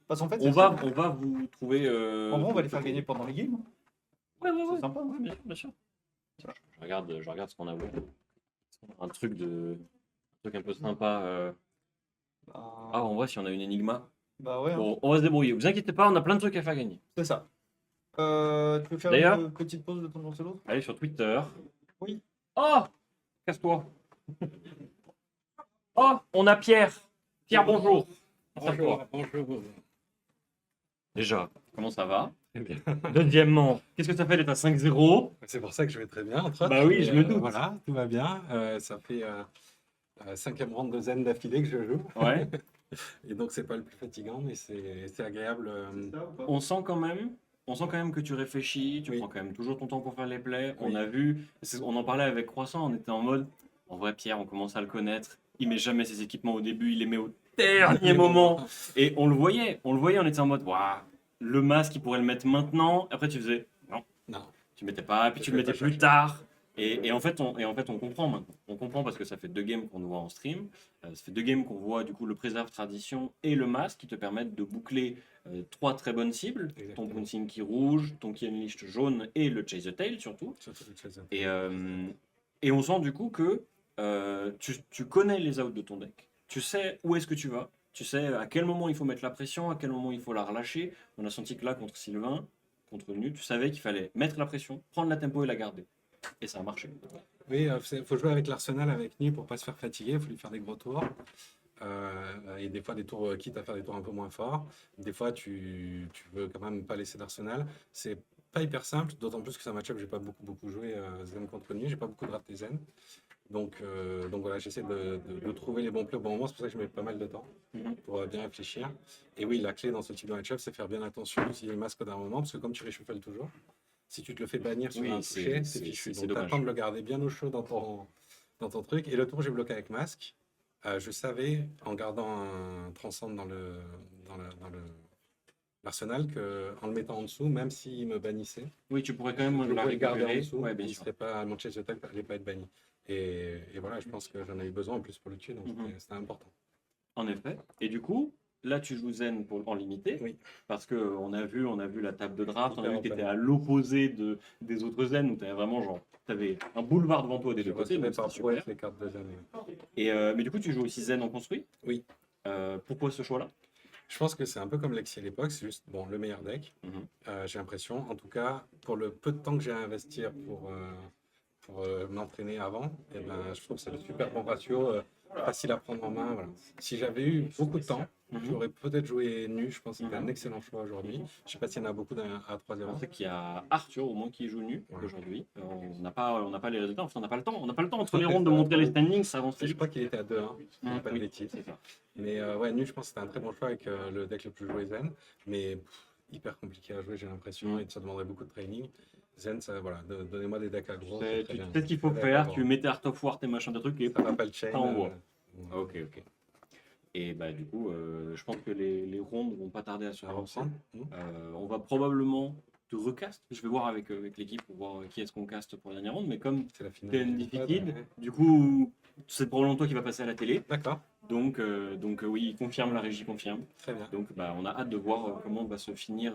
Parce qu'en fait, On c'est va, ça. on va vous trouver. En vrai, on va les faire gagner pendant les games. Ouais, C'est sympa. ouais, bien sûr, bien sûr. Tiens, je regarde ce qu'on a ouvert. Un truc un peu sympa. Ah, en vrai, si on a une énigma. Bah ouais, hein. Bon, on va se débrouiller. Vous inquiétez pas, on a plein de trucs à faire gagner. C'est ça. Tu veux faire D'ailleurs- une petite pause de temps en temps? Allez sur Twitter. Oui. Oh, casse-toi. Oh, on a Pierre. Pierre, bonjour. Bonjour, bonjour. Déjà, comment ça va? Très bien. Deuxièmement, qu'est-ce que ça fait d'être à 5-0? C'est pour ça que je vais très bien, entre autres. Bah oui, Et, je me doute. Voilà, tout va bien. Ça fait 5e round de Zen d'affilée que je joue. Ouais. Et donc, c'est pas le plus fatigant, mais c'est agréable. On sent quand même que tu réfléchis, tu Oui. prends quand même toujours ton temps pour faire les plays. Oui. On a vu, on en parlait avec Croissant, on était en mode, en vrai Pierre, on commence à le connaître. Il met jamais ses équipements au début, il les met au dernier moment. Et on le voyait, on était en mode, waouh, le masque, il pourrait le mettre maintenant. Après, tu faisais, non, Non. tu le mettais pas, puis Je tu le vais mettais pas plus chercher. tard. Et en fait, on comprend maintenant. On comprend parce que ça fait 2 games qu'on nous voit en stream. Ça fait 2 games qu'on voit du coup le préserve tradition et le masque qui te permettent de boucler 3 très bonnes cibles. Exactement. Ton Pouncing qui rouge, ton Kienlicht jaune et le Chase the Tail surtout. Surtout le Chaser. Et on sent du coup que tu connais les outs de ton deck. Tu sais où est-ce que tu vas. Tu sais à quel moment il faut mettre la pression, à quel moment il faut la relâcher. On a senti que là, contre Sylvain, contre Nu, tu savais qu'il fallait mettre la pression, prendre la tempo et la garder. Et ça a marché. Oui, il faut jouer avec l'arsenal avec Nu pour pas se faire fatiguer. Il faut lui faire des gros tours. Et des fois, des tours, quitte à faire des tours un peu moins forts. Des fois, tu veux quand même pas laisser d'arsenal. C'est pas hyper simple, d'autant plus que c'est un match-up, j'ai pas beaucoup joué Zen contre Nu, j'ai pas beaucoup drafté Zen. Donc voilà, j'essaie de trouver les bons plays au bon moment, c'est pour ça que je mets pas mal de temps pour bien réfléchir. Et oui, la clé dans ce type de match-up, c'est faire bien attention d'utiliser le masque d'un moment, parce que comme tu reshuffles toujours, si tu te le fais bannir sur Oui, un toucher, c'est- c'est fichu. c'est Donc dommage. t'attends de le garder bien au chaud dans ton truc. Et le tour, j'ai bloqué avec masque. Je savais, en gardant un transcende dans l'arsenal, qu'en le mettant en dessous, même s'il me bannissait, Oui, tu pourrais quand même je la pouvais le garder en récupérer. dessous, Ouais, bien il sûr. serait pas, mon chase attack n'allait pas être banni. Et voilà, je pense que j'en ai eu besoin en plus pour le tuer, donc c'était important. En effet. Et du coup, là, tu joues Zen en limité. Oui. Parce qu'on a vu la table de draft. On a vu que tu Hyper étais à l'opposé des autres Zen où tu avais vraiment genre. Tu avais un boulevard devant toi des Je deux côtés. recevais Donc par c'était pro super. avec les cartes de jamais. Mais du coup, tu joues aussi Zen en construit. Oui. Pourquoi ce choix-là? Je pense que c'est un peu comme Lexi à l'époque, c'est juste bon, le meilleur deck, j'ai l'impression. En tout cas, pour le peu de temps que j'ai à investir pour m'entraîner avant, eh ben, je trouve que c'est le super bon ratio, facile à prendre en main. Voilà. Si j'avais eu beaucoup de temps, j'aurais peut-être joué Nu, je pense que c'était un excellent choix aujourd'hui. Je ne sais pas s'il y en a beaucoup à 3-0. On sait qu'il y a Arthur au moins qui joue nu Ouais. aujourd'hui. On n'a pas les résultats, en fait, on n'a pas le temps. On n'a pas le temps entre les rondes de montrer les standings, ça avance très Je vite. crois qu'il était à 2-1, si je dis pas de Oui, bêtises. c'est ça. Mais ouais, Nu, je pense que c'était un très bon choix avec le deck le plus joué Zen. Mais hyper compliqué à jouer, j'ai l'impression, et ça demanderait beaucoup de training. Zen, ça, voilà, donnez-moi des decks aggro. c'est très Tu bien. sais ce qu'il faut Des decks faire, aggro. tu mets tes Art of War, tes machins de trucs, et Ça va pas le chain. ça envoie. euh, Ok. Et bah du coup, je pense que les rondes vont pas tarder à se à relancer. reprendre. On va probablement te recast. Je vais voir avec l'équipe pour voir qui est-ce qu'on caste pour la dernière ronde. Mais comme C'est la finale. t'es undefeated, du coup, c'est probablement toi qui va passer à la télé. D'accord, Donc oui, confirme, la régie confirme. très bien. Donc bah, on a hâte de voir comment va se finir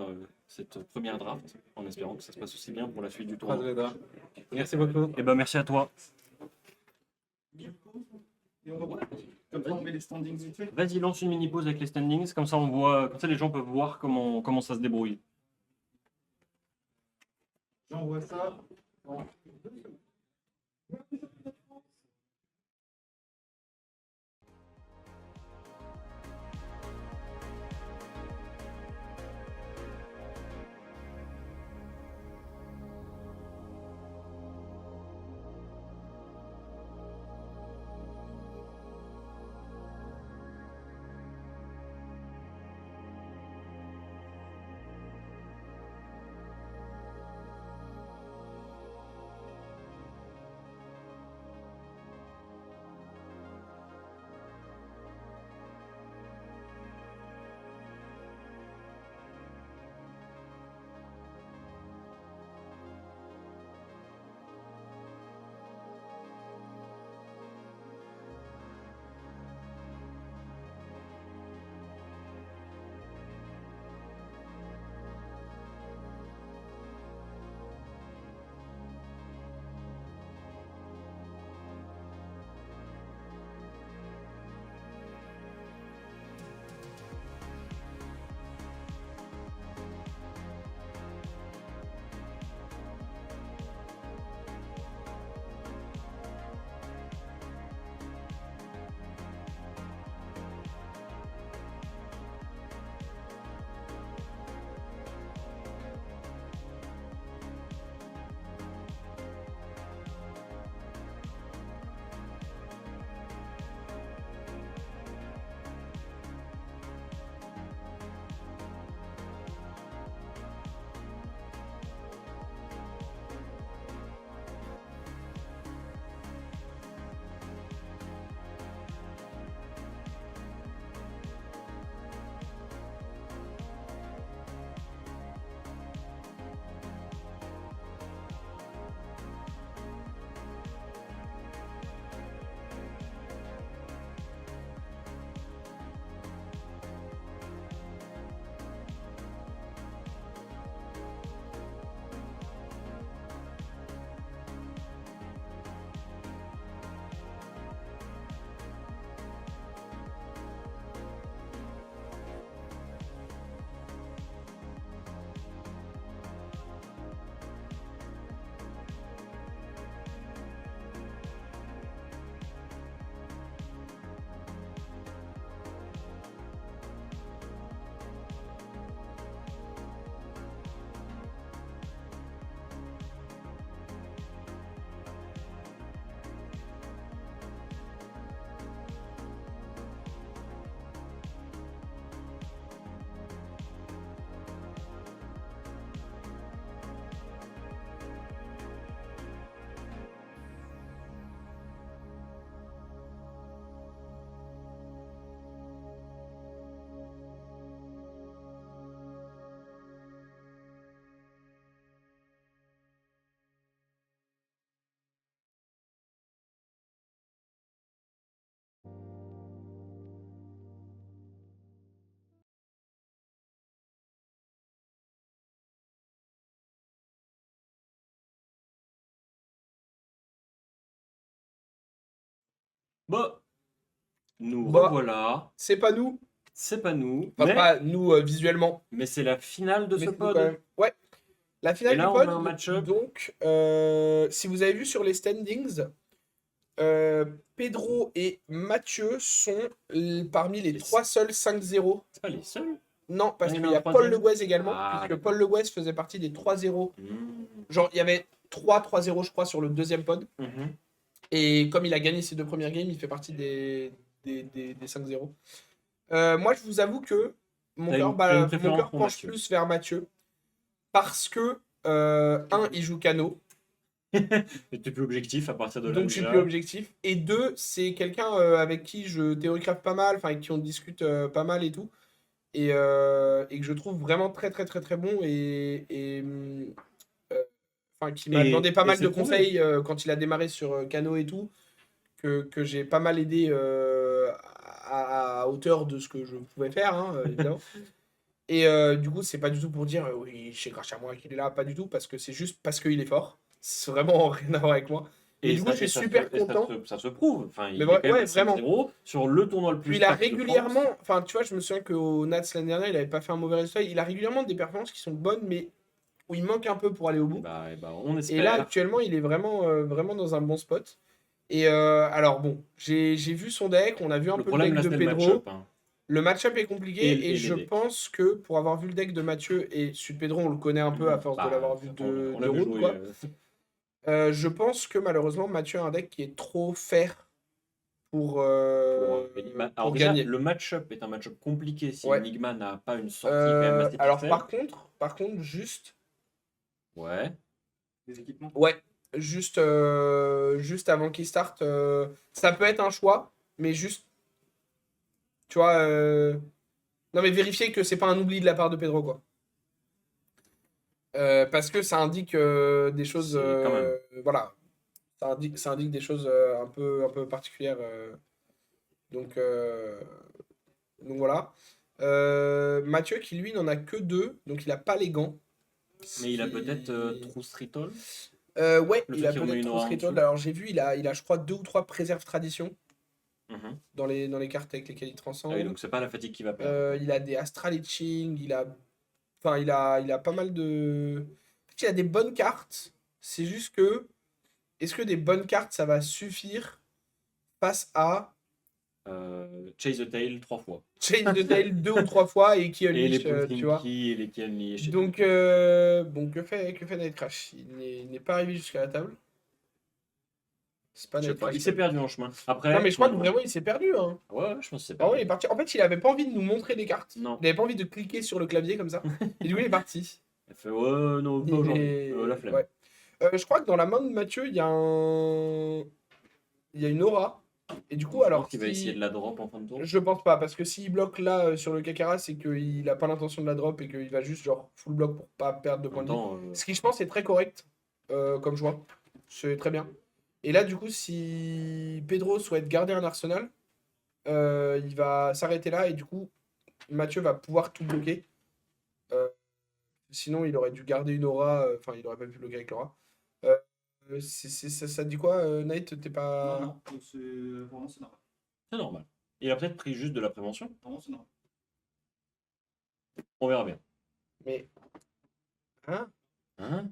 cette première draft, en espérant que ça se passe aussi bien pour la suite du Croise tournoi. les doigts. Merci beaucoup. Et ben merci à toi. Et on va comme ça, on met les standings vite fait. Vas-y, lance une mini pause avec les standings, comme ça on voit, comme ça les gens peuvent voir comment ça se débrouille. J'envoie ça. Bah, nous Bah. revoilà. C'est pas nous, C'est pas nous, enfin mais, pas nous visuellement, c'est la finale de mais ce c'est nous quand pod. même. Ouais, la Et finale du là, on pod. a un match-up. Donc, si vous avez vu sur les standings, Pedro et Mathieu sont parmi les Les- 3 seuls 5-0. C'est pas les seuls. Non, parce Ah, il y en qu'il a y un a Paul troisième. Le Gouez également, Ah, puisque d'accord. Paul Le Gouez faisait partie des 3-0. Mmh. Genre, il y avait 3-0, je crois, sur le deuxième pod. Mhm. Et comme il a gagné ses 2 premières games, il fait partie des 5-0. Moi, je vous avoue que mon T'as cœur une mon préférence cœur pour penche Mathieu. plus vers Mathieu. Parce que, il joue Cano. Et t'es plus objectif à partir de là. Donc je suis déjà. plus objectif. Et 2, c'est quelqu'un avec qui je théorie-craft pas mal, enfin avec qui on discute pas mal et tout. Et que je trouve vraiment très très très très bon enfin, qui m'a demandé pas et mal c'est de prouvé. conseils quand il a démarré sur Cano et tout, que j'ai pas mal aidé à hauteur de ce que je pouvais faire, hein, évidemment. Et du coup, c'est pas du tout pour dire oui, c'est grâce à moi qu'il est là, pas du tout, parce que c'est juste parce qu'il est fort. C'est vraiment rien à voir avec moi. Mais du coup, je suis super content. Ça se prouve. Enfin, il Mais est ouais, quand même ouais, à vraiment. 5-0 sur le tournoi le plus Puis il a stack de France. régulièrement, enfin tu vois, je me souviens qu'au Nats l'année dernière, il avait pas fait un mauvais résultat. Il a régulièrement des performances qui sont bonnes, mais où il manque un peu pour aller au bout. Et bah, on espère. Et là, actuellement, il est vraiment dans un bon spot. Et alors bon, j'ai vu son deck, on a vu un Le peu le problème deck là, de c'était le Pedro. match-up. Hein. Le match-up est compliqué Et et les je decks. pense que pour avoir vu le deck de Mathieu et celui de Pedro, on le connaît un peu à force de l'avoir vu on de l'a vu route, jouer, quoi. Je pense que malheureusement, Mathieu a un deck qui est trop fair pour Enigma. pour Alors déjà, gagner. le match-up est un match-up compliqué si Ouais. Enigma n'a pas une sortie quand même assez Alors pixel. par contre, juste, Ouais. Des équipements. ouais, juste avant qu'il start, ça peut être un choix, mais juste, tu vois, non mais vérifier que c'est pas un oubli de la part de Pedro, quoi. Parce que ça indique des choses, C'est quand même. voilà, ça indique des choses un peu particulières. Donc, euh, donc voilà. Mathieu qui lui n'en a que 2, donc il a pas les gants. Mais il a Ce qui- peut-être Trousse Ritol. Ouais, Le il fait a qu'il remet peut-être une trop aura en Streethold. dessous. Alors j'ai vu, il a je crois 2 ou 3 préserves tradition Mhm. dans les cartes avec lesquelles il Ah oui, transcende. donc c'est pas la fatigue qui va perdre. Il a des Astral Etching, enfin, il a pas mal de. En fait, il a des bonnes cartes. C'est juste que. Est-ce que des bonnes cartes, ça va suffire face à Chase the Tail 3 fois. Chase the Tail 2 ou 3 fois et qui Et les Unleash, tu vois. Pulsinki et les qui Unleash. Donc, bon, que fait Night Crash? Il n'est pas arrivé jusqu'à la table. C'est pas Je sais Night pas, Crash. il s'est perdu en chemin. Après, Non, mais je crois que non. vraiment, il s'est perdu. Hein. Ouais, je pense que c'est Ah ouais, perdu. il est parti. En fait, il avait pas envie de nous montrer des cartes. Non. Il avait pas envie de cliquer sur le clavier comme ça. Et du coup, il est parti. Elle fait ouais, non, pas aujourd'hui. Et- La flemme. ouais. Je crois que dans la main de Mathieu, il y a il y a une aura. Et du coup, Je alors, pense qu'il va si- essayer de la drop en fin de tour. je pense pas, parce que s'il bloque là sur le Kakara, c'est qu'il a pas l'intention de la drop et qu'il va juste genre full block pour pas perdre de En points même de vie. temps, Ce qui, je pense, est très correct comme choix. C'est très bien. Et là, du coup, si Pedro souhaite garder un arsenal, il va s'arrêter là et du coup, Mathieu va pouvoir tout bloquer. Sinon, il aurait dû garder une aura. Enfin, il aurait pas pu bloquer avec l'aura. Ça te dit quoi, Nate? T'es pas. Non, non, c'est vraiment c'est normal. c'est normal. Il a peut-être pris juste de la prévention. Vraiment c'est normal. On verra bien. Mais. Hein? Hein?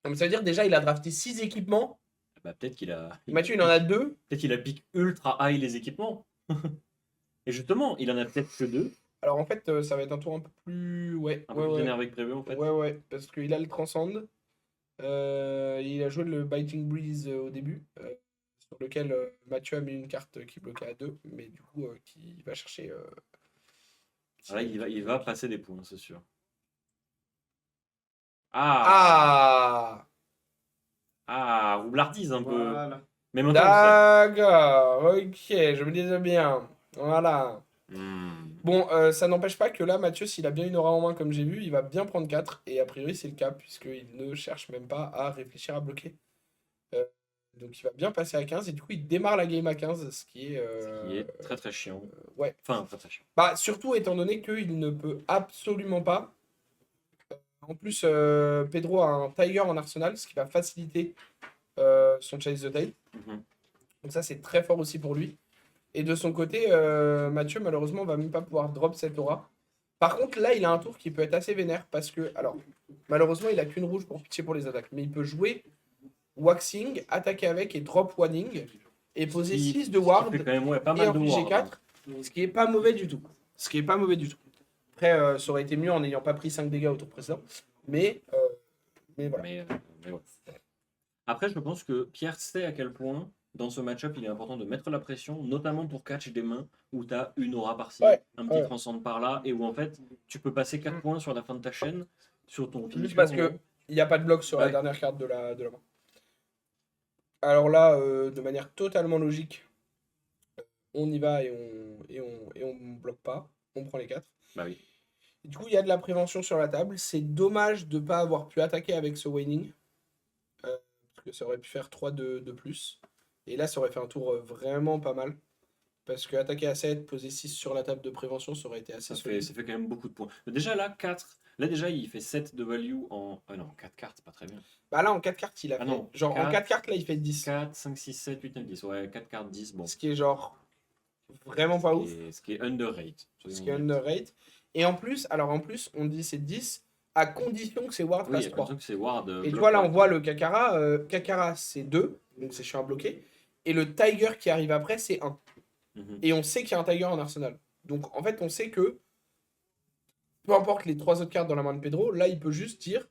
Non, mais ça veut dire déjà, il a drafté 6 équipements. Bah, peut-être qu'il a. Mathieu, il en a 2. Peut-être qu'il a pick ultra high les équipements. Et justement, il en a peut-être que 2. Alors en fait, ça va être un tour un peu plus. Ouais, Un ouais, peu plus ouais. énervé que prévu en fait. Ouais, parce qu'il a le Transcend. Il a joué le Biting Breeze au début, sur lequel Mathieu a mis une carte qui bloquait à 2, mais du coup, qui va chercher. Là, il va passer des points, c'est sûr. Ah! Ah! Ah, roublardise un peu. Voilà. Mais maintenant, on sait. D'accord, ok, je me disais bien. Voilà. Bon, ça n'empêche pas que là, Mathieu, s'il a bien une aura en main comme j'ai vu, il va bien prendre 4. Et a priori, c'est le cas, puisqu'il ne cherche même pas à réfléchir à bloquer. Donc il va bien passer à 15. Et du coup, il démarre la game à 15, ce qui est... Il est très très chiant. ouais. Enfin, très très chiant. Bah, surtout étant donné qu'il ne peut absolument pas. En plus, Pedro a un Tiger en arsenal, ce qui va faciliter son Chase the Tail. Mhm. Donc ça, c'est très fort aussi pour lui. Et de son côté, Mathieu, malheureusement, va même pas pouvoir drop cette aura. Par contre, là, il a un tour qui peut être assez vénère parce que, alors, malheureusement, il a qu'une rouge pour pitcher pour les attaques. Mais il peut jouer Waxing, attaquer avec et drop Wanning et poser Qui- 6 de qui ward fait quand même pas et mal de infliger ward. 4. Ce qui est pas mauvais du tout. Ce qui est pas mauvais du tout. Après, ça aurait été mieux en n'ayant pas pris 5 dégâts au tour précédent. Mais voilà. Mais ouais. Après, je pense que Pierre sait à quel point, dans ce match-up, il est important de mettre la pression, notamment pour catch des mains où tu as une aura par-ci, Ouais, un petit ouais. transcend par-là, et où en fait, tu peux passer 4 points sur la fin de ta chaîne, sur ton Juste finisher, parce en que gros. il n'y a pas de bloc sur la Ouais. dernière carte de la main. Alors là, de manière totalement logique, on y va et on bloque pas. On prend les 4. Bah oui. Du coup, il y a de la prévention sur la table. C'est dommage de ne pas avoir pu attaquer avec ce Waning. Parce que ça aurait pu faire 3 de plus. Et là, ça aurait fait un tour vraiment pas mal. Parce que attaquer à 7, poser 6 sur la table de prévention, ça aurait été assez solide. Ça fait quand même beaucoup de points. Déjà là, 4. Là déjà, il fait 7 de value en... Ah non, 4 cartes, c'est pas très bien. Bah là, en 4 cartes, il a Ah fait. non, Genre, en 4, 4 cartes, là, il fait 10. 4, 5, 6, 7, 8, 9, 10. Ouais, 4 cartes, 10, bon. Ce qui est genre vraiment pas ouf. Ce qui est underrate. Ce qui est underrate. Et en plus, on dit c'est 10 à condition que c'est Ward Oui, fasse 3. que c'est Ward. Et tu bloc vois, là, on ward. voit le Kakara. Kakara, c'est 2, donc c'est chiant à bloquer. Et le Tiger qui arrive après, c'est 1. Mhm. Et on sait qu'il y a un Tiger en arsenal. Donc, en fait, on sait que peu importe les 3 autres cartes dans la main de Pedro, là, il peut juste dire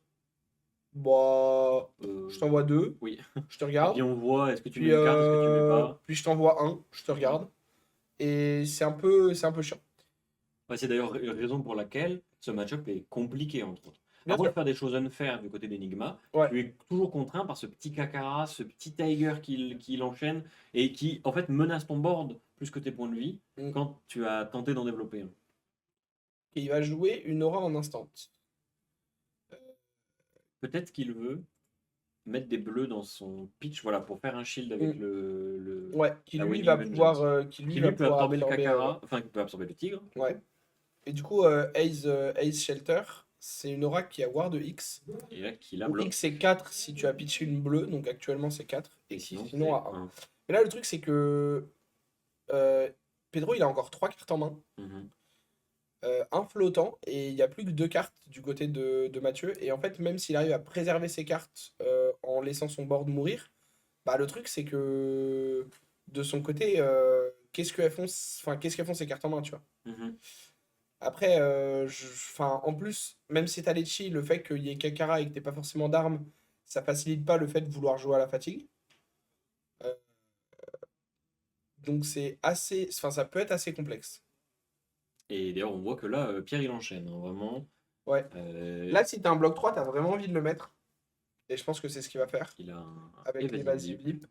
bah, je t'envoie 2, Oui. je te Et regarde. puis on voit, est-ce que tu Puis, mets une carte, est-ce que tu mets pas. puis je t'envoie 1, je te regarde. Et c'est un peu chiant. Ouais, c'est d'ailleurs la raison pour laquelle ce match-up est compliqué, entre autres. Bien Avant sûr. de faire des choses unfair du côté d'Enigma, Ouais. tu es toujours contraint par ce petit Kakara, ce petit Tiger qui l'enchaîne et qui, en fait, menace ton board plus que tes points de vie Mm. quand tu as tenté d'en développer un. Et il va jouer une aura en instant. Peut-être qu'il veut mettre des bleus dans son pitch, voilà, pour faire un shield avec Mm. le... Ouais, qui la lui Winning va Vengeance. pouvoir, qui lui Qui va lui peut pouvoir absorber le absorber, Kakara, enfin qui peut absorber le tigre. ouais. Et du coup, Ace Shelter, c'est une aura qui a Ward X. Et là, qui la Où bloque. X c'est 4 si tu as pitché une bleue, donc actuellement c'est 4. Et Et sinon c'est à 1. un. Mais là, le truc, c'est que Pedro, il a encore 3 cartes en main. Mhm. Un flottant, et il n'y a plus que 2 cartes du côté de Mathieu. Et en fait, même s'il arrive à préserver ses cartes en laissant son board mourir, bah, le truc, c'est que de son côté, qu'est-ce qu'elles font ces cartes en main, tu vois. Mhm. Après, en plus, même si t'as les chi, le fait qu'il y ait Kakara et que t'aies pas forcément d'armes, ça facilite pas le fait de vouloir jouer à la fatigue. Euh, donc c'est assez, ça peut être assez complexe. Et d'ailleurs, on voit que là, Pierre, il enchaîne, hein, vraiment. Ouais. Là, si t'as un bloc 3, t'as vraiment envie de le mettre. Et je pense que c'est ce qu'il va faire il a un avec Evasive l'Evasive Leap. Leap.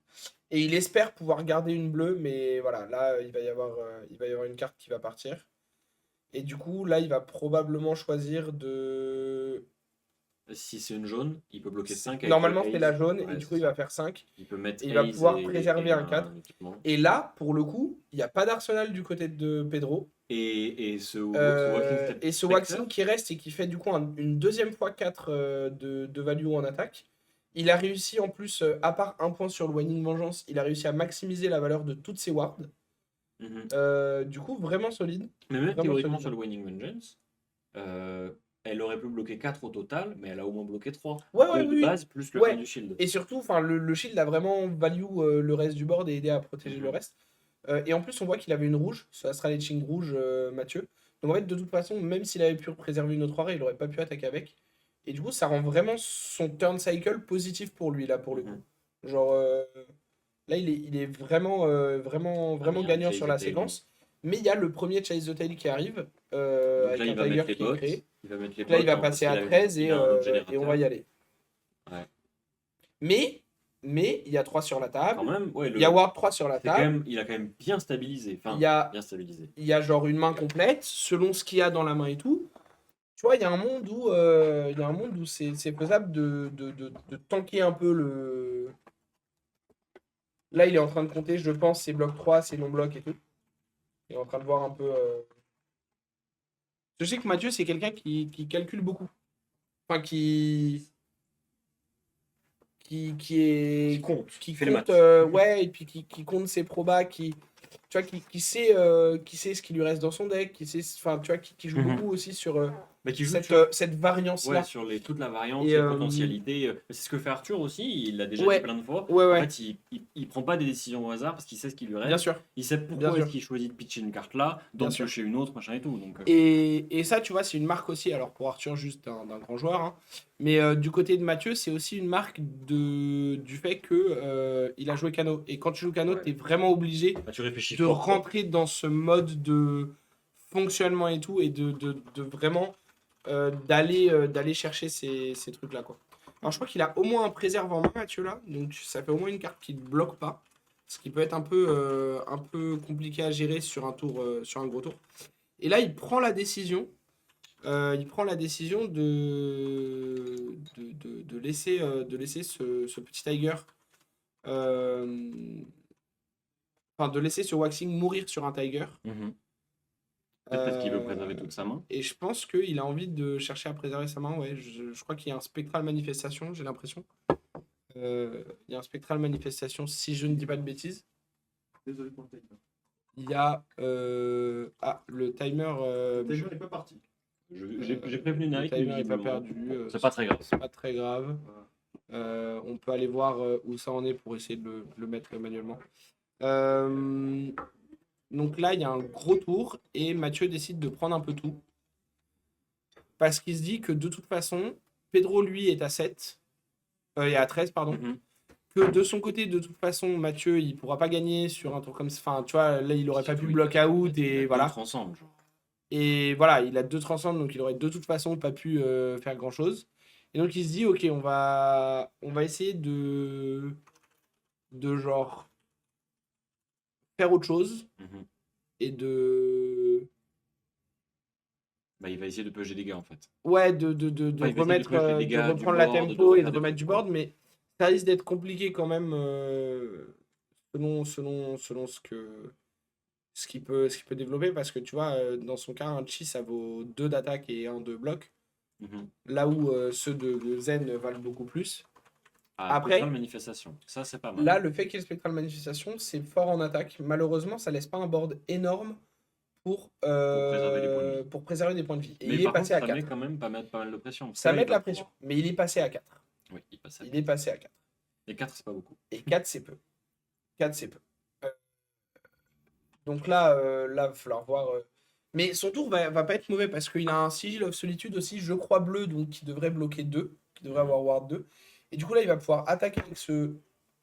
Et il espère pouvoir garder une bleue, mais voilà, là, il va y avoir une carte qui va partir. Et du coup, là, il va probablement choisir de. Si c'est une jaune, il peut bloquer 5 avec Normalement, le c'est Ace. la jaune, Ouais, et du c'est coup, il ça. va faire 5. Il peut mettre Et il va Ace pouvoir et préserver un 4. équipement. Et là, pour le coup, il n'y a pas d'arsenal du côté de Pedro. Et ce Et ce Waxing qui reste et qui fait du coup une deuxième fois 4 de value en attaque. Il a réussi en plus, à part un point sur le Waning Vengeance, il a réussi à maximiser la valeur de toutes ses wards. Du coup, vraiment solide. Mais même Vraiment théoriquement solide. sur le Winning Vengeance, elle aurait pu bloquer 4 au total, mais elle a au moins bloqué 3. Ouais, de oui. base, plus le Ouais. 1 du shield. Et surtout, le shield a vraiment value le reste du board et aidé à protéger le reste. Et en plus, on voit qu'il avait une rouge, ce Astral Etching rouge, Mathieu. Donc en fait, de toute façon, même s'il avait pu préserver une autre arrêt, il n'aurait pas pu attaquer avec. Et du coup, ça rend vraiment son turn cycle positif pour lui, là, pour le coup. Genre, là, il est vraiment il y a gagnant Chase sur the la Tail, séquence. Mais il y a le premier Chase the Tail qui arrive, Donc avec là, il un va Tiger mettre les qui est bots. créé. Il va mettre les Là, il bots, va hein, passer parce à qu'il a- 13 il a un autre et on va y générateur. aller. Ouais. Mais il y a 3 sur la table. Quand même, ouais, Il y a Ward 3 sur la c'est quand table. même, il a quand même bien stabilisé. Enfin, Il y a- bien stabilisé. Il y a genre une main complète, selon ce qu'il y a dans la main et tout. Tu vois, il y a un monde où c'est faisable de tanker un peu le. Là, il est en train de compter, je pense, ses blocs 3, ses non-blocs et tout. Il est en train de voir un peu. Je sais que Mathieu, c'est quelqu'un qui calcule beaucoup. Enfin, qui est Qui compte, qui qui fait les compte, maths. ouais, et puis qui compte ses probas, tu vois, qui sait ce qui lui reste dans son deck, qui sait, enfin, tu vois, qui joue Mhm. beaucoup aussi sur Bah, qui joue cette, sur, cette variance-là. ouais, sur toute la variante, Et les potentialités. C'est ce que fait Arthur aussi, il l'a déjà dit ouais, plein de fois. ouais, En ouais, fait, il prend pas des décisions au hasard parce qu'il sait ce qui lui bien reste. sûr, Il sait bien pourquoi est-ce sûr, qu'il choisit de pitcher une carte là, bien d'en sûr. piocher une autre, machin et tout. Donc, Et ça, tu vois, c'est une marque aussi, alors pour Arthur, juste d'un grand joueur, hein. Mais du côté de Mathieu, c'est aussi une marque du fait que il a joué Cano. Et quand tu joues Cano, Ouais. tu es vraiment obligé bah, tu réfléchis de fort, quoi. rentrer dans ce mode de fonctionnement et tout, et de vraiment d'aller chercher ces trucs-là, quoi. Alors, je crois qu'il a au moins un préserve en main, Mathieu, là. Donc, ça fait au moins une carte qui ne bloque pas. Ce qui peut être un peu compliqué à gérer sur un tour, sur un gros tour. Et là, il prend la décision. Il prend la décision de laisser ce petit Tiger. Enfin, de laisser ce Waxing mourir sur un Tiger. Mhm. Peut-être parce qu'il veut Euh, préserver toute sa main. et je pense qu'il a envie de chercher à préserver sa main. Ouais, je crois qu'il y a un spectral manifestation, j'ai l'impression. Il y a un spectral manifestation, si je ne dis pas de bêtises. Désolé pour le timer. Il y a. Le timer. Le timer n'est pas parti. J'ai prévenu Le Nike, timer mais est pas visiblement, perdu. c'est pas très grave. C'est pas très grave. On peut aller voir où ça en est pour essayer de le mettre manuellement. Donc là, il y a un gros tour et Mathieu décide de prendre un peu tout. Parce qu'il se dit que de toute façon, Pedro, lui, est à 7. Et à 13, pardon. Mhm. Que de son côté, de toute façon, Mathieu, il pourra pas gagner sur un tour comme ça. Enfin, tu vois, là, il aurait pas pu block out et voilà. D'autres ensemble, genre. Et voilà, il a 2 transcends, donc il aurait de toute façon pas pu faire grand chose. Et donc il se dit, ok, on va essayer de genre faire autre chose Mhm. et de. Bah, il va essayer de purger des dégâts en fait. Ouais, de Enfin, il va essayer de remettre, purger les de dégâts du reprendre la board, tempo et de refaire des remettre trucs, du quoi. board, mais ça risque d'être compliqué quand même selon ce qu'il peut développer, parce que tu vois, dans son cas, un chi ça vaut 2 d'attaque et 1 de bloc, Mhm. là où ceux de Zen valent beaucoup plus. Ah, Après, spectral manifestation, ça c'est pas mal. Là, le fait qu'il y ait le spectral manifestation, c'est fort en attaque. Malheureusement, ça laisse pas un board énorme pour préserver les points de vie. pour préserver des points de vie. Et Mais il est par contre, passé à ça 4. met quand même pas mal de pression. parce que Ça là, met il de va la pression, mais il est passé à 4. pouvoir- Oui, il passe à Il est passé à 4. Et 4, c'est pas beaucoup. Et 4, c'est peu. 4, c'est peu. Euh, Donc là, il va falloir voir. Mais son tour va pas être mauvais parce qu'il a un Sigil of Solitude aussi, je crois bleu, donc qui devrait bloquer 2, qui devrait avoir Ward 2. Et du coup, là, il va pouvoir attaquer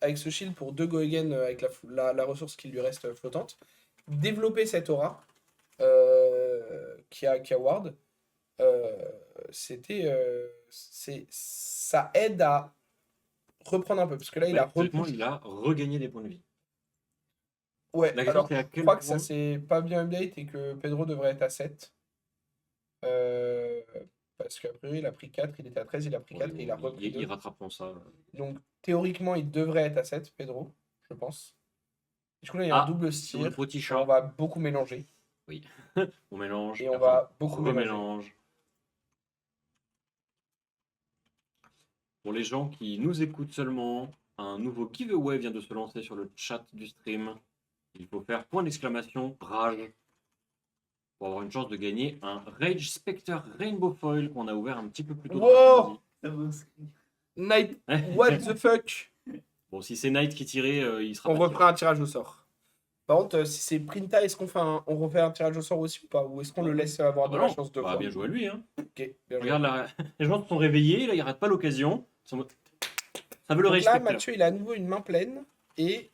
avec ce shield pour 2 go again avec la ressource qui lui reste flottante. Développer cette aura qui a Ward. Ça aide à reprendre un peu parce que là, il Ouais, a théoriquement, repoussé. il a regagné des points de vie. Ouais, La question, alors c'est à je quel crois que point- ça s'est pas bien update et que Pedro devrait être à 7. Parce qu'à priori, il a pris 4, il était à 13, il a pris 4 et il a repris Ils 2. rattraperont ça. Donc théoriquement, il devrait être à 7, Pedro, je pense. Du coup, là, il y a un Ah, double Sur le steer. petit On chat, va beaucoup mélanger. on mélange. Et on après, va beaucoup mélanger. remélange. Pour les gens qui nous écoutent seulement, un nouveau giveaway vient de se lancer sur le chat du stream. Il faut faire point d'exclamation rage pour avoir une chance de gagner un Rage Spectre Rainbow Foil qu'on a ouvert un petit peu plus tôt. Wow dans Night, l'après-midi. what the fuck? Bon, si c'est Knight qui tirait, il sera On pas refera un tirage au sort. Par contre, si c'est Printa, est-ce qu'on on refait un tirage au sort aussi ou pas? Ou est-ce qu'on le laisse avoir Ah de bah la non. chance de Bah, voir? bien joué à lui. Hein. Ok, bien joué. Regarde, les gens se sont réveillés, là, ils ratent pas l'occasion. Ils sont en mode, ça veut le Donc Rage là, Spectre. Mathieu, il a à nouveau une main pleine. Et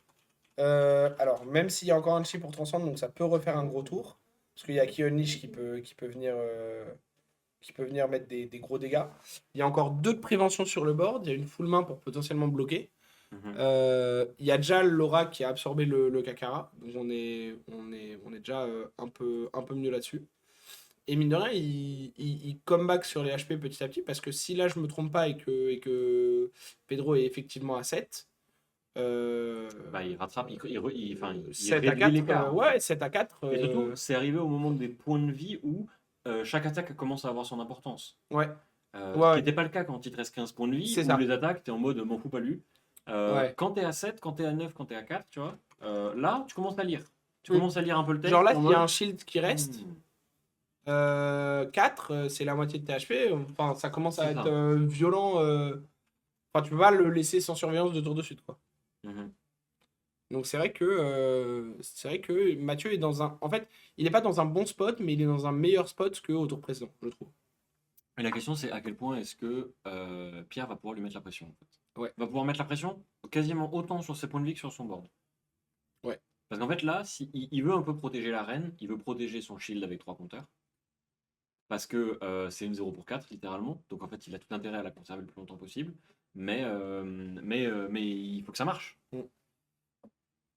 alors, même s'il y a encore un chi pour transcendre, donc ça peut refaire un gros tour. Parce qu'il y a Kion Lich qui peut venir mettre des gros dégâts. Il y a encore 2 de prévention sur le board. Il y a une full main pour potentiellement bloquer. Mhm. Il y a déjà Laura qui a absorbé le Kakara. Donc on est déjà un peu mieux là-dessus. Et mine de rien, il comeback sur les HP petit à petit. Parce que si là, je me trompe pas et que Pedro est effectivement à 7. Bah, il rattrape, il 7 à réduit 4. l'écart. Ouais, 7 à 4. Et surtout, c'est arrivé au moment des points de vie où chaque attaque commence à avoir son importance. Ouais. Ouais, Ce ouais. qui n'était pas le cas quand il te reste 15 points de vie, C'est où ça. les attaques, t'es en mode m'en fous pas lui. Ouais. Quand t'es à 7, quand t'es à 9, quand t'es à 4, tu vois, là, tu commences à lire. Tu Mm. commences à lire un peu le texte. Genre là, t'es en s'il y a mode, un shield qui reste, hmm, 4, c'est la moitié de THP. Enfin, ça commence à C'est être ça. violent. Enfin, tu peux pas le laisser sans surveillance de tour de suite, quoi. Mhm. Donc c'est vrai que Mathieu est dans un. En fait, il n'est pas dans un bon spot, mais il est dans un meilleur spot qu'au tour précédent, je trouve. Et la question, c'est à quel point est-ce que Pierre va pouvoir lui mettre la pression en fait. Ouais. Va pouvoir mettre la pression quasiment autant sur ses points de vie que sur son board. Ouais. Parce qu'en fait, là, si, il veut un peu protéger la reine, il veut protéger son shield avec 3 compteurs. Parce que c'est une 0 pour 4, littéralement. Donc en fait, il a tout intérêt à la conserver le plus longtemps possible. Mais il faut que ça marche. Mm.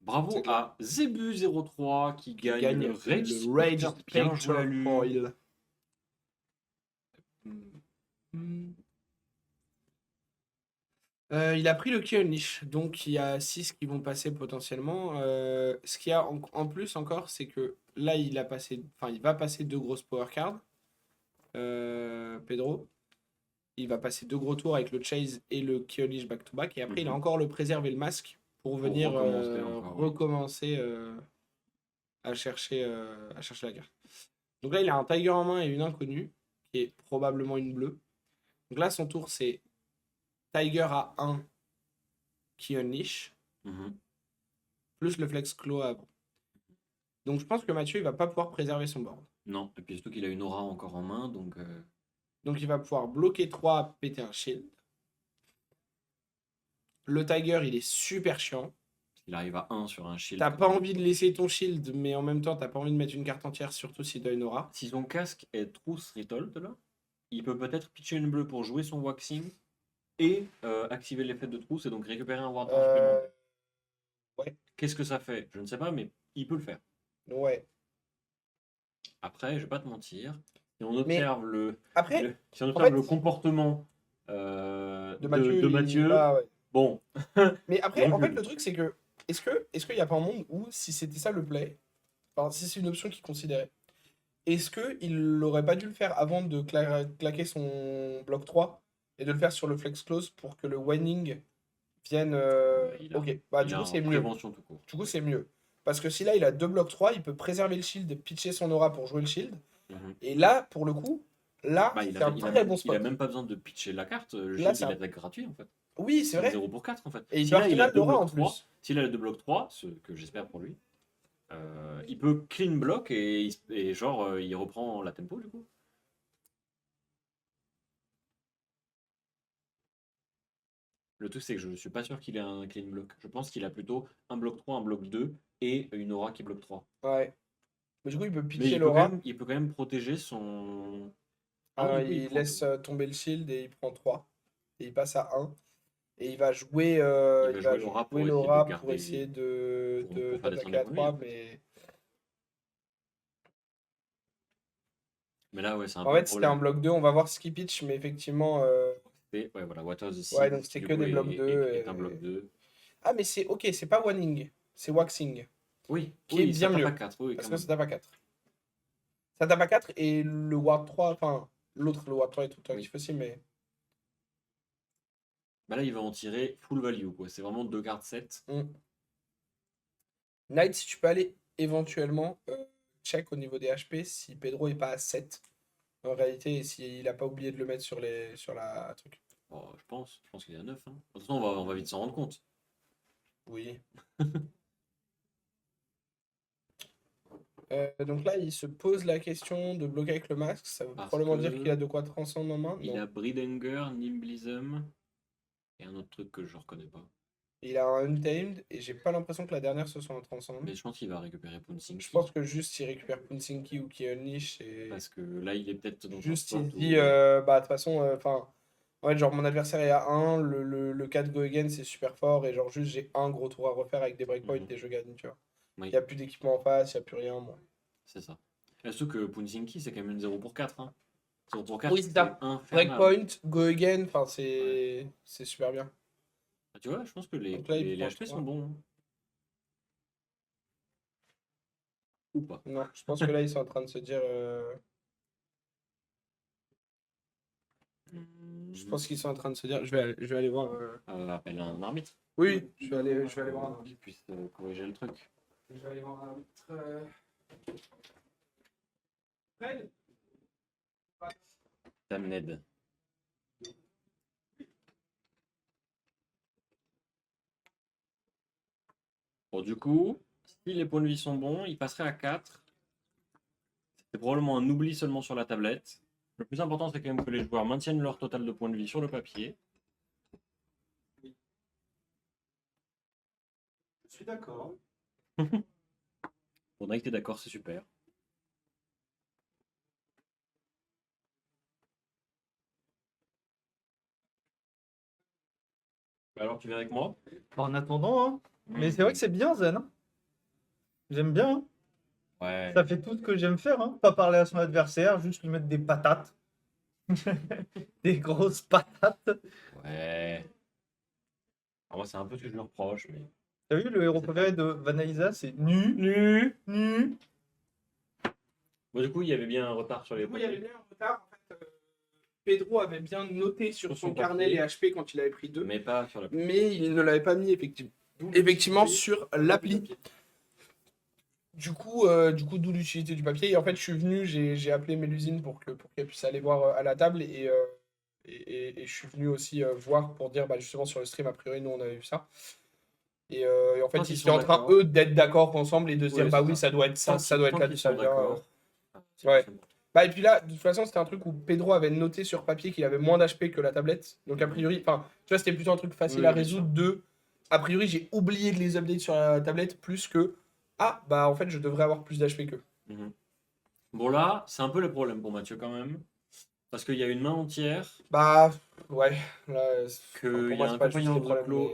Bravo C'est clair. à Zebu03 qui gagne le Rage le Rage Spectre. Bien joué à Spectre lui. Foil. Il a pris le Key Unleash, donc il y a 6 qui vont passer potentiellement. Ce qu'il y a en plus encore, c'est que là, il va passer 2 grosses power cards. Pedro. Il va passer 2 gros tours avec le Chase et le Key Unleash back-to-back. Et après, il a Mhm. encore le préserver le masque pour venir recommencer encore, oui. recommencer à chercher la carte. Donc là, il a un Tiger en main et une inconnue, qui est probablement une bleue. Donc là, son tour, c'est Tiger à 1 qui unleash, Mhm. plus le Flex Claw avant. Donc je pense que Mathieu, il va pas pouvoir préserver son board. Non, et puis surtout qu'il a une aura encore en main, donc Donc il va pouvoir bloquer 3, péter un shield. Le Tiger, il est super chiant. il arrive à 1 sur un shield. T'as pas envie de laisser ton shield, mais en même temps, t'as pas envie de mettre une carte entière, surtout si t'as une aura. Si son casque est Truth Retold, là, il peut peut-être pitcher une bleue pour jouer son waxing et activer l'effet de Truth et donc récupérer un ward Euh, ouais, Qu'est-ce que ça fait? Je ne sais pas, mais il peut le faire. ouais. Après, je vais pas te mentir, si on observe Après, si on en observe fait, le comportement de Mathieu, de il- Mathieu, là, ouais. bon, Mais après, il en fait, recule. le truc, c'est que est-ce qu'il n'y a pas un monde où, si c'était ça le play, enfin, si c'est une option qu'il considérait, est-ce qu'il n'aurait pas dû le faire avant de claquer son bloc 3 et de le faire sur le flex close pour que le winning vienne. Il a, Ok, bah il du a coup, en c'est mieux. prévention tout court. Du coup, c'est mieux. Parce que si là, il a 2 blocs 3, il peut préserver le shield, pitcher son aura pour jouer le shield. Mhm. Et là, pour le coup, là, Bah, c'est un très bon il a spot. même pas besoin de pitcher la carte, le Là, shield c'est il un- attaque gratuit en fait. Oui, c'est C'est vrai. 0 pour 4 en fait. Et il Si peut là il a final 2 l'aura en blocs 3, plus. s'il a le 2 blocs 3, ce que j'espère pour lui, il peut clean block et genre il reprend la tempo du coup. Le truc c'est que je ne suis pas sûr qu'il ait un clean block. Je pense qu'il a plutôt un bloc 3, un bloc 2 et une aura qui bloque 3. Ouais. Mais du coup, il peut Mais pitcher il peut, l'aura. il peut quand même protéger son... Ah, Alors, du coup, il prend- laisse tomber le shield et il prend 3. Et il passe à 1. Et il va jouer il va jouer l'aura pour essayer de l'aura pour garder- essayer pour faire d'attaquer descendre à les points de 3. vie. Mais Mais là, ouais, c'est un en peu le fait, c'était un problème. bloc 2. On va voir ce qu'il pitch. Mais effectivement. Et ouais, voilà, Waters ici, Ouais, donc qui c'était du que coup des blocs 2. est un bloc 2. Ah, mais c'est ok, c'est pas Wanning. C'est Waxing. Oui, Qui est oui, bien ça tape mieux. à 4. Oui, Parce quand que même. ça tape à 4. Ça tape à 4 et le Ward 3. Enfin, l'autre, le Ward 3 est tout actif aussi. Mais Bah là, il va en tirer full value, quoi. C'est vraiment 2 cartes 7. Knight, si tu peux aller éventuellement check au niveau des HP si Pedro est pas à 7 en réalité et s'il a pas oublié de le mettre sur la truc. Oh, je pense qu'il est à 9. Hein. De toute façon, on va vite s'en rendre compte. Oui. Donc là, il se pose la question de bloquer avec le masque. Ça veut Parce probablement que dire qu'il a de quoi transcendre en main. Il Non. a Breedhanger, Nimblism et un autre truc que je reconnais pas. Il a un Untamed et j'ai pas l'impression que la dernière ce soit un transcend. Mais je pense qu'il va récupérer Punsinki. Je pense que juste il récupère Punsinki ou qui unleash et Parce que là, il est peut-être dans un juste il spot se dit bah de toute façon enfin en fait genre mon adversaire est à 1, le 4 go again c'est super fort et genre juste j'ai un gros tour à refaire avec des breakpoints et je gagne, tu vois. Oui, Il y a plus d'équipement en face, il y a plus rien. Bon. c'est ça. Et surtout que Punsinki, c'est quand même une 0 pour 4. Hein. 0 pour 4, Oui, c'est ça. infernal. Breakpoint, go again, enfin c'est super bien. Ah, tu vois, je pense que Donc là, il les prend HP 3. sont bons. Hein. Ou pas. Non, je pense que là ils sont en train de se dire Je pense qu'ils sont en train de se dire. Je vais aller voir. Appelle un arbitre Oui, je vais aller voir un pour qu'il puisse corriger le truc. Je vais aller voir un arbitre. Fred. Damned. Bon, du coup, si les points de vie sont bons, il passerait à 4. C'est probablement un oubli seulement sur la tablette. Le plus important, c'est quand même que les joueurs maintiennent leur total de points de vie sur le papier. Je suis d'accord. Bon, Nike, t'es d'accord, c'est super. Bah alors, tu viens avec moi? En attendant, hein. Mais c'est vrai que c'est bien, Zen. Hein. J'aime bien. Hein. Ouais. Ça fait tout ce que j'aime faire. Hein. Pas parler à son adversaire, juste lui mettre des patates. Des grosses patates. Ouais. Alors moi, c'est un peu ce que je lui reproche, mais... T'as vu, le héros C'est préféré de Vanessa, c'est nu, Nu. nu. Bon, du coup, il y avait bien un retard sur les Du coup, il y avait papiers, bien un retard. En fait, Pedro avait bien noté sur Sur son son carnet papier. les HP quand il avait pris 2. mais pas sur la... Mais il ne l'avait pas mis effectivement sur l'appli. Du coup, d'où l'utilité du papier. Et en fait, je suis venu, j'ai appelé Mélusine pour qu'elle puisse aller voir à la table. Et je suis venu aussi voir pour dire, bah, justement, sur le stream, a priori, nous, on avait vu ça. Et en fait, Quand ils ils sont étaient en train, d'accord. eux, d'être d'accord ensemble et de se dire, Ouais, bah c'est oui, ça. ça doit être ça, ça doit être Tant là, qu'ils ça sont vient. d'accord. Ouais. Bah, et puis là, de toute façon, c'était un truc où Pedro avait noté sur papier qu'il avait moins d'HP que la tablette. Donc, a priori, enfin, tu vois, c'était plutôt un truc facile Oui, à bien sûr. résoudre de. A priori, j'ai oublié de les update sur la tablette plus que. Ah, bah, en fait, je devrais avoir plus d'HP qu'eux. Mhm. Bon, là, c'est un peu le problème pour Mathieu quand même. Parce qu'il y a une main entière. Bah, ouais. Là, Que pour y moi, a c'est un pas juste compagnon les de problèmes. clos.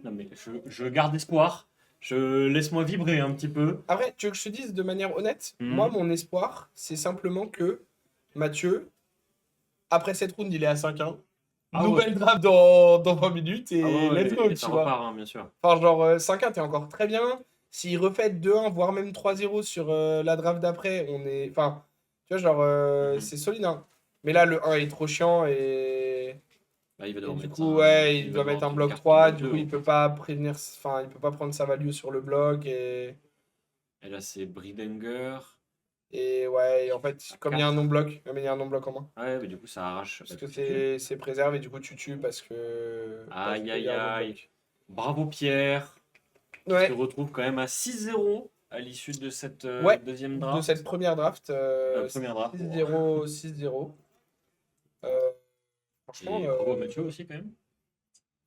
Non, mais je garde espoir. Laisse-moi vibrer un petit peu. Après, tu veux que je te dise de manière honnête, Mhm. moi, mon espoir, c'est simplement que Mathieu, après cette round, il est à 5-1. Ah Nouvelle draft dans 20 minutes et Ah ouais, let's go, et tu ça vois. repart, hein, bien sûr. Enfin, genre 5-1, t'es encore très bien. S'il refait 2-1, voire même 3-0 sur la draft d'après, on est. Enfin, tu vois, genre, Mhm. c'est solide, hein. Mais là, le 1 est trop chiant et. Là, il va Et devoir du mettre coup, ça, ouais, il va doit devoir mettre un une bloc carte 3, bloc du 2, coup, il en peut fait. pas prévenir. Enfin, il peut pas prendre sa value sur le bloc Et là, c'est Bridenger. Et ouais, et en fait, comme il y a un 4. non-bloc, mais il y a un non-bloc en main. Ouais, mais du coup, ça arrache. Parce Bah, que tu tues. c'est préservé, du coup, tu tues parce que. Aïe, qu'il aïe, y a un aïe. non-bloc. Bravo, Pierre. Qui se Ouais, retrouve quand même à 6-0 à l'issue de cette ouais, deuxième de draft. cette première draft. Première draft. 6-0, 6-0. Euh, franchement, Et bravo à Mathieu aussi, quand même.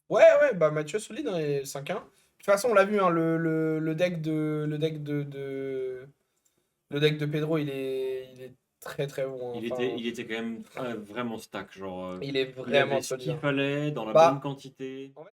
ouais, bah Mathieu solide, hein, et 5-1. De toute façon, on l'a vu, hein, le deck de Pedro, il est très très bon. Hein. Enfin, Il était quand même vraiment stack. Genre, il est il avait vraiment ce solide. qu'il Hein. fallait dans la Bah, bonne quantité. en fait,